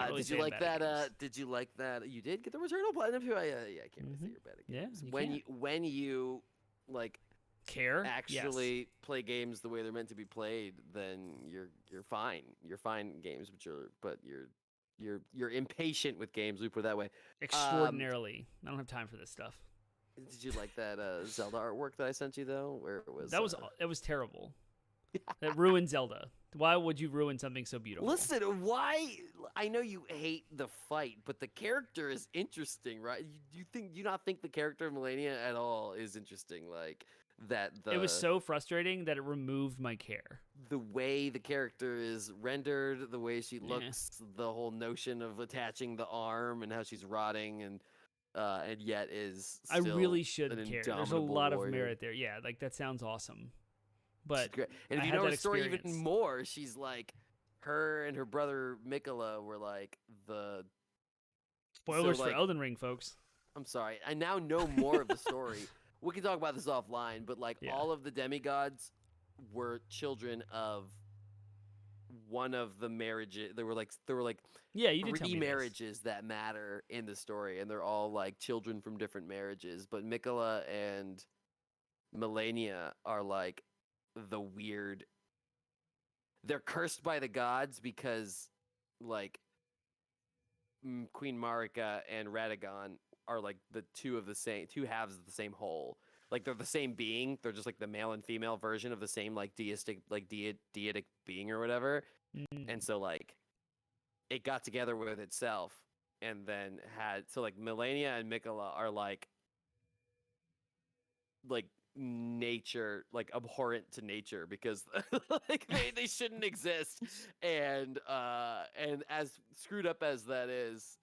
really. Did you like that? Did you like that? You did get the Returnal platinum too. I can't really say you're bad at games. When you like care actually play games the way they're meant to be played, then you're fine. You're fine in games, but you're impatient with games. We put it that way. Extraordinarily, I don't have time for this stuff. Did you like that Zelda artwork that I sent you though? Where it was terrible. That ruined Zelda. Why would you ruin something so beautiful? Listen, why? I know you hate the fight, but the character is interesting, right? Do you not think the character of Melania at all is interesting? Like that. It was so frustrating that it removed my care. The way the character is rendered, the way she looks, the whole notion of attaching the arm and how she's rotting and yet is still I really should care. There's a lot warrior. of merit there. Yeah, like that sounds awesome. But great. And if you know her story even more, she's like her and her brother Mikola were like the spoilers for Elden Ring, folks. I'm sorry. I now know more of the story. We can talk about this offline, but like all of the demigods were children of one of the marriages. There were like you did tell me marriages that matter in the story, and they're all like children from different marriages. But Mikola and Melania are like the weird. They're cursed by the gods because like Queen Marika and Radagon are like the two halves of the same whole. Like they're the same being. They're just like the male and female version of the same like deitic being or whatever. And so like it got together with itself and then had so like Melania and Mikola are like nature, like abhorrent to nature because like they shouldn't exist, and as screwed up as that is,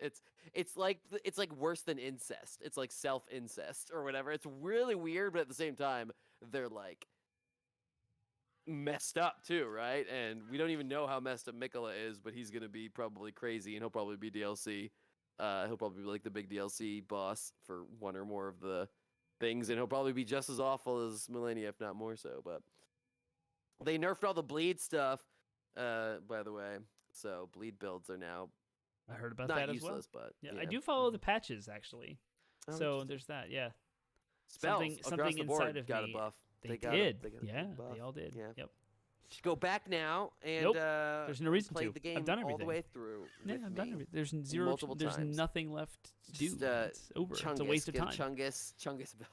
it's like worse than incest. It's like self incest or whatever. It's really weird, but at the same time they're like messed up too, right? And we don't even know how messed up Mikola is, but he's gonna be probably crazy, and he'll probably be DLC. He'll probably be like the big DLC boss for one or more of the things, and he'll probably be just as awful as Melania, if not more so. But they nerfed all the bleed stuff, by the way. So bleed builds are now I heard about not that as useless, well. but Yeah, I do follow the patches actually. Oh, So interesting. there's that. Yeah. Spells across something the board inside of got me. a buff. They got a did. big Yeah, buff. they all did. Yeah. Yep. Should go back now and Nope. There's no reason play to. the game I've done all the everything. way through. Yeah, with I've done me. everything. There's zero. multiple There's times. nothing left to do. Just, It's over. Chungus, It's a waste of get a time. Chungus build.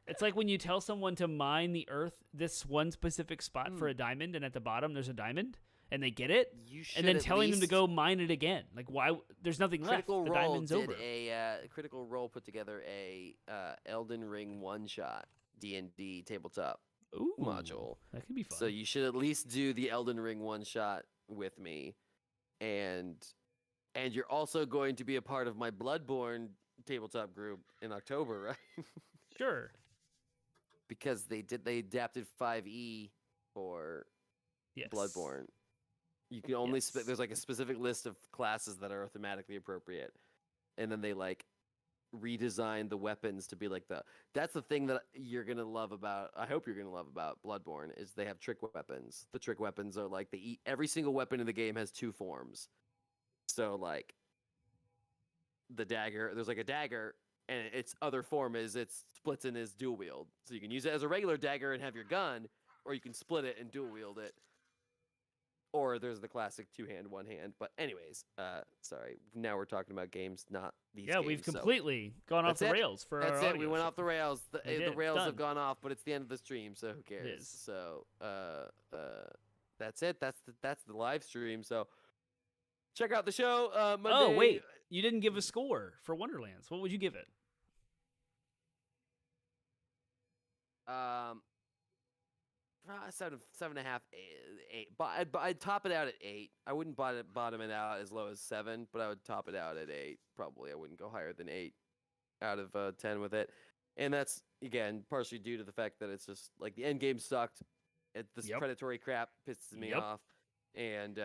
It's like when you tell someone to mine the earth, this one specific spot for a diamond, and at the bottom there's a diamond, and they get it, You should and then at telling them to least- go mine it again. Like, why? There's nothing left. Critical The Role diamond's did over. Critical Role put together a Elden Ring one-shot D&D tabletop Ooh, module. That could be fun. So you should at least do the Elden Ring one-shot with me, and you're also going to be a part of my Bloodborne tabletop group in October, right? Sure. Because they adapted 5e for Yes. Bloodborne. You can only Yes. there's like a specific list of classes that are thematically appropriate, and then they like redesign the weapons to be like that's the thing that you're gonna love about. I hope you're gonna love about Bloodborne is they have trick weapons. The trick weapons are like every single weapon in the game has two forms. So like the dagger, there's like a dagger, and its other form is it splits in as dual wield. So you can use it as a regular dagger and have your gun, or you can split it and dual wield it. Or there's the classic two-hand, one-hand. But anyways, sorry. Now we're talking about games, not these Yeah, games. we've so completely gone off that's the it. rails for That's our it. We audio went show. off the rails. The did. rails Done. have gone off, but it's the end of the stream, so who cares? is. So that's it. That's the live stream. So check out the show. Monday. Oh wait, you didn't give a score for Wonderlands. What would you give it? Seven and a half, 8. But I'd top it out at 8. I wouldn't bottom it out as low as 7, but I would top it out at 8. Probably I wouldn't go higher than 8 out of 10 with it. And that's again partially due to the fact that it's just like the end game sucked. This predatory crap pisses me off, and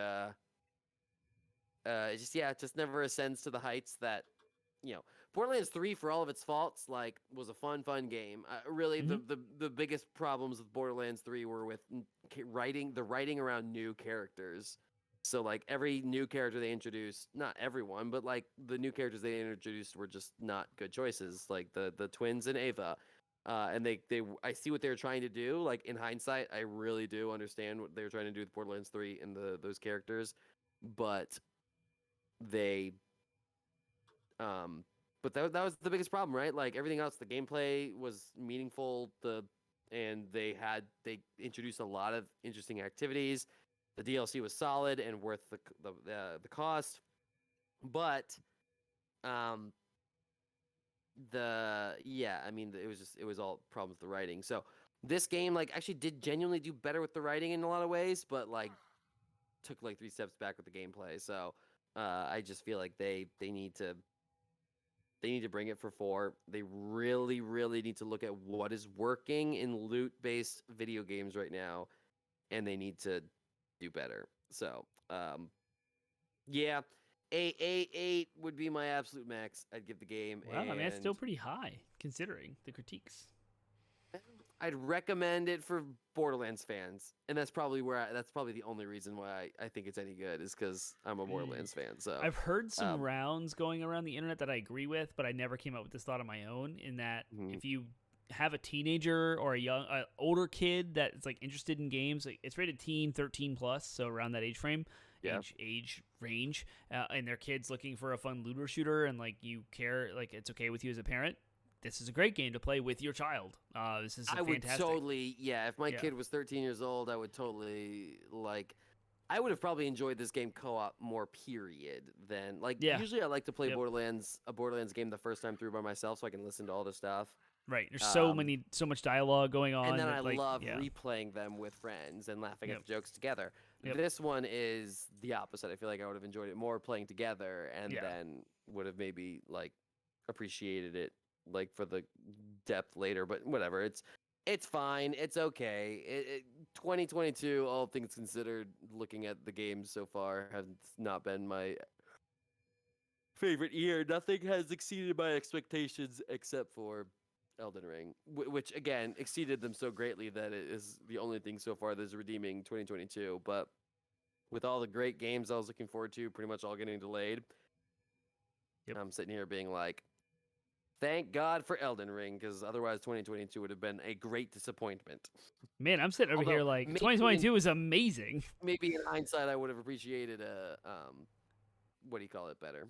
it just never ascends to the heights that Borderlands 3, for all of its faults, like was a fun game. Really, the biggest problems with Borderlands 3 were with the writing around new characters. So like every new character they introduced, not everyone, but like the new characters they introduced were just not good choices. Like the twins and Ava, and I see what they were trying to do. Like in hindsight, I really do understand what they were trying to do with Borderlands 3 and those characters, but that was the biggest problem, right? Like everything else, the gameplay was meaningful. And they introduced a lot of interesting activities. The DLC was solid and worth the cost, but it was all problems with the writing. So this game like actually did genuinely do better with the writing in a lot of ways, but like took like 3 steps back with the gameplay. So I just feel like they need to bring it for 4. They really, really need to look at what is working in loot-based video games right now, and they need to do better. So, 8 would be my absolute max. I'd give the game. Wow, I mean that's still pretty high considering the critiques. I'd recommend it for Borderlands fans, and that's probably the only reason why I think it's any good is because I'm a Borderlands fan. So I've heard some rounds going around the internet that I agree with, but I never came up with this thought on my own. In that, if you have a teenager or a older kid that is like interested in games, like it's rated teen 13 plus, so around that age frame, age range, and their kids looking for a fun looter shooter, and like you care, like it's okay with you as a parent. This is a great game to play with your child. This is fantastic. Would totally, if my kid was 13 years old, I would totally like I would have probably enjoyed this game co-op more. Period. Than like Yeah. usually I like to play Yep. a Borderlands game the first time through by myself, so I can listen to all the stuff. Right. There's Um, so much dialogue going on. And then that, I like, love yeah. replaying them with friends and laughing Yep. at the jokes together. Yep. This one is the opposite. I feel like I would have enjoyed it more playing together, and Yeah. then would have maybe like appreciated it like for the depth later. But whatever, it's fine. It's okay. 2022, all things considered, looking at the games so far, has not been my favorite year. Nothing has exceeded my expectations except for Elden Ring, which again exceeded them so greatly that it is the only thing so far that's redeeming 2022. But with all the great games I was looking forward to, pretty much all getting delayed, Yep. I'm sitting here being like, thank God for Elden Ring, because otherwise 2022 would have been a great disappointment. Man, I'm sitting over here Although, like maybe 2022 was amazing. Maybe in hindsight, I would have appreciated what do you call it better?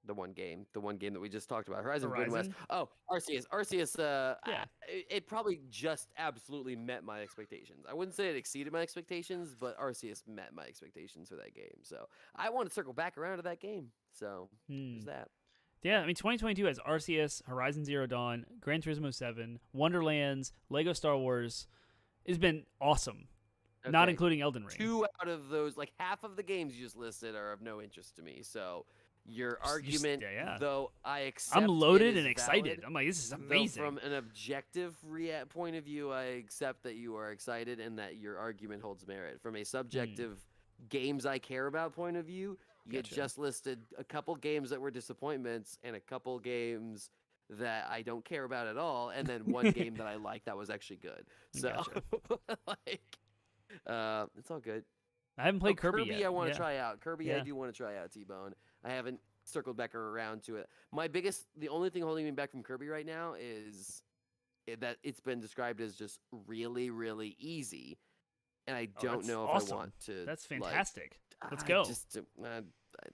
The one game that we just talked about, Horizon Forbidden West. Horizon? Oh, Arceus. Yeah. It probably just absolutely met my expectations. I wouldn't say it exceeded my expectations, but Arceus met my expectations for that game. So I want to circle back around to that game. So there's that. Yeah, I mean, 2022 has Arceus, Horizon Zero Dawn, Gran Turismo 7, Wonderlands, Lego Star Wars. It's been awesome, not Okay. including Elden Ring. 2 out of those, like half of the games you just listed, are of no interest to me. So your argument, yeah. though, I accept. I'm loaded it and is excited. valid, I'm like, this is though amazing. from an objective point of view, I accept that you are excited and that your argument holds merit. From a subjective games I care about point of view, you Gotcha. just listed a couple games that were disappointments and a couple games that I don't care about at all, and then one game that I like that was actually good. So, like, it's all good. I haven't played Kirby yet. I want to Yeah. try out. Kirby, I Yeah. do want to try out, T-Bone. I haven't circled back around to it. The only thing holding me back from Kirby right now is that it's been described as just really, really easy, and I don't that's know if awesome. I want to. That's like, fantastic. Let's I go. Just,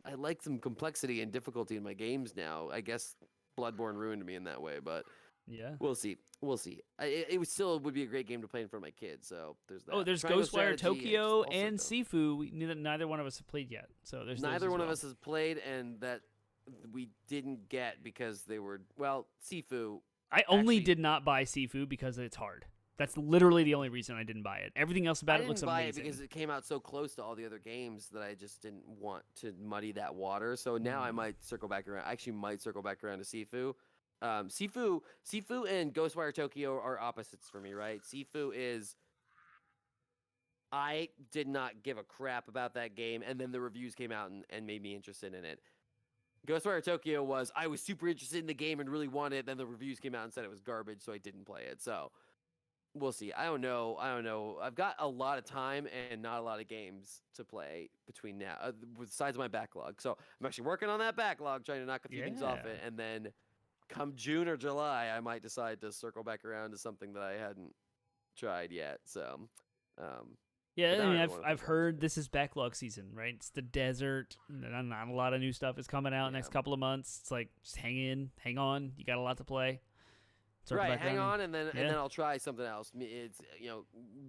I like some complexity and difficulty in my games now. I guess Bloodborne ruined me in that way, but Yeah. we'll see. We'll see. It would be a great game to play in front of my kids. So there's that. Oh, there's Triangle Ghostwire Strategy, Tokyo also and dope. Sifu. Neither one of us have played yet. So there's those Neither as one of well. us has played, and that we didn't get because they were Sifu. I only actually- did not buy Sifu because it's hard. That's literally the only reason I didn't buy it. Everything else I about it didn't looks buy amazing. it because it came out so close to all the other games that I just didn't want to muddy that water. So now I might circle back around. I actually might circle back around to Sifu. Sifu and Ghostwire Tokyo are opposites for me, right? Sifu is I did not give a crap about that game, and then the reviews came out and made me interested in it. Ghostwire Tokyo was I was super interested in the game and really wanted it, then the reviews came out and said it was garbage, so I didn't play it. So we'll see. I don't know. I've got a lot of time and not a lot of games to play between now, besides my backlog. So I'm actually working on that backlog, trying to knock a few things off Yeah. it, and then come June or July, I might decide to circle back around to something that I hadn't tried yet. So, Yeah, But I mean, now I wanna I've play heard this is backlog season, right? It's the desert. Not a lot of new stuff is coming out next Yeah. couple of months. It's like just hang on. You got a lot to play. Circle right, back hang around on, and then I'll try something else. It's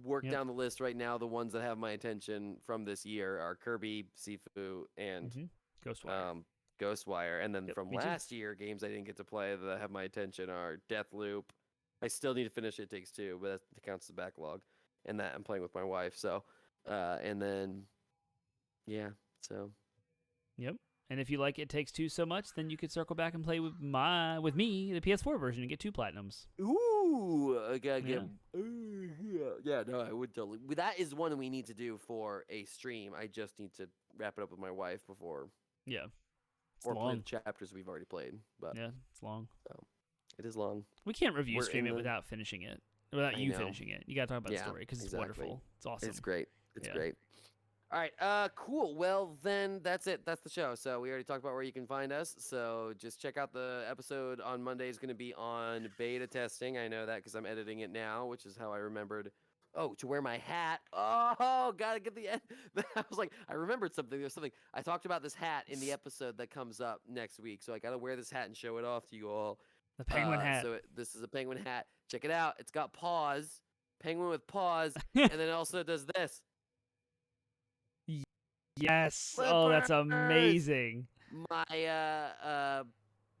work Yep. down the list right now. The ones that have my attention from this year are Kirby, Sifu, and Ghostwire. Ghostwire, and then Yep, from me too. last year, games I didn't get to play that have my attention are Deathloop. I still need to finish It Takes Two, but that counts as backlog, and that I'm playing with my wife. So, and then, yeah, so Yep. And if you like It Takes Two so much, then you could circle back and play with me, the PS4 version, and get 2 platinums. ooh, I gotta get. Yeah. Yeah, no, I would totally. That is one we need to do for a stream. I just need to wrap it up with my wife before, Yeah. It's or play long. the chapters we've already played. But Yeah, it's long. it is long. We can't review We're stream in it the- without finishing it. Without I you know. finishing it. You got to talk about the Yeah, story because it's exactly. wonderful. It's awesome. It's great. It's Yeah. great. All right, cool. Well, then that's it. That's the show. So we already talked about where you can find us. So just check out the episode on Monday. Is going to be on beta testing. I know that because I'm editing it now, which is how I remembered. Oh, to wear my hat. Oh, gotta get the. I was like, I remembered something. There's something. I talked about this hat in the episode that comes up next week. So I gotta wear this hat and show it off to you all. The penguin hat. So this is a penguin hat. Check it out. It's got paws. Penguin with paws, and then it also does this. Yes. Oh, that's amazing.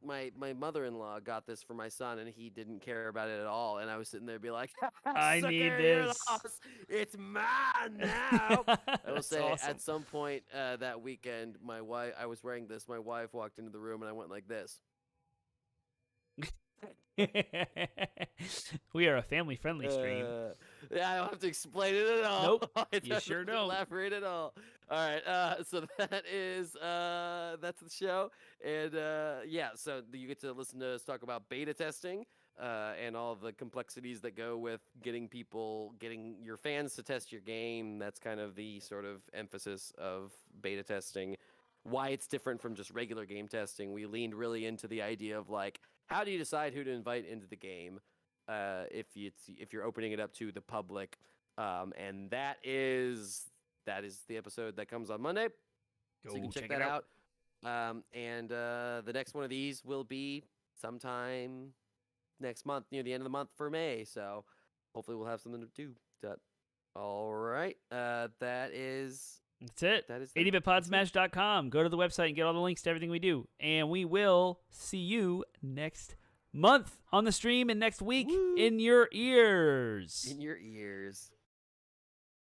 My mother-in-law got this for my son, and he didn't care about it at all. And I was sitting there, be like, I "Sucker, need you're this. lost. It's mine now." I will That's say, awesome. at some point that weekend, I was wearing this. My wife walked into the room, and I went like this. We are a family-friendly stream. Yeah, I don't have to explain it at all. Nope, I you sure don't have to don't. elaborate at all. All right, so that is that's the show, and yeah, so you get to listen to us talk about beta testing and all the complexities that go with getting your fans to test your game. That's kind of the sort of emphasis of beta testing. Why it's different from just regular game testing. We leaned really into the idea of like, how do you decide who to invite into the game if you're opening it up to the public? And that is the episode that comes on Monday. So you can check that out. And the next one of these will be sometime next month, near the end of the month for May. So hopefully we'll have something to do. All right. That's it. 80bitpodsmash.com. Go to the website and get all the links to everything we do. And we will see you next month on the stream and next week in your ears. In your ears.